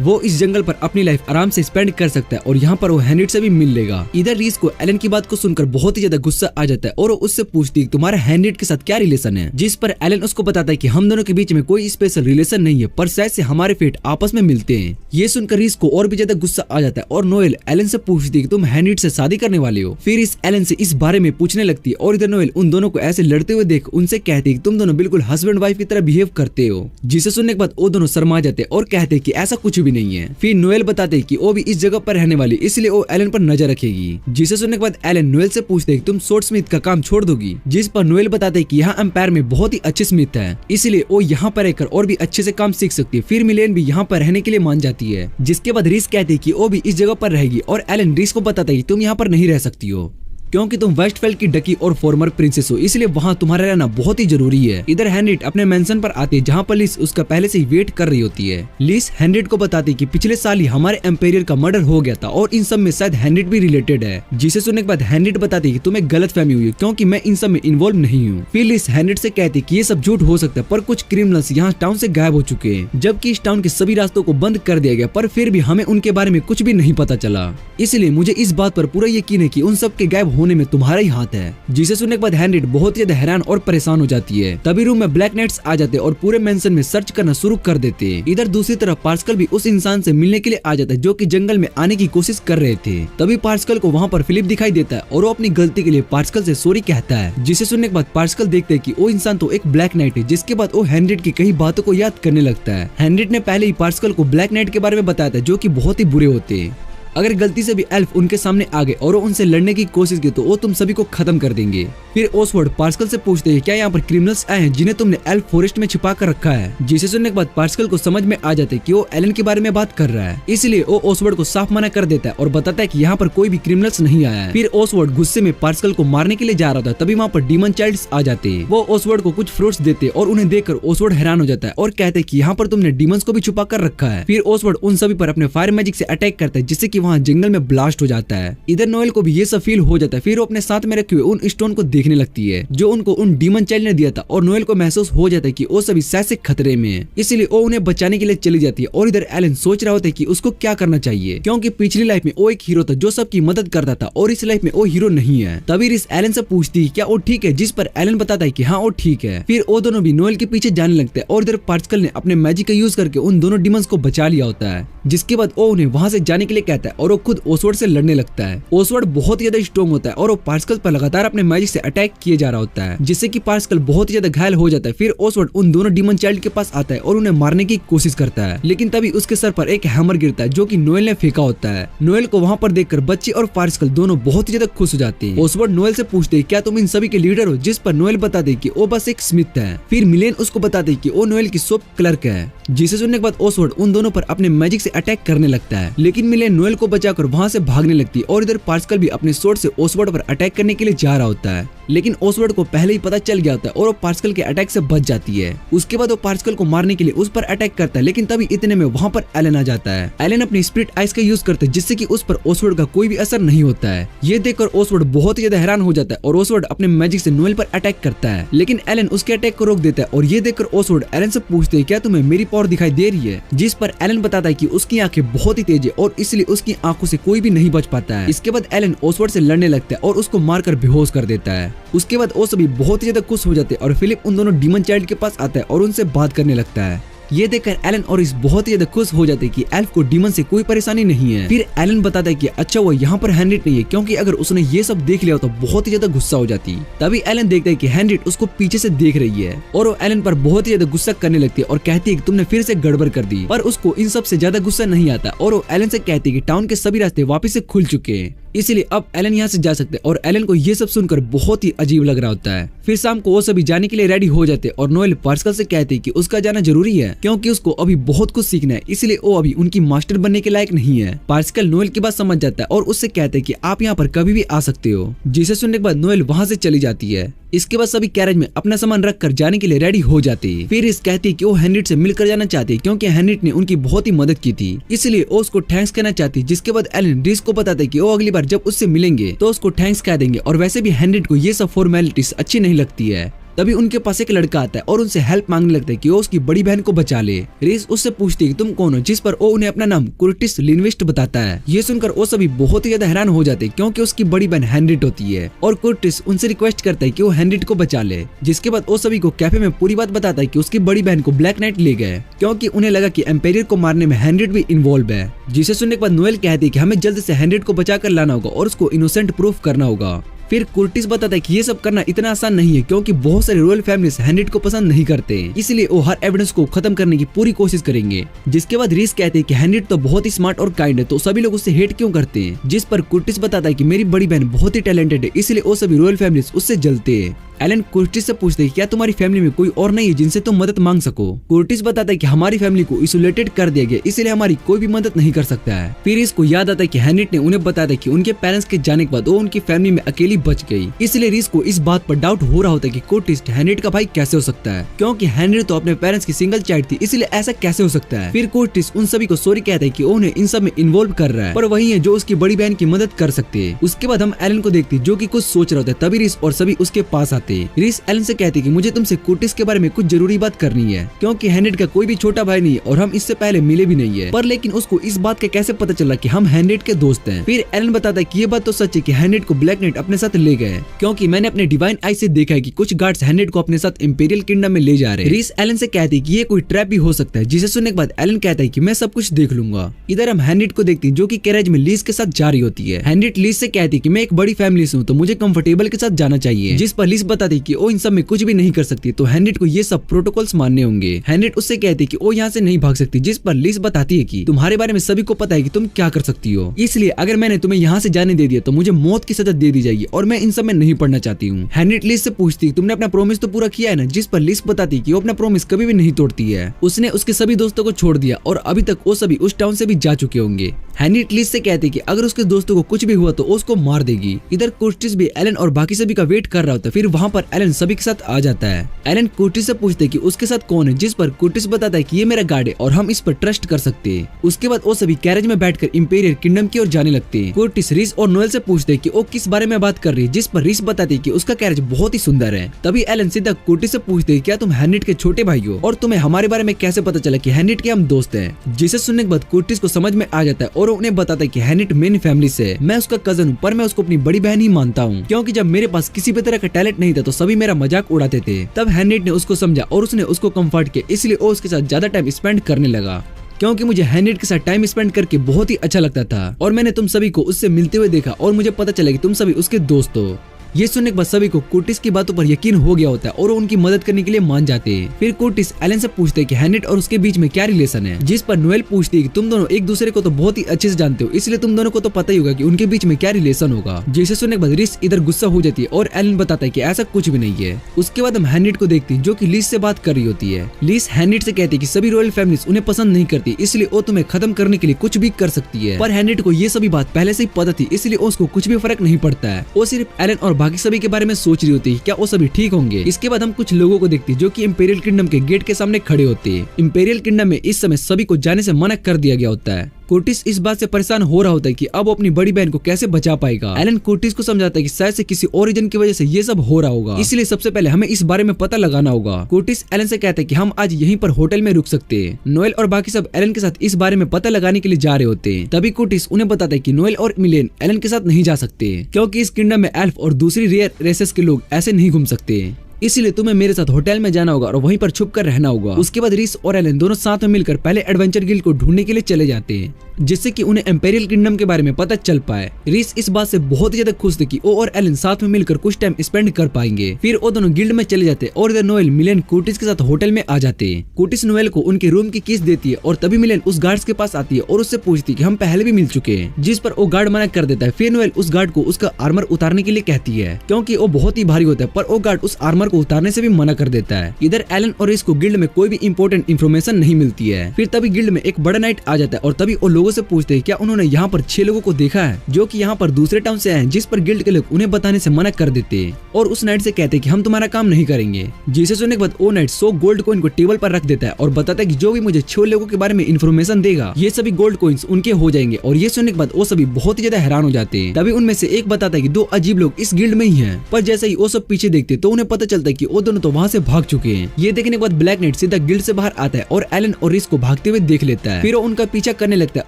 वो इस जंगल पर अपनी लाइफ आराम से स्पेंड कर सकता है और यहाँ पर वो हेनरिट से भी मिल लेगा। इधर रीस को एलन की बात को सुनकर बहुत ही ज्यादा गुस्सा आ जाता है और वो उससे पूछती है तुम्हारा हेनरिट के साथ क्या रिलेशन है, जिस पर एलन उसको बताता है कि हम दोनों के बीच में कोई स्पेशल रिलेशन नहीं है, पर शायद से हमारे फेट आपस में मिलते हैं। ये सुनकर रीस को और भी ज्यादा गुस्सा आ जाता है और नोएल एलन से पूछती है कि तुम हेनरिट से शादी करने वाले हो। फिर इस एलन से इस बारे में पूछने लगती है और इधर नोएल उन दोनों को ऐसे लड़ते हुए देख उनसे कहती है कि तुम दोनों बिल्कुल हस्बैंड वाइफ की तरह बिहेव करते हो। जिसे सुनने के बाद वो दोनों शर्मा जाते और कहते हैं कि ऐसा कुछ भी नहीं है। फिर नोएल बताते हैं कि वो भी इस जगह पर रहने वाली, इसलिए वो एलन पर नजर रखेगी। जिसे सुनने के बाद एलन नोएल से पूछते हैं कि तुम स्वॉर्ड स्मिथ का काम छोड़ दोगी, जिस पर नोएल बताते हैं कि यहाँ एम्पायर में बहुत ही अच्छे स्मिथ है, इसलिए वो यहाँ पर रहकर और भी अच्छे से काम सीख सकती है। फिर मिलेन भी यहाँ पर रहने के लिए मान जाती है, जिसके बाद रीस कहती है कि वो भी इस जगह पर रहेगी और एलन रीस को बताता है कि तुम यहाँ पर नहीं रह सकती हो क्योंकि तुम वेस्टफेल्ड की डकी और फॉर्मर प्रिंसेस हो, इसलिए वहाँ तुम्हारा रहना बहुत ही जरूरी है। इधर हेनरिट अपने मेंशन पर आती है जहाँ पर लिस उसका पहले से ही वेट कर रही होती है। लिस हेनरिट को बताती है कि पिछले साल ही हमारे एम्पेरियर का मर्डर हो गया था और इन सब में शायद हेनरिट भी रिलेटेड है। जिसे सुनने के बाद हेनरिट बताती है कि तुम्हें गलतफहमी हुई क्योंकि मैं इन सब में इन्वॉल्व नहीं हूँ। फिर लिस हेनरिट से कहती है कि ये सब झूठ हो सकता है, पर कुछ क्रिमिनल्स यहाँ टाउन से गायब हो चुके हैं, जबकि इस टाउन के सभी रास्तों को बंद कर दिया गया, पर फिर भी हमें उनके बारे में कुछ भी नहीं पता चला। इसलिए मुझे इस बात पर पूरा यकीन है कि उन सब के गायब होने में तुम्हारा ही हाथ है। जिसे सुनने के बाद हेनरिट बहुत ही ज्यादा हैरान और परेशान हो जाती है। तभी रूम में ब्लैक नाइट्स आ जाते और पूरे मेंशन में सर्च करना शुरू कर देते। इधर दूसरी तरफ पार्सिकल भी उस इंसान से मिलने के लिए आ जाता है जो कि जंगल में आने की कोशिश कर रहे थे। तभी पार्सिकल को वहाँ पर फिलिप दिखाई देता है और वो अपनी गलती के लिए पार्सिकल से सॉरी कहता है। जिसे सुनने के बाद पार्सिकल देखते है कि वो इंसान तो एक ब्लैक नाइट है। जिसके बाद वो हेनरिट की कई बातों को याद करने लगता है। हेनरिट ने पहले ही पार्सिकल को ब्लैक नाइट के बारे में बताया था जो कि बहुत ही बुरे होते हैं। अगर गलती से भी एल्फ उनके सामने आ गए और वो उनसे लड़ने की कोशिश की तो वो तुम सभी को खत्म कर देंगे। फिर ओसवर्ड पार्सिकल से पूछते हैं क्या यहाँ पर क्रिमिनल्स आए हैं जिन्हें तुमने एल्फ फॉरेस्ट में छिपा कर रखा है। जिसे सुनने के बाद पार्सिकल को समझ में आ जाते कि वो एलन के बारे में बात कर रहा है, इसलिए वो ओसवर्ड को साफ मना कर देता है और बताता है कि यहाँ पर कोई भी क्रिमिनल्स नहीं आया है। फिर ओसवर्ड गुस्से में पार्सिकल को मारने के लिए जा रहा था, तभी वहाँ पर डीमन चाइल्ड्स आ जाते हैं। वो ओसवर्ड को कुछ फ्रूट्स देते और उन्हें देखकर ओसवर्ड हैरान हो जाता है और कहते हैं कि यहाँ पर तुमने डीमंस को भी छुपा कर रखा है। फिर ओसवर्ड उन सभी पर अपने फायर मैजिक से अटैक करता है जिससे कि वहाँ जंगल में ब्लास्ट हो जाता है। इधर नोएल को भी ये सब फील हो जाता है। फिर वो अपने साथ में रखे हुए उन स्टोन को देखने लगती है जो उनको उन डीमन चाइल्ड ने दिया था और नोएल को महसूस हो जाता है कि वो सभी शायद से खतरे में है, इसलिए वो उन्हें बचाने के लिए चली जाती है। और इधर एलन सोच रहा होता है कि उसको क्या करना चाहिए क्योंकि पिछली लाइफ में वो एक हीरो था जो सबकी मदद करता था और इस लाइफ में वो हीरो नहीं है। तभी रिस एलन से पूछती है क्या वो ठीक है, जिस पर एलन बताता है कि हाँ वो ठीक है। फिर वो दोनों भी नोएल के पीछे जाने लगते हैं और इधर पार्सिकल ने अपने मैजिक का यूज करके उन दोनों डीमंस को बचा लिया होता है। जिसके बाद वो उन्हें वहाँ से जाने के लिए कहता है और वो खुद ओसवर्ड से लड़ने लगता है। ओसवर्ड बहुत ही ज्यादा स्ट्रॉन्ग होता है और वो पार्सिकल पर लगातार अपने मैजिक से अटैक किए जा रहा होता है जिससे कि पार्सिकल बहुत ही ज्यादा घायल हो जाता है। फिर ओसवर्ड उन दोनों डीमन चाइल्ड के पास आता है और उन्हें मारने की कोशिश करता है, लेकिन तभी उसके सर पर एक हैमर गिरता है जो कि नोएल ने फेंका होता है। नोएल को वहाँ पर देखकर बच्चे और पार्सिकल दोनों बहुत ही ज्यादा खुश हो जाते हैं। ओसवर्ड नोएल से पूछते हैं क्या तुम इन सभी के लीडर हो, जिस पर नोएल बताते हैं कि वो बस एक स्मिथ है। फिर मिलेन उसको बताते हैं कि वो नोएल की शॉप क्लर्क है। जिसे सुनने के बाद ओसवर्ड उन दोनों पर अपने मैजिक से अटैक करने लगता है, लेकिन मिलेन नोएल को बचाकर वहाँ से भागने लगती है और इधर पार्सिकल भी अपने स्वॉर्ड से ओसवर्ड पर अटैक करने के लिए जा रहा होता है, लेकिन ओसवर्ड को पहले ही पता चल गया होता है और वो पार्सिकल के अटैक से बच जाती है। उसके बाद वो पार्सिकल को मारने के लिए उस पर अटैक करता है, लेकिन तभी इतने में वहाँ पर एलन आ जाता है। एलन अपनी स्पिरिट आइस का यूज करता है जिससे कि उस पर ओसवर्ड का कोई भी असर नहीं होता है। ये देखकर ओसवर्ड बहुत ही ज्यादा हैरान हो जाता है और ओसवर्ड अपने मैजिक से नोएल पर अटैक करता है, लेकिन एलन उसके अटैक को रोक देता है। और ये देखकर ओसवर्ड एलन से पूछते हैं क्या तुम्हें मेरी पावर दिखाई दे रही है, जिस पर एलन बताता है कि उसकी आंखें बहुत ही तेज है और इसलिए उसकी आंखों से कोई भी नहीं बच पाता है। इसके बाद एलन ओसवर्ड से लड़ने लगता है और उसको मारकर बेहोश कर देता है। उसके बाद वो सभी बहुत ही ज्यादा खुश हो जाते हैं और फिलिप उन दोनों डीमन चाइल्ड के पास आता है और उनसे बात करने लगता है। ये देखकर एलन और रिस बहुत ही ज्यादा खुश हो जाते हैं कि एल्फ को डीमन से कोई परेशानी नहीं है। फिर एलन बताता है कि अच्छा वो यहाँ पर हैंड्रिट नहीं है, क्योंकि अगर उसने ये सब देख लिया तो बहुत ही ज्यादा गुस्सा हो जाती। तभी एलन देखता है कि हैंड्रिट उसको पीछे से देख रही है और वो एलन पर बहुत ही ज्यादा गुस्सा करने लगती है और कहती है कि तुमने फिर से गड़बड़ कर दी। पर उसको इन सब से ज्यादा गुस्सा नहीं आता और वो एलन से कहती है कि टाउन के सभी रास्ते वापस से खुल चुके हैं, इसलिए अब एलन यहाँ से जा सकते हैं। और एलन को ये सब सुनकर बहुत ही अजीब लग रहा होता है। फिर शाम को वो सभी जाने के लिए रेडी हो जाते हैं और नोएल पार्सिकल से कहते हैं कि उसका जाना जरूरी है क्योंकि उसको अभी बहुत कुछ सीखना है, इसलिए वो अभी उनकी मास्टर बनने के लायक नहीं है। पार्सिकल नोएल की बात समझ जाता है और उससे कहते हैं कि आप यहाँ पर कभी भी आ सकते हो, जिसे सुनने के बाद नोएल वहाँ से चली जाती है। इसके बाद सभी कैरेज में अपना सामान रख कर जाने के लिए रेडी हो जाते हैं। फिर इस कहती है कि वो हैंड्रिट से मिलकर जाना चाहती है क्योंकि हैंड्रिट ने उनकी बहुत ही मदद की थी, इसलिए वो उसको थैंक्स कहना चाहती है। जिसके बाद एलन रिस को बताता है कि वो अगली बार जब उससे मिलेंगे तो उसको थैंक्स कह देंगे। और वैसे भी हैंड्रिट को ये सब फॉर्मेलिटीज अच्छी नहीं लगती है। तभी उनके पास एक लड़का आता है और उनसे हेल्प मांगने लगता है कि वो उसकी बड़ी बहन को बचा ले। रिस उससे पूछती है कि तुम कौन हो, जिस पर वो उन्हें अपना नाम कुर्टिस लिनविस्ट बताता है। ये सुनकर वो सभी बहुत ही ज्यादा हैरान हो जाते हैं क्योंकि उसकी बड़ी बहन हैंड्रिट होती है और कुर्टिस उनसे रिक्वेस्ट करता है कि वो हैंड्रिट को बचा ले। जिसके बाद वो सभी को कैफे में पूरी बात बताता है कि उसकी बड़ी बहन को ब्लैक नाइट ले गए क्योंकि उन्हें लगा कि एम्पेरियर को मारने में हैंड्रिट भी इन्वॉल्व है। जिसे सुनने के बाद नोएल कहती है कि हमें जल्द से हैंड्रिट को बचा कर लाना होगा और उसको इनोसेंट प्रूफ करना होगा। फिर कुर्टिस बताता है कि ये सब करना इतना आसान नहीं है क्योंकि बहुत सारे रॉयल फैमिलीज हैंड्रिट को पसंद नहीं करते, इसलिए वो हर एविडेंस को खत्म करने की पूरी कोशिश करेंगे। जिसके बाद रिस कहते हैं कि हैंड्रिट तो बहुत ही स्मार्ट और काइंड है, तो सभी लोग उससे हेट क्यों करते हैं। जिस पर कुर्टिस बताता है कि मेरी बड़ी बहन बहुत ही टैलेंटेड है, इसलिए वो सभी रॉयल फैमिलीज उससे जलते हैं। एलन कुर्टिस से पूछते हैं क्या तुम्हारी फैमिली में कोई और नहीं है जिनसे तुम मदद मांग सको। कुर्टिस बताता है कि हमारी फैमिली को आइसोलेटेड कर दिया गया, इसलिए हमारी कोई भी मदद नहीं कर सकता है। फिर इसको याद आता है कि हैंड्रिट ने उन्हें बताया था कि उनके पेरेंट्स के जाने के बाद वो उनकी फैमिली में अकेली बच गई, इसलिए रिस को इस बात पर डाउट हो रहा होता है कि कुर्टिस हैंड्रिट का भाई कैसे हो सकता है क्योंकि हैंड्रिट तो अपने पेरेंट्स की सिंगल चाइल्ड थी, इसलिए ऐसा कैसे हो सकता है। फिर कुर्टिस उन सभी को सॉरी कहता है कि उन्हें इन सब में इन्वॉल्व कर रहा है, पर वही है जो उसकी बड़ी बहन की मदद कर सकते हैं। उसके बाद हम एलन को देखते जो कि कुछ सोच रहा होता है। तभी रिस और सभी उसके पास आते। रिस एलन से कहती कि मुझे तुमसे कुर्टिस के बारे में कुछ जरूरी बात करनी है क्योंकि हैंड्रिट का कोई भी छोटा भाई नहीं है और हम इससे पहले मिले भी नहीं है, पर लेकिन उसको इस बात का कैसे पता चला कि हम हैंड्रिट के दोस्त हैं। फिर एलन बताता है कि ये बात तो सच है कि हैंड्रिट को ब्लैक नाइट अपने साथ ले गए क्योंकि मैंने अपने डिवाइन आई से देखा है कि कुछ गार्ड्स हैंड्रिट को अपने साथ इंपीरियल किंगडम में ले जा रहे हैं। रिस एलन से कहती है कि ये कोई ट्रैप भी हो सकता है, जिसे सुनने के बाद एलन कहता है कि मैं सब कुछ देख लूंगा। इधर हम हैंड्रिट को देखते हैं जो कि कैरेज में लीज के साथ जा रही होती है। हैंड्रिट लीज से कहती है कि मैं एक बड़ी फैमिली से हूँ तो मुझे कंफर्टेबल के साथ जाना चाहिए, जिस पर लीज बताती है कि वो इन सब में कुछ भी नहीं कर सकती, तो हैंड्रिट को ये सब प्रोटोकॉल्स मानने होंगे। हैंड्रिट उससे कहती है कि वो यहाँ से नहीं भाग सकती, जिस पर लिस बताती है कि तुम्हारे बारे में सभी को पता है कि तुम क्या कर सकती हो, इसलिए अगर मैंने तुम्हें यहाँ से जाने दे दिया तो मुझे मौत की सजा दे दी जाएगी और मैं इन सब में नहीं पढ़ना चाहती हूँ। हैंड्रिट लिस से पूछती है तुमने अपना प्रॉमिस तो पूरा किया है ना, जिस पर लिस बताती है कि वो अपना प्रॉमिस कभी भी नहीं तोड़ती है। उसने उसके सभी दोस्तों को छोड़ दिया और अभी तक वो सभी उस टाउन से भी जा चुके होंगे। हैंड्रिट लिस से कहती है कि अगर उसके दोस्तों को कुछ भी हुआ तो उसको मार देगी। इधर कुर्टिस भी एलन और बाकी सभी का वेट कर रहा होता है। फिर वहाँ पर एलन सभी के साथ आ जाता है। एलन कुर्टिस से पूछते हैं कि उसके साथ कौन है, जिस पर कुर्टिस बताता है कि ये मेरा गार्ड है और हम इस पर ट्रस्ट कर सकते हैं। उसके बाद वो सभी कैरेज में बैठकर इंपीरियल किंगडम की ओर जाने लगते हैं। कुर्टिस रिस और नोएल से पूछते हैं कि वो किस बारे में बात कर रही है, जिस पर रिस बताती है कि उसका कैरेज बहुत ही सुंदर है। तभी एलन सीधा कुर्टिस से पूछते हैं क्या तुम हैंड्रिट के छोटे भाई हो और तुम्हें हमारे बारे में कैसे पता चला कि हैंड्रिट के हम दोस्त हैं। जिसे सुनने के बाद कुर्टिस को समझ में आ जाता है और उन्हें बताता है कि हैंड्रिट मेन फैमिली से है, मैं उसका कजन हूँ, पर मैं उसको अपनी बड़ी बहन ही मानता हूँ क्योंकि जब मेरे पास किसी भी तरह का टैलेंट नहीं था तो सभी मेरा मजाक उड़ाते थे। तब हैंड्रिट ने उसको समझा और उसने उसको कंफर्ट किया, इसलिए वो उसके साथ ज्यादा टाइम स्पेंड करने लगा क्योंकि मुझे हैंड्रिट के साथ टाइम स्पेंड करके बहुत ही अच्छा लगता था और मैंने तुम सभी को उससे मिलते हुए देखा और मुझे पता चला कि तुम सभी उसके दोस्त हो। ये सुनने के बाद सभी को कुर्टिस की बातों पर यकीन हो गया होता है और वो उनकी मदद करने के लिए मान जाते हैं। फिर कुर्टिस एलन से पूछते हैं कि हैंड्रिट और उसके बीच में क्या रिलेशन है, जिस पर नोएल पूछती है कि तुम दोनों एक दूसरे को तो बहुत ही अच्छे से जानते हो, इसलिए तुम दोनों को तो पता ही होगा कि उनके बीच में क्या रिलेशन होगा। जिसे सुनने के बाद रिस इधर गुस्सा हो जाती है और एलन बताता है कि ऐसा कुछ भी नहीं है। उसके बाद हम हैंड्रिट को देखते हैं जो कि लिस से बात कर रही होती है। लिस हैंड्रिट से कहती है कि सभी रॉयल फैमिलीज उन्हें पसंद नहीं करती, इसलिए वो तुम्हें खत्म करने के लिए कुछ भी कर सकती है। पर हैंड्रिट को ये सभी बात पहले से ही पता थी, इसलिए उसको कुछ भी फर्क नहीं पड़ता है। वो सिर्फ एलन और बाकी सभी के बारे में सोच रही होती है क्या वो सभी ठीक होंगे। इसके बाद हम कुछ लोगों को देखते हैं जो कि इंपीरियल किंगडम के गेट के सामने खड़े होते हैं। इंपीरियल किंगडम में इस समय सभी को जाने से मना कर दिया गया होता है। कोर्टिस इस बात से परेशान हो रहा होता है कि अब वो अपनी बड़ी बहन को कैसे बचा पाएगा। एलन कोर्टिस को समझाता है कि शायद से किसी और रीजन की वजह से ये सब हो रहा होगा, इसलिए सबसे पहले हमें इस बारे में पता लगाना होगा। कोर्टिस एलन से कहता है कि हम आज यहीं पर होटल में रुक सकते हैं। नोएल और बाकी सब एलन के साथ इस बारे में पता लगाने के लिए जा रहे होते हैं। तभी कोर्टिस उन्हें बताता है कि नोएल और मिलेन एलन के साथ नहीं जा सकते क्योंकि इस किंगडम में एल्फ और दूसरी रेयर रेसेस के लोग ऐसे नहीं घूम सकते, इसलिए तुम्हें मेरे साथ होटल में जाना होगा और वहीं पर छुप कर रहना होगा। उसके बाद रीस और एलन दोनों साथ में मिलकर पहले एडवेंचर गिल्ड को ढूंढने के लिए चले जाते हैं, जिससे कि उन्हें इंपीरियल किंगडम के बारे में पता चल पाए। रीस इस बात से बहुत ज्यादा खुश थे कि वो और एलन साथ में मिलकर कुछ टाइम स्पेंड कर पाएंगे। फिर वो दोनों गिल्ड में चले जाते और इधर नोएल मिलेन कोर्टिस के साथ होटल में आ जाते हैं। कोर्टिस नोएल को उनके रूम की कीज देती है और तभी मिलेन उस गार्ड्स के पास आती है और उससे पूछती है कि हम पहले भी मिल चुके हैं, जिस पर वो गार्ड मना कर देता है। फिर नोएल उस गार्ड को उसका आर्मर उतारने के लिए कहती है क्योंकि वो बहुत ही भारी होता है, पर वो गार्ड उस आर्मर को उतारने से भी मना कर देता है। इधर एलन और रीस को गिल्ड में कोई भी इंपॉर्टेंट इन्फॉर्मेशन नहीं मिलती है। फिर तभी गिल्ड में एक बड़ा नाइट आ जाता है और तभी वो लोगों से पूछते हैं क्या उन्होंने यहाँ पर 6 लोगों को देखा है जो कि यहाँ पर दूसरे टाउन से आए हैं, जिस पर गिल्ड के लोग उन्हें बताने से मना कर देते हैं और उस नाइट से कहते हैं कि हम तुम्हारा काम नहीं करेंगे। जिसे सुनने के बाद वो नाइट 100 गोल्ड कॉइन को टेबल पर रख देता है और बताता है कि जो भी मुझे 6 लोगों के बारे में इन्फॉर्मेशन देगा ये सभी गोल्ड कॉइन्स उनके हो जाएंगे। और ये सुनने के बाद वो सभी बहुत ही ज्यादा हैरान हो जाते हैं। तभी उनमें से एक बताता है कि 2 अजीब लोग इस गिल्ड में ही हैं, पर जैसे ही वो सब पीछे देखते तो उन्हें पता चलता है कि वो दोनों तो वहाँ से भाग चुके हैं। ये देखने के बाद ब्लैक नाइट सीधा गिल्ड से बाहर आता है और एलन और रीस को भागते हुए देख लेता है। फिर वो उनका पीछा करने लगता है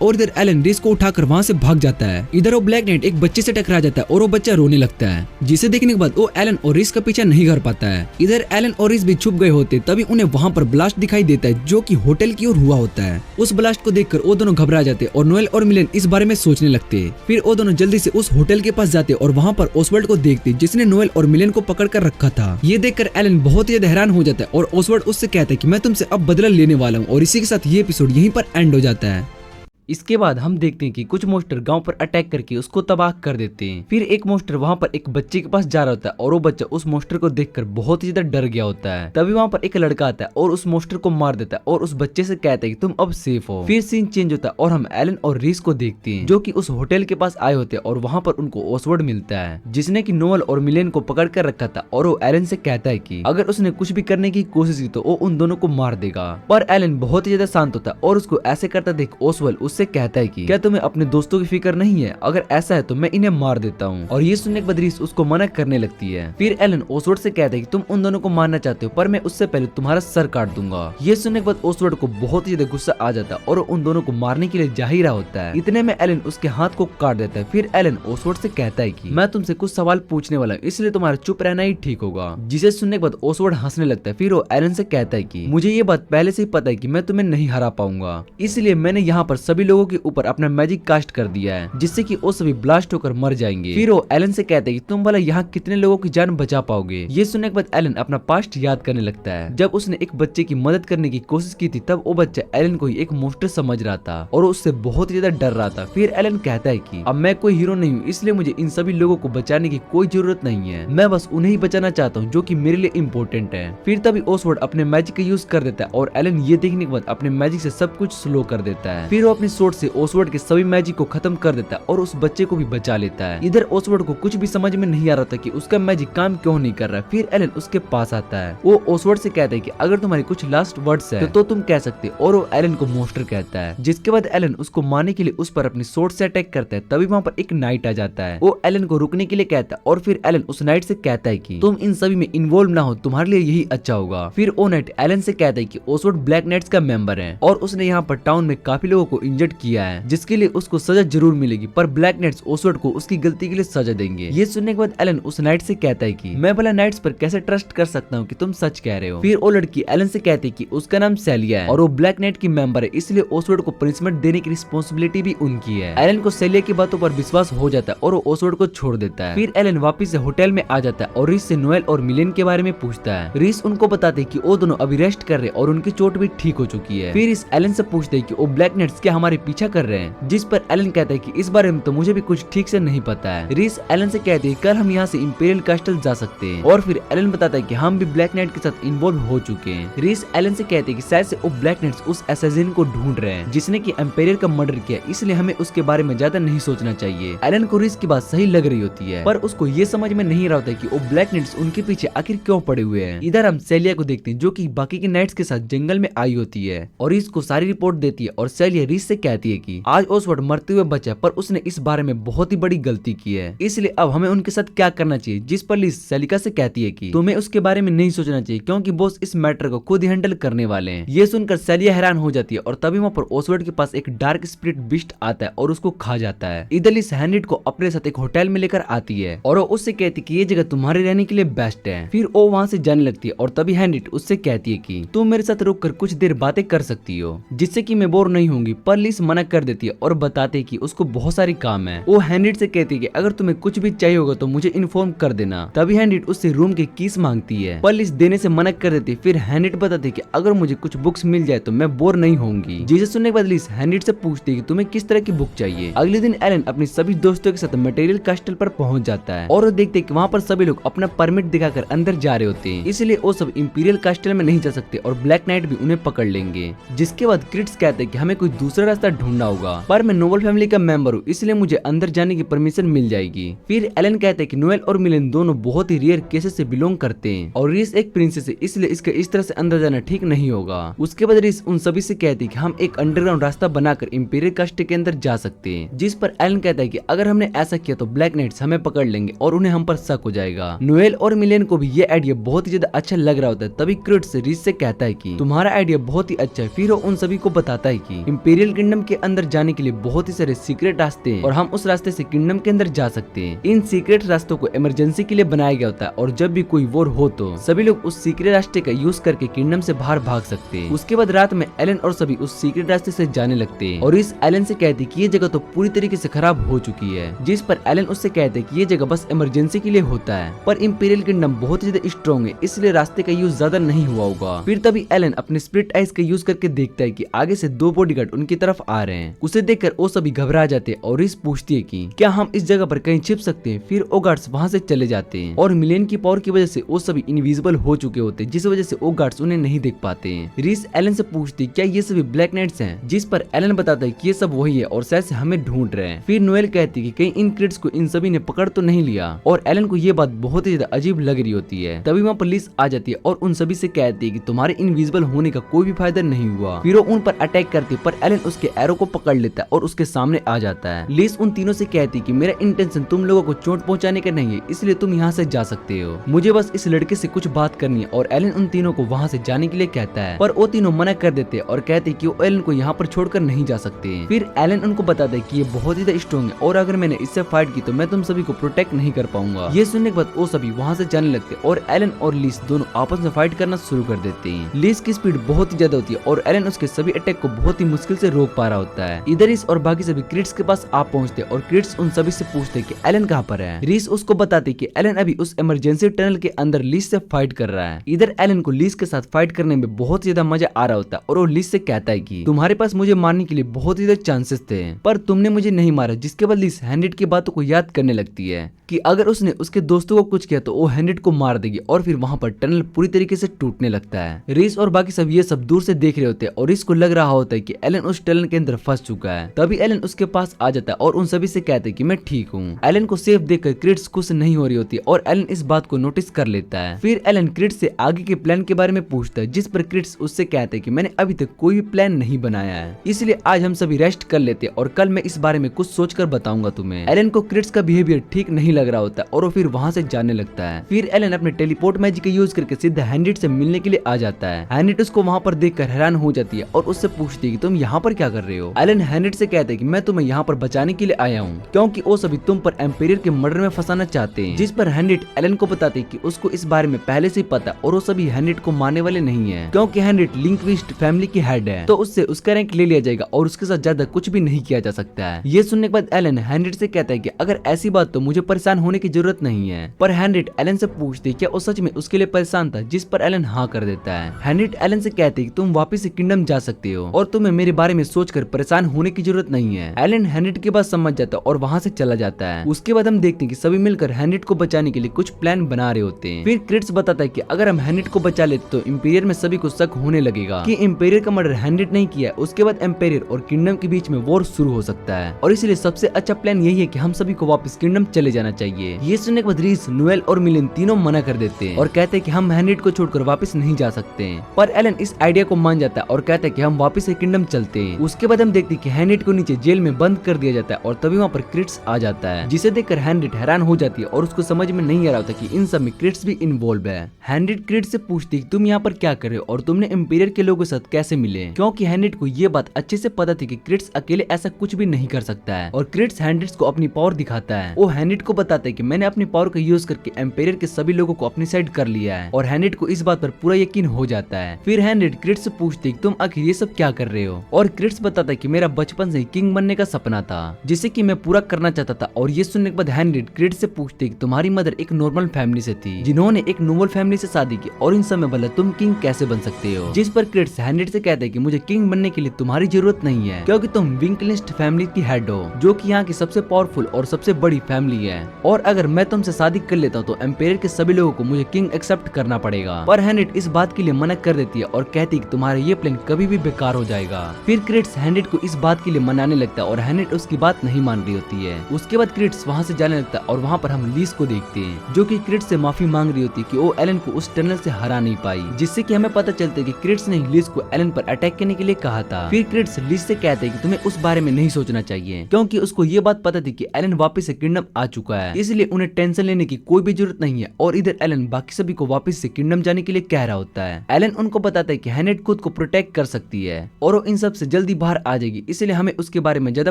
और इधर एलन रीस को उठाकर वहाँ से भाग जाता है। इधर वो ब्लैक नाइट एक बच्चे से टकरा जाता है और वो बच्चा रोने लगता है, जिसे देखने के बाद वो एलन और रीस का पीछा नहीं कर पाता है। इधर एलन और रीस भी छुप गए होते तभी उन्हें वहाँ पर ब्लास्ट दिखाई देता है जो कि होटल की ओर हुआ होता है। उस ब्लास्ट को देखकर वो दोनों घबरा जाते और नोएल और मिलेन इस बारे में सोचने लगते। फिर वो दोनों जल्दी से उस होटल के पास जाते और वहाँ पर ओसवर्ड को देखते जिसने नोएल और मिलेन को पकड़ कर रखा था। ये देखकर एलन बहुत ही हैरान हो जाता है और ओसवर्ड उससे कहता है कि मैं तुमसे अब बदला लेने वाला हूँ। और इसी के साथ ये एपिसोड यहीं पर एंड हो जाता है। इसके बाद हम देखते हैं कि कुछ मोस्टर गांव पर अटैक करके उसको तबाह कर देते हैं। फिर एक मोस्टर वहां पर एक बच्चे के पास जा रहा होता है और वो बच्चा उस मोस्टर को देखकर बहुत ही ज्यादा डर गया होता है। तभी वहां पर एक लड़का आता है और उस मोस्टर को मार देता है और उस बच्चे से कहता है कि तुम अब सेफ हो। फिर सीन चेंज होता है और हम एलन और रीस को देखते हैं जो कि उस होटल के पास आए होते हैं और वहां पर उनको ओसवर्ड मिलता है जिसने की नोएल और मिलेन को पकड़ कर रखा था और वो एलन से कहता है कि अगर उसने कुछ भी करने की कोशिश की तो वो उन दोनों को मार देगा। पर एलन बहुत ही ज्यादा शांत होता है और उसको ऐसे करता देख ओसवर्ड उससे कहता है कि क्या तुम्हें अपने दोस्तों की फिक्र नहीं है? अगर ऐसा है तो मैं इन्हें मार देता हूँ। और ये सुनने के बाद रीस उसको मना करने लगती है। फिर एलन ओसवर्ड से कहता है कि तुम उन दोनों को मारना चाहते हो पर मैं उससे पहले तुम्हारा सर काट दूंगा। ये सुनने के बाद ओसवर्ड को बहुत ही ज्यादा गुस्सा आ जाता है और उन दोनों को मारने के लिए जा ही रहा होता है। इतने में एलन उसके हाथ को काट देता है। फिर एलन ओसवर्ड से कहता है कि मैं तुमसे कुछ सवाल पूछने वाला हूँ इसलिए तुम्हारा चुप रहना ही ठीक होगा। जिसे सुनने के बाद ओसवर्ड हंसने लगता है। फिर वो एलन से कहता है कि मुझे ये बात पहले से ही पता है कि मैं तुम्हें नहीं हरा पाऊंगा, इसलिए मैंने यहाँ पर सभी लोगों के ऊपर अपना मैजिक कास्ट कर दिया है जिससे कि वो सभी ब्लास्ट होकर मर जाएंगे। फिर वो एलन से कहता है कि तुम भला यहाँ कितने लोगों की जान बचा पाओगे। ये सुनने के बाद एलन अपना पास्ट याद करने लगता है। जब उसने एक बच्चे की मदद करने की कोशिश की थी तब वो बच्चा एलन को ही एक मोस्टर समझ रहा था और उससे बहुत ही ज्यादा डर रहा था। फिर एलन कहता है कि अब मैं कोई हीरो नहीं हूँ इसलिए मुझे इन सभी लोगों को बचाने की कोई जरूरत नहीं है, मैं बस उन्हें ही बचाना चाहता हूँ जो कि मेरे लिए इम्पोर्टेंट है। फिर तभी ओसवर्ड अपने मैजिक का यूज कर देता है और एलन ये देखने के बाद अपने मैजिक से सब कुछ स्लो कर देता है। फिर वो अपनी सोर्ड से ओसवर्ड के सभी मैजिक को खत्म कर देता है और उस बच्चे को भी बचा लेता है। इधर ओसवर्ड को कुछ भी समझ में नहीं आ रहा था कि उसका मैजिक काम क्यों नहीं कर रहा है। फिर एलन उसके पास आता है। वो ओसवर्ड से कहता है कि अगर तुम्हारे कुछ लास्ट वर्ड्स है तो तुम कह सकते हो। और वो एलन को मोस्टर कहता है, जिसके बाद एलन उसको मारने के लिए उस पर अपनी सोर्ड से अटैक करता है। तभी वहाँ पर एक नाइट आ जाता है। वो एलन को रुकने के लिए कहता है और फिर एलन उस नाइट से कहता है कि तुम इन सभी में इन्वॉल्व ना हो, तुम्हारे लिए यही अच्छा होगा। फिर वो नाइट एलन से कहता है कि ओसवर्ड ब्लैक नाइट्स का मेंबर है और उसने यहाँ पर टाउन में काफी लोगों को इंजर्ड किया है जिसके लिए उसको सजा जरूर मिलेगी, पर ब्लैक नाइट्स ओसवर्ड को उसकी गलती के लिए सजा देंगे। ये सुनने के बाद एलन उस नाइट से कहता है कि मैं भला नाइट्स पर कैसे ट्रस्ट कर सकता हूँ कि तुम सच कह रहे हो। फिर वो लड़की एलन से कहती है कि उसका नाम सेलिया है और वो ब्लैक नाइट की मेंबर है, इसलिए ओसवर्ड को पनिशमेंट देने की रिस्पॉन्सिबिलिटी भी उनकी है। एलन को सेलिया की बातों पर विश्वास हो जाता है और वो ओसवर्ड को छोड़ देता है। फिर एलन वापिस से होटल में आ जाता है और रीस से नोएल और मिलेन के बारे में पूछता है। रीस उनको बताते कि वो दोनों अभी रेस्ट कर रहे और उनकी चोट भी ठीक हो चुकी है। फिर इस एलन से पूछते हैं कि वो ब्लैक नाइट्स क्या हमारे हमारे पीछा कर रहे हैं। जिस पर एलन कहता है कि इस बारे में तो मुझे भी कुछ ठीक से नहीं पता है। रीस एलन से कहती है कल हम यहाँ से इंपीरियल कैस्टल जा सकते हैं, और फिर एलन बताता है कि हम भी ब्लैक नाइट के साथ इन्वॉल्व हो चुके हैं। रीस एलन से कहते हैं कि शायद से वो ब्लैक नाइट्स उस असैसिन को ढूंढ रहे हैं जिसने कि एम्पायर का मर्डर किया, इसलिए हमें उसके बारे में ज्यादा नहीं सोचना चाहिए। एलन को रीस की बात सही लग रही होती है, पर उसको ये समझ में नहीं रहा होता कि वो ब्लैक नाइट्स उनके पीछे आखिर क्यों पड़े हुए हैं। इधर हम सेलिया को देखते हैं जो कि बाकी के नाइट्स के साथ जंगल में आई होती है और रीस को सारी रिपोर्ट देती है। और सेलिया रीस से कहती है कि आज ओसवर्ड मरते हुए बचा, पर उसने इस बारे में बहुत ही बड़ी गलती की है, इसलिए अब हमें उनके साथ क्या करना चाहिए। जिस पर लीस सेलिका से कहती है कि तुम्हें उसके बारे में नहीं सोचना चाहिए क्योंकि बॉस इस मैटर को खुद ही हैंडल करने वाले हैं। ये सुनकर सेलिया हैरान हो जाती है और तभी वहाँ पर ओसवर्ड के पास एक डार्क स्पिरिट बिस्ट आता है और उसको खा जाता है। इधर लीस हैंड्रिड को अपने साथ एक होटल में लेकर आती है और वो उससे कहती है कि ये जगह तुम्हारे रहने के लिए बेस्ट है। फिर वो वहाँ से जाने लगती है और तभी हैंड्रिड उससे कहती है कि तुम मेरे साथ रुक कर कुछ देर बातें कर सकती हो जिससे कि मैं बोर नहीं होंगी, पर लीस मना कर देती है और बताती है कि उसको बहुत सारी काम है। वो हैंड्रिड से कहती है कि अगर तुम्हें कुछ भी चाहिए होगा तो मुझे इन्फॉर्म कर देना। तभी हैंड्रिड उससे रूम के कीज मांगती है, पर लीस देने से मना कर देती है। फिर हैंड्रिड बताती है कि अगर मुझे कुछ बुक्स मिल जाए तो मैं बोर नहीं होंगी। जिसे सुनने के बाद लीस हैंड्रिड से पूछती है कि तुम्हें किस तरह की बुक चाहिए। अगले दिन एलन अपने सभी दोस्तों के साथ मटेरियल कैस्टल पर पहुंच जाता है और वो देखते हैं कि वहाँ पर सभी लोग अपना परमिट दिखाकर अंदर जा रहे होते हैं, इसलिए वो सब इंपीरियल कैस्टल में नहीं जा सकते और ब्लैक नाइट भी उन्हें पकड़ लेंगे। जिसके बाद क्रिट्स कहते हैं कि हमें कोई दूसरा रास्ता ढूंढना होगा, पर मैं नोबल फैमिली का मेंबर हूँ इसलिए मुझे अंदर जाने की परमिशन मिल जाएगी। फिर एलन कहते हैं कि नोएल और मिलेन दोनों बहुत ही रेयर केसेस से बिलोंग करते हैं और रीस एक प्रिंसेस है, इसलिए इसके इस तरह से अंदर जाना ठीक नहीं होगा। उसके बाद रीस उन सभी से कहती है कि हम एक अंडरग्राउंड रास्ता बनाकर इंपीरियल कैस्टल के अंदर जा सकते हैं। जिस पर एलन कहता है कि अगर हमने ऐसा किया तो ब्लैक नाइट्स हमें पकड़ लेंगे और उन्हें हम पर शक हो जाएगा। नोएल और मिलेन को भी ये आइडिया बहुत ही ज्यादा अच्छा लग रहा होता है। तभी क्रिट्स रीस से कहता है कि तुम्हारा आइडिया बहुत ही अच्छा है। फिर वो उन सभी को बताता है कि इंपीरियल किंगडम के अंदर जाने के लिए बहुत ही सारे सीक्रेट रास्ते हैं और हम उस रास्ते से किंगडम के अंदर जा सकते हैं। इन सीक्रेट रास्तों को इमरजेंसी के लिए बनाया गया होता है और जब भी कोई वॉर हो तो सभी लोग उस सीक्रेट रास्ते का यूज करके किंगडम से बाहर भाग सकते हैं। उसके बाद रात में एलन और सभी उस सीक्रेट रास्ते से जाने लगते हैं और इस एलन से कहती है कि ये जगह तो पूरी तरीके से खराब हो चुकी है। जिस पर एलन उससे कहते हैं कि ये जगह बस इमरजेंसी के लिए होता है, पर इंपीरियल किंगडम बहुत ही ज्यादा स्ट्रॉन्ग है इसलिए रास्ते का यूज ज्यादा नहीं हुआ होगा। फिर तभी एलन अपने स्प्लिट आइज का यूज करके देखता है कि आगे से दो बॉडीगार्ड उनकी तरफ आ रहे हैं। उसे देखकर वो सभी घबरा जाते हैं और रीस पूछती है कि क्या हम इस जगह पर कहीं छिप सकते हैं। फिर वो गार्ड्स वहाँ से चले जाते हैं और मिलेन की पावर की वजह से वो सभी इनविजिबल हो चुके होते हैं, जिस वजह से वो गार्ड्स उन्हें नहीं देख पाते हैं। रीस एलन से पूछती क्या ये सभी ब्लैक नाइट्स हैं, जिस पर एलन बताता है कि ये सब वही है और शायद से हमें ढूंढ रहे हैं। फिर नोएल कहती है कि कहीं इन क्रिट्स को इन सभी ने पकड़ तो नहीं लिया और एलन को ये बात बहुत ही ज्यादा अजीब लग रही होती है। तभी वहाँ पर लीस आ जाती है और उन सभी से कहती है कि तुम्हारे इनविजिबल होने का कोई भी फायदा नहीं हुआ। फिर वो उन पर अटैक करती है, पर एलन उसके एरो को पकड़ लेता है और उसके सामने आ जाता है। लीस उन तीनों से कहती है कि मेरा इंटेंशन तुम लोगों को चोट पहुंचाने का नहीं है, इसलिए तुम यहाँ से जा सकते हो, मुझे बस इस लड़के से कुछ बात करनी है। और एलन उन तीनों को वहाँ से जाने के लिए कहता है, पर वो तीनों मना कर देते हैं और कहते हैं कि वो एलन को यहाँ पर छोड़कर नहीं जा सकते। फिर एलन उनको बताता है कि ये बहुत ही स्ट्रॉन्ग है और अगर मैंने इससे फाइट की तो मैं तुम सभी को प्रोटेक्ट नहीं कर पाऊंगा। ये सुनने के बाद वो सभी वहाँ से जाने लगते और एलन और लीस दोनों आपस में फाइट करना शुरू कर देते हैं। लीस की स्पीड बहुत ही ज्यादा होती है और एलन उसके सभी अटैक को बहुत ही मुश्किल से रोक पा रहा होता है। इधर रीस और बाकी सभी क्रिट्स के पास आप पहुंचते और क्रिट्स उन सभी से पूछते कि एलन कहाँ पर है। रीस उसको बताते कि एलन अभी उस इमरजेंसी टनल के अंदर लीस से फाइट कर रहा है। इधर एलन को लीस के साथ फाइट करने में बहुत ज्यादा मजा आ रहा होता है और वो लीस से कहता है कि तुम्हारे पास मुझे मारने के लिए बहुत ही ज्यादा चांसेस थे, पर तुमने मुझे नहीं मारा। जिसके बाद लीस हैंड्रिड की बातों को याद करने लगती है कि अगर उसने उसके दोस्तों को कुछ किया तो वो हैंड्रिड को मार देगी और फिर वहाँ पर टनल पूरी तरीके से टूटने लगता है। रीस और बाकी सब ये सब दूर से देख रहे होते हैं और रीस को लग रहा होता है कि एलन उस टनल के अंदर फंस चुका है। तभी एलन उसके पास आ जाता है और उन सभी से कहते हैं कि मैं ठीक हूँ। एलन को सेफ देखकर क्रिट्स खुश नहीं हो रही होती और एलन इस बात को नोटिस कर लेता है। फिर एलन क्रिट्स से आगे के प्लान के बारे में पूछता है, जिस पर क्रिट्स उससे कहते हैं कि मैंने अभी तक कोई भी प्लान नहीं बनाया है, इसलिए आज हम सभी रेस्ट कर लेते हैं और कल मैं इस बारे में कुछ सोचकर बताऊंगा तुम्हें। एलन को क्रिट्स का बिहेवियर ठीक नहीं लग रहा होता और वो फिर वहाँ से जाने लगता है। फिर एलन अपने टेलीपोर्ट मैजिक का यूज करके सीधा हैंड्रिड से मिलने के लिए आ जाता है। हैंड्रिड उसको वहाँ पर देखकर हैरान हो जाती है और उससे पूछती है कि तुम यहाँ पर क्या कर रहे हो। एलन हैंड्रिड से कहते हैं कि मैं तुम्हें यहाँ पर बचाने के लिए आया हूँ क्योंकि वो सभी तुम पर एम्पायर के मर्डर में फंसाना चाहते हैं। जिस पर हैंड्रिड एलन को बताते हैं कि उसको इस बारे में पहले से ही पता और वो सभी हैंड्रिड को मारने वाले नहीं है क्योंकि हैंड्रिड लिंक्विस्ट फैमिली की हेड है, तो उससे उसका रैंक ले लिया जाएगा और उसके साथ ज्यादा कुछ भी नहीं किया जा सकता है। ये सुनने के बाद एलन हैंड्रिड से कहता है कि अगर ऐसी बात तो मुझे परेशान होने की जरूरत नहीं है। पर हैंड्रिड एलन से पूछते है क्या वो सच में उसके लिए परेशान था, जिस पर एलन हाँ कर देता है। हैंड्रिड एलन से कहते है कि तुम वापस से किंगडम जा सकते हो और तुम्हें मेरे बारे में सोचकर परेशान होने की जरूरत नहीं है। एलन हेनरिट के पास समझ जाता है और वहाँ से चला जाता है। उसके बाद हम देखते हैं कि सभी मिलकर हेनरिट को बचाने के लिए कुछ प्लान बना रहे होते हैं। फिर क्रिट्स बताता है कि अगर हम हेनरिट को बचा लेते तो इंपीरियर में सभी को शक होने लगेगा कि इंपीरियर का मर्डर हेनरिट नहीं किया है। उसके बाद एम्पायर और किंगडम के बीच में वॉर शुरू हो सकता है और इसलिए सबसे अच्छा प्लान यही है कि हम सभी को वापस किंगडम चले जाना चाहिए। ये सुनने के बाद रीस, नोएल और मिलिन तीनों मना कर देते हैं और कहते हैं कि हम हेनरिट को छोड़कर वापस नहीं जा सकते हैं। पर एलन इस आइडिया को मान जाता है और कहता है कि हम वापस से किंगडम चलते हैं। उसके बाद हम देखते हैं कि हेनरिट को नीचे जेल में बंद कर दिया जाता है और तभी वहाँ पर क्रिट्स आ जाता है, जिसे देखकर हेनरिट हैरान हो जाती है और उसको समझ में नहीं आ रहा होता कि इन सब में क्रिट्स भी इन्वॉल्व है। हेनरिट क्रिट्स से पूछती है तुम यहाँ पर क्या कर रहे हो और तुमने इंपीरियर के लोगों के साथ कैसे मिले, क्योंकि हेनरिट को ये बात अच्छे से पता थी कि क्रिट्स अकेले ऐसा कुछ भी नहीं कर सकता है। और क्रिट्स हेनरिट को अपनी पावर दिखाता है। वो हेनरिट को बताता है कि मैंने अपनी पावर का यूज करके एम्पायर के सभी लोगों को अपनी साइड कर लिया है और हेनरिट को इस बात पर पूरा यकीन हो जाता है। फिर हेनरिट क्रिट्स से पूछती है तुम आखिर ये सब क्या कर रहे हो और क्रिट्स बताता है कि मेरा बचपन से ही किंग बनने का सपना था जिसे कि मैं पूरा करना चाहता था। और ये सुनने के बाद हेनरिट क्रिट्स से पूछती है तुम्हारी मदर एक नॉर्मल फैमिली से थी जिन्होंने एक नोबल फैमिली से शादी की और इन समय भला तुम किंग कैसे बन सकते हो। जिस पर क्रिट्स हेनरिट से कहता है कि मुझे किंग बनने के लिए तुम्हारी जरूरत नहीं है क्योंकि तुम विंकलिस्ट फैमिली की हेड हो जो कि यहाँ की सबसे पावरफुल और सबसे बड़ी फैमिली है और अगर मैं तुमसे शादी कर लेता हूँ तो एम्पायर के सभी लोगों को मुझे किंग एक्सेप्ट करना पड़ेगा। पर हेनरिट इस बात के लिए मना कर देती है और कहती है कि तुम्हारा ये प्लान कभी भी बेकार हो जाएगा। फिर क्रिट्स हेनरिट को इस बात के लिए मनाने लगता है और हेनरिट उसकी बात नहीं मान रही होती है। उसके बाद क्रिट्स वहाँ से जाने लगता है और वहाँ पर हम लीस को देखते हैं जो कि क्रिट्स से माफी मांग रही होती है कि वो एलन को उस टनल से हरा नहीं पाई, जिससे कि हमें पता चलता है कि क्रिट्स ने लीस को एलन पर अटैक करने के लिए कहा था। फिर क्रिट्स लीस से कहते हैं कि तुम्हें उस बारे में नहीं सोचना चाहिए क्योंकि उसको ये बात पता थी कि एलन वापस से किंगडम आ चुका है, इसलिए उन्हें टेंशन लेने की कोई भी जरूरत नहीं है। और इधर एलन बाकी सभी को वापस से किंगडम जाने के लिए कह रहा होता है। एलन उनको बताता है कि हेनरिट खुद को प्रोटेक्ट कर सकती है और वो इन सब से जल्दी बाहर आ जाएगी, इसलिए हमें उसके बारे में ज्यादा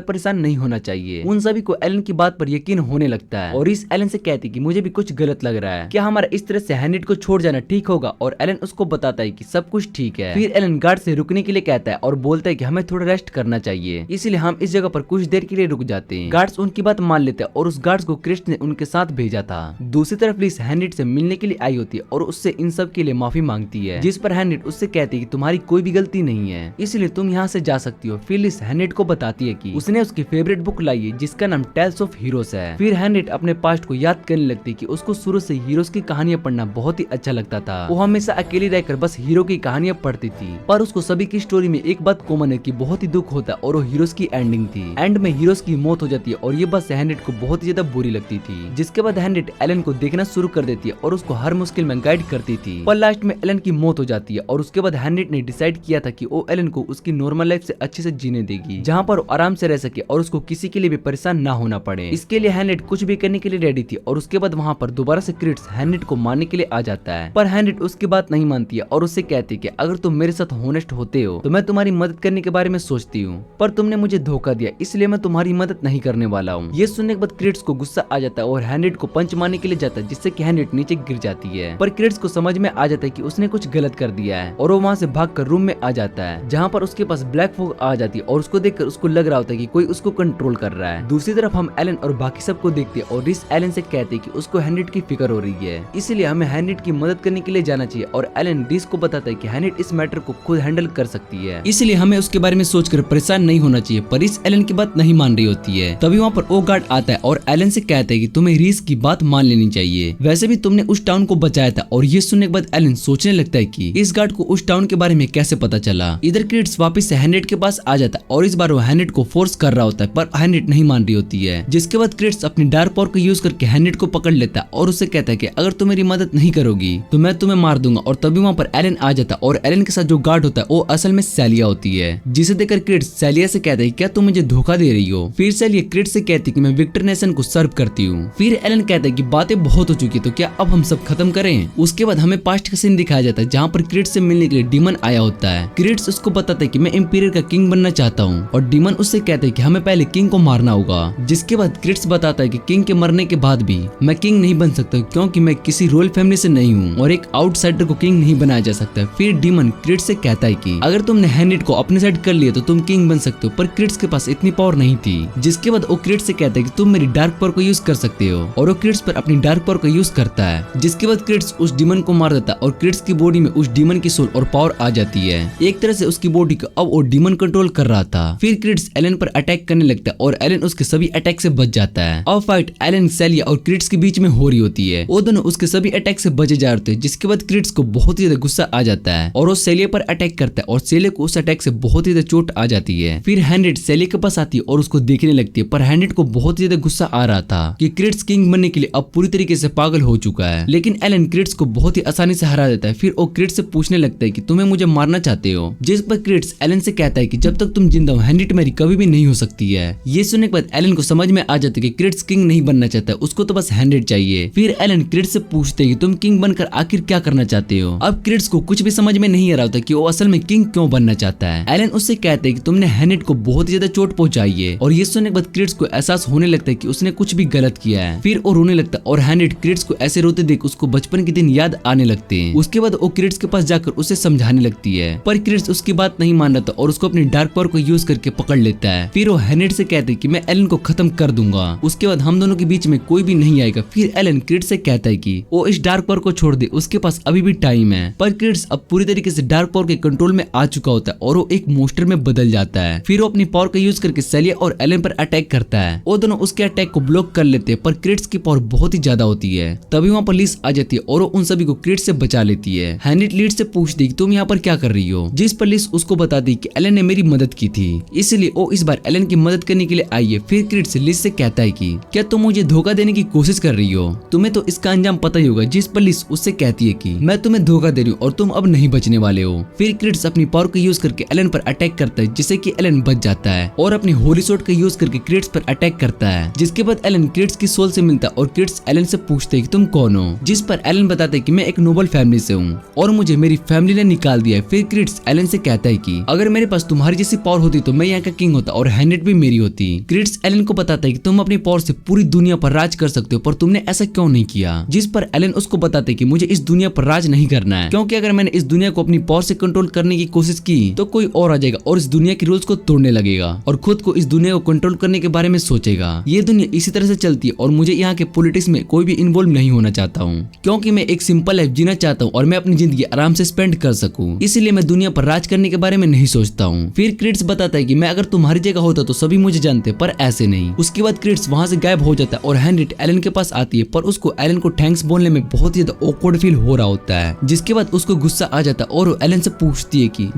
परेशान नहीं होना चाहिए। उन सभी को एलन की बात पर यकीन होने लगता है और इस एलन से कहती है कि मुझे भी कुछ गलत लग रहा है, क्या हमारा इस तरह से हेनरिट को छोड़ जाना ठीक होगा। और एलन उसको बताता है कि सब कुछ ठीक है। फिर एलन गार्ड से रुकने के लिए कहता है और बोलता है कि हमें थोड़ा रेस्ट करना चाहिए, इसलिए हम इस जगह पर कुछ देर के लिए रुक जाते हैं। गार्ड्स उनकी बात मान लेते हैं और उस गार्ड्स को क्रिस्ट ने उनके साथ भेजा था। दूसरी तरफ लीस हेनरिट से मिलने के लिए आई होती है और उससे इन सब के लिए माफी मांगती है, जिस पर हेनरिट उससे कहती है कि तुम्हारी कोई भी गलती नहीं है, इसलिए तुम यहाँ से जा सकती हो। फिर लीस हेनरिट को बताती है कि उसने उसकी फेवरेट बुक लाई है जिसका नाम टेल्स ऑफ हीरोज है। फिर हेनरिट अपने पास्ट को याद करने लगती है कि उसको शुरू से हीरोज की कहानियां पढ़ना बहुत ही अच्छा लगता था। वो हमेशा अकेली रहकर बस हीरो की कहानियां पढ़ती थी, पर उसको सभी की स्टोरी में एक बात कॉमन है कि बहुत ही दुख होता और वो हीरोज की एंडिंग थी। एंड में हीरोज की मौत हो जाती है और ये बात हेनरिट को बहुत ही ज्यादा बुरी लगती थी। जिसके बाद हेनरिट एलन को देखना शुरू कर देती है और उसको हर मुश्किल में गाइड करती थी। पर लास्ट में एलन की मौत हो जाती है और उसके बाद हेनरिट ने डिसाइड किया था कि वो एलन को उसकी नॉर्मल लाइफ से अच्छे से जीने देगी, जहाँ पर वो आराम से रह सके और उसको किसी के लिए भी परेशान ना होना पड़े। इसके लिए हेनरिट कुछ भी करने के लिए रेडी थी और उसके बाद वहाँ पर दोबारा से क्रिट्स हेनरिट को मारने के लिए आ जाता है। पर हेनरिट उसकी बात नहीं मानती है और उससे कहती है कि अगर तुम मेरे साथ होनेस्ट होते हो तो मैं तुम्हारी मदद करने के बारे में सोचती हूँ, पर तुमने मुझे धोखा दिया इसलिए मैं तुम्हारी मदद नहीं करने वाला हूँ। ये सुनने के बाद क्रिट्स को गुस्सा आ जाता है और हेनरिट को पंच मारने के लिए जाता है, जिससे कि हेनरिट नीचे गिर जाती है। पर क्रिट्स को समझ में आ जाता है कि उसने कुछ गलत कर दिया है और वो वहाँ से भागकर रूम में आ जाता है, जहाँ पर उसके पास ब्लैक फॉग आ जाती है और उसको देखकर उसको लग रहा होता है कि कोई उसको कंट्रोल कर रहा है। दूसरी तरफ हम एलन और बाकी सबको देखते हैं और रिस एलन से कहते हैं कि उसको हेनरिट की फिक्र हो रही है, इसलिए हमें हेनरिट की मदद करने के लिए जाना चाहिए। और एलन रिस को बताता है कि हेनरिट इस मैटर को खुद हैंडल कर सकती है, इसलिए हमें उसके बारे में सोचकर परेशान नहीं होना चाहिए। पर इस एलन की बात नहीं मान रही होती है। तभी वहाँ पर ओ गार्ड आता है और एलन से कहता है कि तुम्हें रीस की बात मान लेनी चाहिए, वैसे भी तुमने उस टाउन को बचाया था। और ये सुनने के बाद एलन सोचने लगता है कि इस गार्ड को उस टाउन के बारे में कैसे पता चला। इधर क्रिट्स वापस से हेनरिट के पास आ जाता है और इस बार वो हेनरिट को फोर्स कर रहा होता है, पर हेनरिट नहीं मान रही होती है। जिसके बाद क्रिट्स अपनी डार्क पावर को यूज करके हेनरिट को पकड़ लेता है और उससे कहता है कि अगर तुम मेरी मदद नहीं करोगी तो मैं तुम्हें मार दूंगा। और तभी वहाँ पर एलन आ जाता है और एलन के साथ जो गार्ड होता है वो असल में सैलिया होती है, जिसे देखकर क्रिट्स सैलिया से कहता है क्या तुम मुझे धोखा दे रही हो। फिर सैलिया क्रिट्स से कहती है कि मैं विक्टर नेशन को सर्व करती हूँ। फिर एलन कहता है कि बातें बहुत हो चुकी तो क्या अब हम सब खत्म करें। उसके बाद हमें पास्ट का सीन दिखाया जाता है जहाँ पर क्रिट्स से मिलने के लिए डीमन आया होता है। क्रिट्स उसको बताता है कि मैं इंपीरियर का किंग बनना चाहता हूँ और डीमन उससे कहता है कि हमें पहले किंग को मारना होगा। जिसके बाद क्रिट्स बताता है कि किंग के मरने के बाद भी मैं किंग नहीं बन सकता क्योंकि मैं किसी रॉयल फैमिली से नहीं हूँ और एक आउटसाइडर को किंग नहीं बनाया जा सकता। फिर डीमन क्रिट्स से कहता है कि अगर तुमने हेनरिट को अपने साइड कर लिया तो तुम किंग बन सकते हो, पर क्रिट्स के पास इतनी पावर नहीं थी। जिसके बाद वो क्रिट्स से कहता है कि तुम मेरी डार्क पावर को यूज कर सकते हो और वो क्रिट्स पर अपनी डार्क पावर का यूज करता है। जिसके बाद क्रिट्स उस डीमन को मार देता है और क्रिट्स की बॉडी में उस डीमन की सोल और पावर आ जाती है। एक तरह से उसकी बॉडी को अब वो डीमन कंट्रोल कर रहा था। फिर क्रिट्स एलन पर अटैक करने लगता है और एलन उसके सभी अटैक से बच जाता है। अब फाइट एलन, सेलिया और क्रिट्स के बीच में हो रही होती है। वो दोनों उसके सभी अटैक से बचे जा रहे थे, जिसके बाद क्रिट्स को बहुत ही ज्यादा गुस्सा आ जाता है और वो सेलिया पर अटैक करता है और सेलिया को उस अटैक से बहुत ही ज्यादा चोट आ जाती है। फिर हैंड्रेड सेलिया के पास आती है और उसको देखने लगती है, पर हैंड्रेड को बहुत ही ज्यादा गुस्सा आ रहा था कि क्रिट्स किंग बनने के लिए अब पूरी तरीके से पागल हो चुका है। लेकिन एलन क्रिट्स को बहुत ही आसानी से हरा देता है। फिर वो क्रिट्स से पूछने लगता है कि तुम्हें मुझे मारना चाहते हो, जिस पर क्रिट्स एलन से कहता है कि जब तक तुम जिंदा हो हैंड्रेड मेरी कभी भी नहीं हो सकती है। ये सुनने के बाद एलन को समझ में आ जाता है कि क्रिट्स किंग नहीं बनना चाहता, उसको तो बस हैंड्रेड चाहिए। फिर एलन क्रिट्स से पूछते हैं कि तुम किंग बनकर आखिर क्या करना चाहते हो। अब क्रिट्स को कुछ भी समझ में नहीं आ रहा होता कि वो असल में किंग क्यों बनना चाहता है। एलन उससे कहते हैं कि तुमने हैंड्रेड को बहुत ही ज्यादा चोट पहुंचाई है और ये सुनने के बाद क्रिट्स को एहसास होने लगता है कि उसने कुछ भी गलत किया है। फिर वो रोने लगता है और हैंड्रेड क्रिट्स को ऐसे रोते देख उसको बचपन के दिन याद आने लगते हैं। उसके बाद वो क्रिट्स के पास जाकर उसे समझाने लगती है, पर क्रिट्स उसकी बात नहीं मान रहा था और उसको अपनी डार्क पावर को यूज करके पकड़ लेता है। फिर वो हैंड्रेड से कहते हैं कि मैं एलन को खत्म कर दूंगा, उसके बाद हम दोनों के बीच में कोई भी नहीं आएगा। फिर एलन क्रिट्स से कहता है कि वो इस डार्क पावर को छोड़ दे, उसके पास अभी भी टाइम है। पर क्रिट्स अब पूरी तरीके से डार्क पावर के कंट्रोल में आ चुका होता है और वो एक मोस्टर में बदल जाता है। फिर वो अपनी पावर का यूज करके सेलिया और एलन पर अटैक करता है। वो दोनों उसके अटैक को ब्लॉक कर लेते हैं, पर क्रिट्स की पावर बहुत ही ज्यादा होती है। तभी वहाँ पुलिस आ जाती है और वो उन सभी को क्रिट्स से बचा लेती है। हैंड्रेड लीड से पूछती कि तुम यहाँ पर क्या कर रही हो, जिस पर लिस उसको बताती कि एलन ने मेरी मदद की थी, इसलिए वो इस बार एलन की मदद करने के लिए आई है। फिर क्रिट्स लिस से कहता है कि क्या तुम मुझे धोखा देने की कोशिश कर रही हो, तुम्हें तो इसका अंजाम पता ही होगा। जिस पर लिस उससे कहती है कि मैं तुम्हें धोखा दे रही हूँ और तुम अब नहीं बचने वाले हो। फिर क्रिट्स अपनी पावर को यूज करके एलन पर अटैक करता है, जिससे कि एलन बच जाता है और अपनी होली सोर्ड का यूज करके क्रिट्स पर अटैक करता है। जिसके बाद एलन क्रिट्स की सोल से मिलता है और क्रिट्स एलन से पूछते है कि तुम कौन हो, जिस पर एलन बताता है कि मैं एक नोबल फैमिली से हूँ और मुझे मेरी फैमिली ने निकाल दिया है। फिर क्रिट्स एलन से कहता है कि अगर मेरे पास तुम्हारी जैसी पावर होती तो मैं यहाँ का किंग होता और हैंड्रेड भी मेरी होती। क्रिट्स एलन को बताता है कि तुम अपनी पावर से पूरी दुनिया पर राज कर सकते हो, पर तुमने ऐसा क्यों नहीं किया। जिस पर एलन उसको बताते कि मुझे इस दुनिया पर राज नहीं करना है, क्योंकि अगर मैंने इस दुनिया को अपनी पावर से कंट्रोल करने की कोशिश की तो कोई और आ जाएगा और इस दुनिया के रूल्स को तोड़ने लगेगा और खुद को इस दुनिया को कंट्रोल करने के बारे में सोचेगा। ये दुनिया इसी तरह से चलती है और मुझे यहाँ के पॉलिटिक्स में कोई भी इन्वॉल्व नहीं होना चाहता हूँ, क्योंकि मैं एक सिंपल लाइफ जीना चाहता हूँ और मैं अपनी जिंदगी आराम से स्पेंड कर सकूँ, इसलिए मैं दुनिया पर राज करने के बारे में नहीं सोचता हूँ। फिर क्रिट्स बताता है कि मैं अगर तुम्हारी जगह होता तो सभी मुझे जानते, पर ऐसे नहीं। उसके बाद क्रिट्स वहाँ से गायब हो जाता है और हैंड्रेड एलन के पास आती है, पर उसको एलन को थैंक्स बोलने में बहुत ही ज्यादा ऑकवर्ड फील हो रहा होता है। जिसके बाद उसको गुस्सा आ जाता है और एलन से पूछती है कि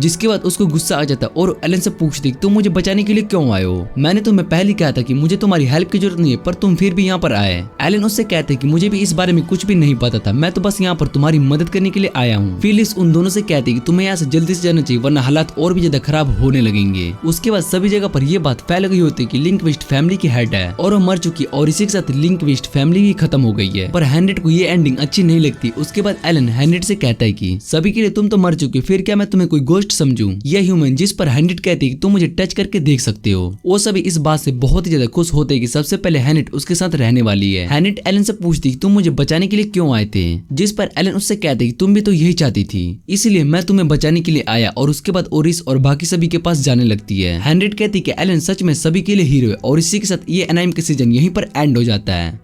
तुम मुझे बचाने के लिए क्यों आए हो। मैंने तुम्हें पहले कहा था कि मुझे तुम्हारी हेल्प की जरूरत नहीं है, पर तुम फिर भी यहाँ पर आए। एलन उससे कहते हैं कि मुझे भी इस बारे में कुछ भी नहीं पता था, मैं तो बस यहाँ पर तुम्हारी मदद करने के लिए आया हूँ। फिलिस उन दोनों से कहते हैं कि तुम्हें यहाँ से जल्दी से जाना चाहिए, वरना हालात और भी ज्यादा खराब होने लगेंगे। उसके बाद सभी जगह पर यह बात फैल गई होती है कि लिंक्विस्ट फैमिली की हेड है और वो मर चुकी और इसी के साथ लिंक्विस्ट फैमिली भी खत्म हो गई है। पर हैंड्रेड को ये एंडिंग अच्छी नहीं लगती। उसके बाद एलन हैंड्रेड से कहता है कि सभी के लिए तुम तो मर चुके, फिर क्या मैं तुम्हें कोई गोस्ट समझूं या ह्यूमन। जिस पर हैंड्रेड कहती है कि तुम मुझे टच करके देख सकते हो। वो सभी इस बात से बहुत ही ज्यादा खुश होते हैं कि सबसे पहले हैंड्रेड उसके साथ रहने वाली है। हैंड्रेड एलन से पूछती है कि तुम मुझे बचाने के लिए क्यों आए थे, जिस पर एलन उससे कहते हैं कि तुम भी तो यही चाहती थी, इसलिए मैं तुम्हें बचाने के लिए आया। और उसके बाद ओरिस और बाकी सभी के पास जाने लगती है। हैंड्रेड कहती है कि एलन सच में सभी के लिए हीरो है और इसी के साथ ये एनाइम का सीजन यहीं पर एंड हो जाता है।